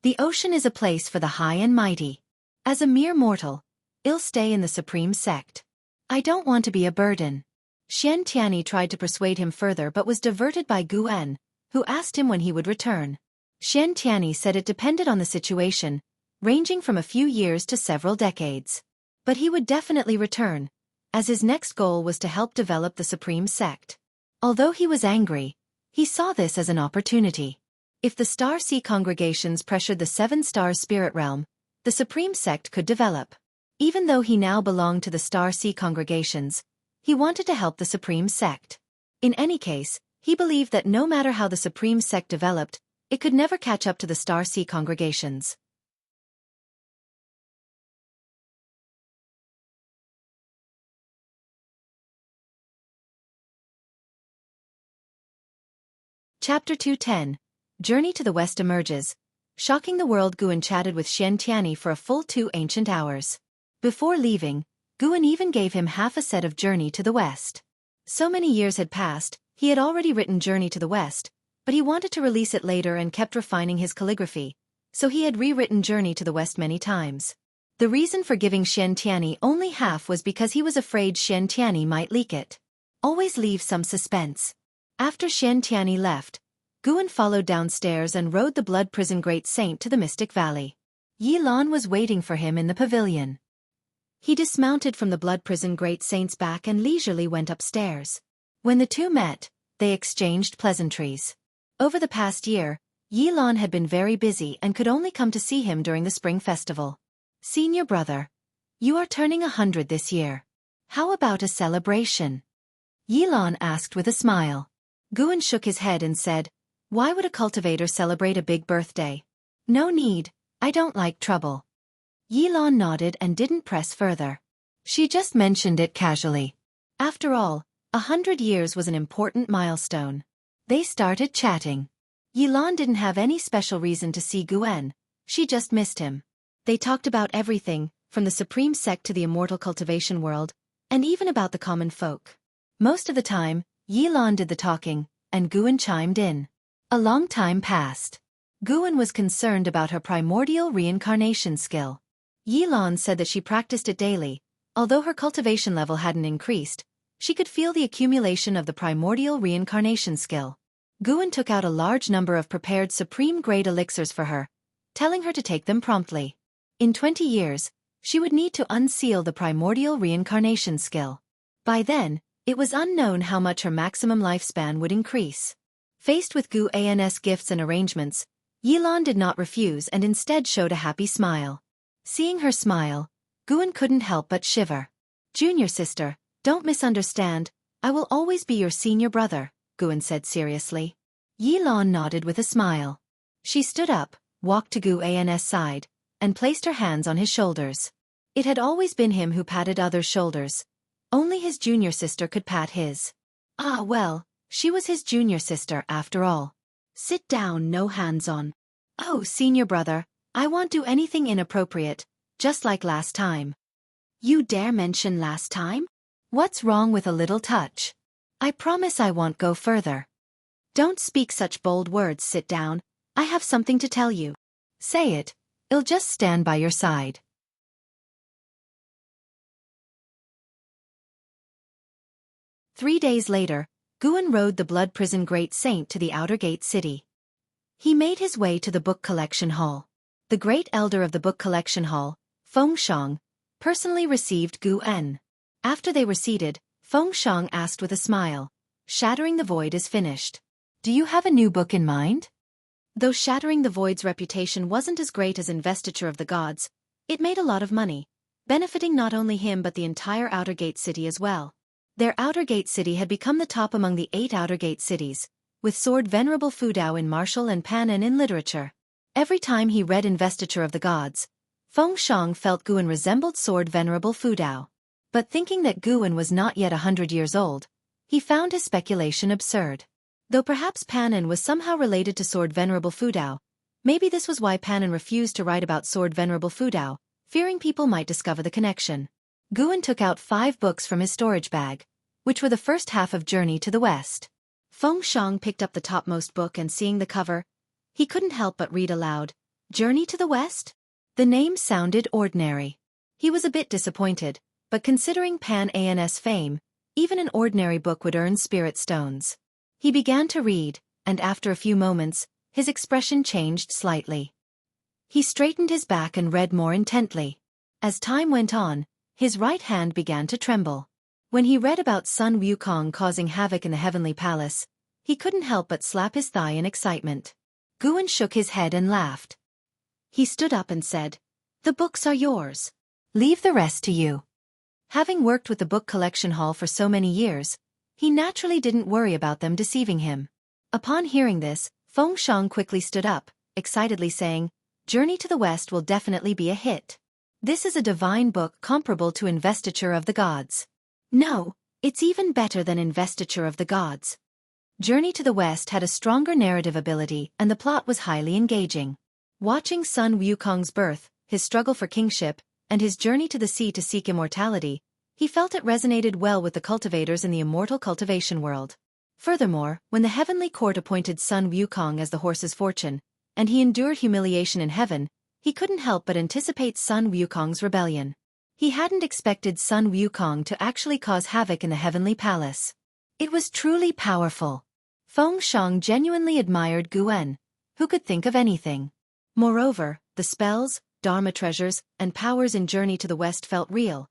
The ocean is a place for the high and mighty. As a mere mortal, I'll stay in the Supreme Sect. I don't want to be a burden. Shen Tianyi tried to persuade him further but was diverted by Guan, who asked him when he would return. Shen Tianyi said it depended on the situation, ranging from a few years to several decades. But he would definitely return, as his next goal was to help develop the Supreme Sect. Although he was angry, he saw this as an opportunity. If the Star Sea congregations pressured the 7 Stars Spirit Realm, the Supreme Sect could develop. Even though he now belonged to the Star Sea congregations, he wanted to help the Supreme Sect. In any case, he believed that no matter how the Supreme Sect developed, it could never catch up to the Star Sea congregations. Chapter 210. Journey to the West emerges. Shocking the world. Guan chatted with Shen Tianyi for a full 2 ancient hours. Before leaving, Guan even gave him half a set of Journey to the West. So many years had passed, he had already written Journey to the West, but he wanted to release it later and kept refining his calligraphy, so he had rewritten Journey to the West many times. The reason for giving Xian Tianyi only half was because he was afraid Xian Tianyi might leak it. Always leave some suspense. After Xian Tianyi left, Guan followed downstairs and rode the Blood Prison Great Saint to the Mystic Valley. Yi Lan was waiting for him in the pavilion. He dismounted from the Blood Prison Great Saint's back and leisurely went upstairs. When the two met, they exchanged pleasantries. Over the past year, Yi Lan had been very busy and could only come to see him during the spring festival. Senior brother, you are turning 100 this year. How about a celebration? Yi Lan asked with a smile. Guan shook his head and said, why would a cultivator celebrate a big birthday? No need, I don't like trouble. Yi Lan nodded and didn't press further. She just mentioned it casually. After all, 100 years was an important milestone. They started chatting. Yi Lan didn't have any special reason to see Guan, she just missed him. They talked about everything, from the supreme sect to the immortal cultivation world, and even about the common folk. Most of the time, Yi Lan did the talking, and Guan chimed in. A long time passed. Guan was concerned about her primordial reincarnation skill. Yi Lan said that she practiced it daily. Although her cultivation level hadn't increased, she could feel the accumulation of the primordial reincarnation skill. Guan took out a large number of prepared supreme-grade elixirs for her, telling her to take them promptly. In 20 years, she would need to unseal the primordial reincarnation skill. By then, it was unknown how much her maximum lifespan would increase. Faced with Guan's gifts and arrangements, Yi Lan did not refuse and instead showed a happy smile. Seeing her smile, Guan couldn't help but shiver. Junior sister, don't misunderstand, I will always be your senior brother, Guan said seriously. Yi Lan nodded with a smile. She stood up, walked to Guan's side, and placed her hands on his shoulders. It had always been him who patted others' shoulders. Only his junior sister could pat his. Ah well, she was his junior sister after all. Sit down, no hands on. Oh, senior brother, I won't do anything inappropriate, just like last time. You dare mention last time? What's wrong with a little touch? I promise I won't go further. Don't speak such bold words, sit down, I have something to tell you. Say it, I'll just stand by your side. Three days later, Guan rode the Blood Prison Great Saint to the outer gate city. He made his way to the book collection hall. The great elder of the book collection hall, Feng Shang, personally received Guan. After they were seated, Feng Shang asked with a smile, Shattering the Void is finished. Do you have a new book in mind? Though Shattering the Void's reputation wasn't as great as Investiture of the Gods, it made a lot of money, benefiting not only him but the entire outer gate city as well. Their outer gate city had become the top among the 8 outer gate cities, with Sword Venerable Fudao in martial and Pan'an in literature. Every time he read Investiture of the Gods, Feng Shang felt Guan resembled Sword Venerable Fudao. But thinking that Guan was not yet 100 years old, he found his speculation absurd. Though perhaps Pan'an was somehow related to Sword Venerable Fudao, maybe this was why Pan'an refused to write about Sword Venerable Fudao, fearing people might discover the connection. Guan took out 5 books from his storage bag, which were the first half of Journey to the West. Feng Shang picked up the topmost book and seeing the cover, he couldn't help but read aloud, Journey to the West? The name sounded ordinary. He was a bit disappointed, but considering Pan'an's fame, even an ordinary book would earn spirit stones. He began to read, and after a few moments, his expression changed slightly. He straightened his back and read more intently. As time went on, his right hand began to tremble. When he read about Sun Wukong causing havoc in the Heavenly Palace, he couldn't help but slap his thigh in excitement. Guan shook his head and laughed. He stood up and said, The books are yours. Leave the rest to you. Having worked with the book collection hall for so many years, he naturally didn't worry about them deceiving him. Upon hearing this, Feng Shang quickly stood up, excitedly saying, Journey to the West will definitely be a hit. This is a divine book comparable to Investiture of the Gods. No, it's even better than Investiture of the Gods. Journey to the West had a stronger narrative ability and the plot was highly engaging. Watching Sun Wukong's birth, his struggle for kingship, and his journey to the sea to seek immortality, he felt it resonated well with the cultivators in the immortal cultivation world. Furthermore, when the heavenly court appointed Sun Wukong as the horse's fortune, and he endured humiliation in heaven, he couldn't help but anticipate Sun Wukong's rebellion. He hadn't expected Sun Wukong to actually cause havoc in the Heavenly Palace. It was truly powerful. Feng Shang genuinely admired Guwen, who could think of anything. Moreover, the spells, Dharma treasures, and powers in Journey to the West felt real,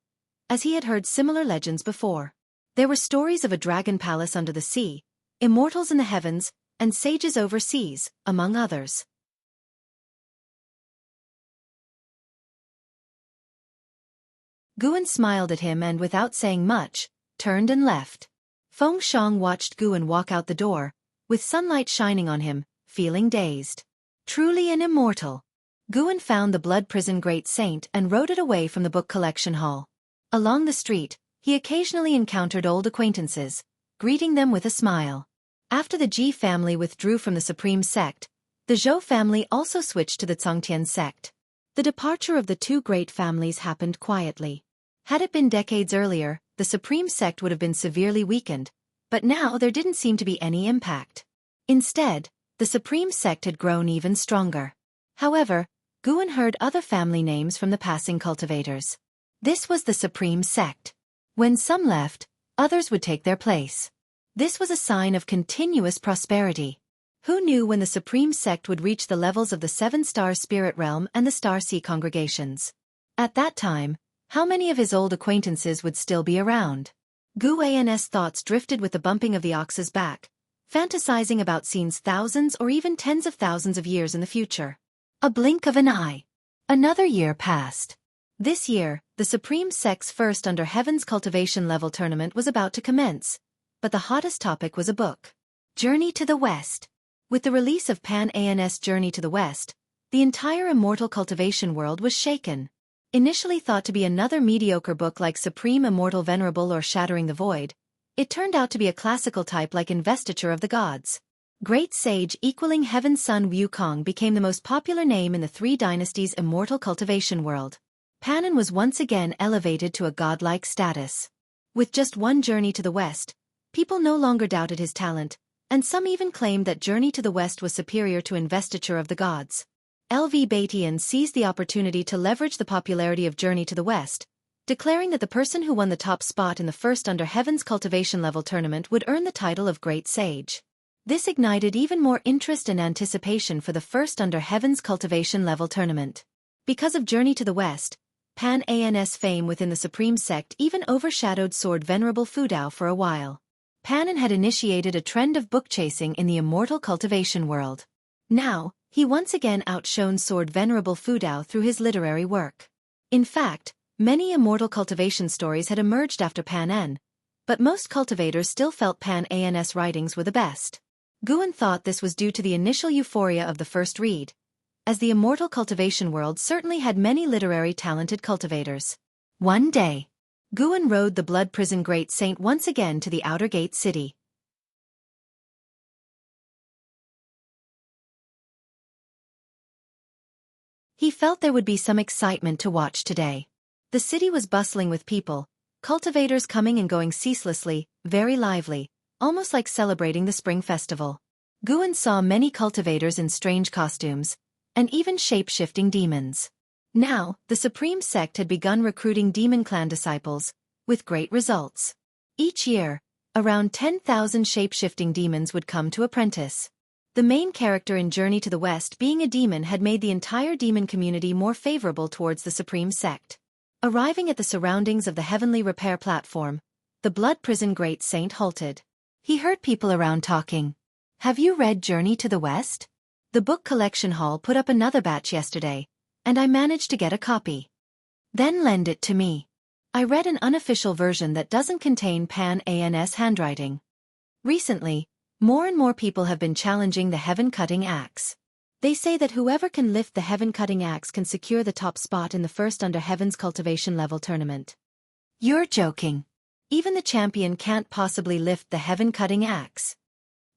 as he had heard similar legends before. There were stories of a dragon palace under the sea, immortals in the heavens, and sages overseas, among others. Guwen smiled at him and, without saying much, turned and left. Feng Shang watched Guwen walk out the door, with sunlight shining on him, feeling dazed. Truly an immortal. Guwen found the Blood Prison Great Saint and rode it away from the book collection hall. Along the street, he occasionally encountered old acquaintances, greeting them with a smile. After the Ji family withdrew from the Supreme Sect, the Zhou family also switched to the Congtian sect. The departure of the two great families happened quietly. Had it been decades earlier, the Supreme Sect would have been severely weakened, but now there didn't seem to be any impact. Instead, the Supreme Sect had grown even stronger. However, Guwen heard other family names from the passing cultivators. This was the Supreme Sect. When some left, others would take their place. This was a sign of continuous prosperity. Who knew when the Supreme Sect would reach the levels of the Seven-Star Spirit Realm and the Star Sea congregations? At that time, how many of his old acquaintances would still be around? Guwen's thoughts drifted with the bumping of the ox's back, fantasizing about scenes thousands or even tens of thousands of years in the future. A blink of an eye. Another year passed. This year, the Supreme Sect's first Under Heaven's Cultivation level tournament was about to commence, but the hottest topic was a book. Journey to the West. With the release of Pan's Journey to the West, the entire immortal cultivation world was shaken. Initially thought to be another mediocre book like Supreme Immortal Venerable or Shattering the Void, it turned out to be a classical type like Investiture of the Gods. Great Sage equaling Heaven's Sun Wukong became the most popular name in the Three Dynasties immortal cultivation world. Panin was once again elevated to a godlike status. With just one Journey to the West, people no longer doubted his talent, and some even claimed that Journey to the West was superior to Investiture of the Gods. LV Batian seized the opportunity to leverage the popularity of Journey to the West, declaring that the person who won the top spot in the first Under Heaven's Cultivation level tournament would earn the title of Great Sage. This ignited even more interest and anticipation for the first Under Heaven's Cultivation level tournament. Because of Journey to the West, Pan's fame within the Supreme Sect even overshadowed Sword Venerable Fudao for a while. Panin had initiated a trend of book chasing in the immortal cultivation world. Now, he once again outshone Sword Venerable Fudao through his literary work. In fact, many immortal cultivation stories had emerged after Pan, but most cultivators still felt Pan's writings were the best. Guwen thought this was due to the initial euphoria of the first read, as the immortal cultivation world certainly had many literary talented cultivators. One day, Guwen rode the Blood Prison Great Saint once again to the Outer Gate City. He felt there would be some excitement to watch today. The city was bustling with people, cultivators coming and going ceaselessly, very lively, almost like celebrating the spring festival. Guwen saw many cultivators in strange costumes, and even shape-shifting demons. Now, the Supreme Sect had begun recruiting Demon Clan disciples, with great results. Each year, around 10,000 shape-shifting demons would come to apprentice. The main character in Journey to the West being a demon had made the entire demon community more favorable towards the Supreme Sect. Arriving at the surroundings of the Heavenly Repair platform, the Blood Prison Great Saint halted. He heard people around talking. Have you read Journey to the West? The book collection hall put up another batch yesterday, and I managed to get a copy. Then lend it to me. I read an unofficial version that doesn't contain Pan's handwriting. Recently, more and more people have been challenging the heaven-cutting axe. They say that whoever can lift the heaven-cutting axe can secure the top spot in the first Under Heaven's Cultivation level tournament. You're joking. Even the champion can't possibly lift the heaven-cutting axe.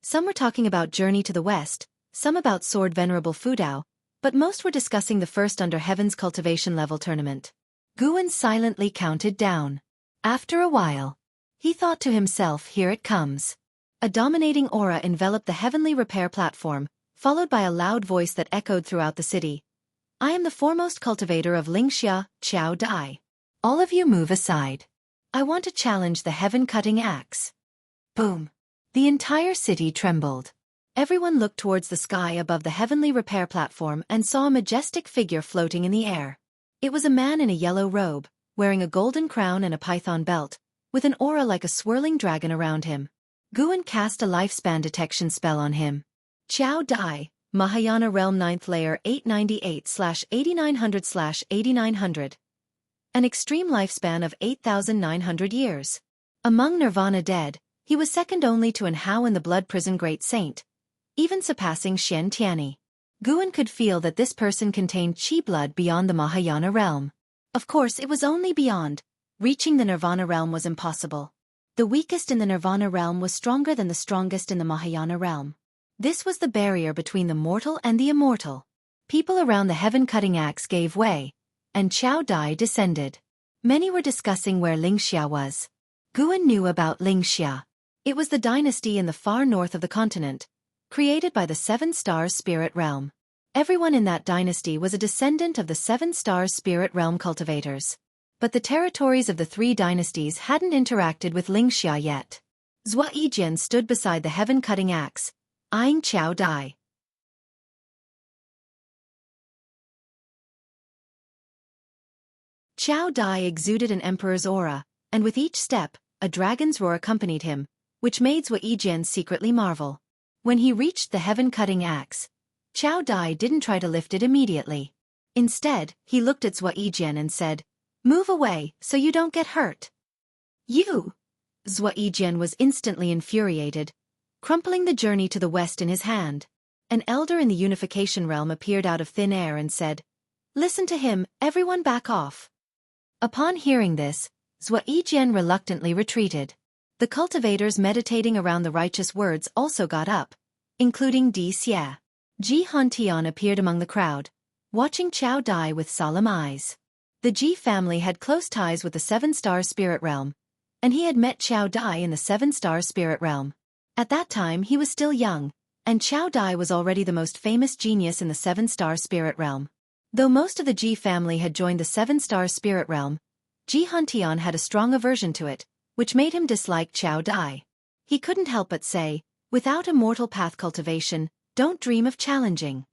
Some were talking about Journey to the West, some about Sword Venerable Fudao, but most were discussing the first Under Heaven's Cultivation level tournament. Guwen silently counted down. After a while, he thought to himself, here it comes. A dominating aura enveloped the Heavenly Repair platform, followed by a loud voice that echoed throughout the city. I am the foremost cultivator of Lingxia, Qiao Dai. All of you move aside. I want to challenge the heaven-cutting axe. Boom. The entire city trembled. Everyone looked towards the sky above the heavenly repair platform and saw a majestic figure floating in the air. It was a man in a yellow robe, wearing a golden crown and a python belt, with an aura like a swirling dragon around him. Guan cast a lifespan detection spell on him. Qiao Dai, Mahayana Realm 9th Layer 898/8900/8900. An extreme lifespan of 8,900 years. Among Nirvana dead, he was second only to An Hao in the Blood Prison Great Saint, even surpassing Xian Tianyi. Guan could feel that this person contained qi blood beyond the Mahayana realm. Of course, it was only beyond. Reaching the Nirvana realm was impossible. The weakest in the Nirvana realm was stronger than the strongest in the Mahayana realm. This was the barrier between the mortal and the immortal. People around the heaven-cutting axe gave way, and Qiao Dai descended. Many were discussing where Lingxia was. Guan knew about Lingxia. It was the dynasty in the far north of the continent, created by the Seven Stars Spirit Realm. Everyone in that dynasty was a descendant of the Seven Stars Spirit Realm cultivators. But the territories of the three dynasties hadn't interacted with Lingxia yet. Zhua Yijian stood beside the heaven-cutting axe, eyeing Qiao Dai. Qiao Dai exuded an emperor's aura, and with each step, a dragon's roar accompanied him, which made Zhua Yijian secretly marvel. When he reached the heaven-cutting axe, Qiao Dai didn't try to lift it immediately. Instead, he looked at Zhua Yijian and said, "Move away, so you don't get hurt." "You!" Zhua Yijian was instantly infuriated, crumpling the journey to the west in his hand. An elder in the unification realm appeared out of thin air and said, "Listen to him, everyone back off." Upon hearing this, Zhua Yijian reluctantly retreated. The cultivators meditating around the righteous words also got up, including Di Xie. Ji Hantian appeared among the crowd, watching Qiao Dai with solemn eyes. The Ji family had close ties with the Seven-Star Spirit Realm, and he had met Qiao Dai in the Seven-Star Spirit Realm. At that time he was still young, and Qiao Dai was already the most famous genius in the Seven-Star Spirit Realm. Though most of the Ji family had joined the Seven-Star Spirit Realm, Ji Hantian had a strong aversion to it, which made him dislike Qiao Dai. He couldn't help but say, "Without immortal path cultivation, don't dream of challenging."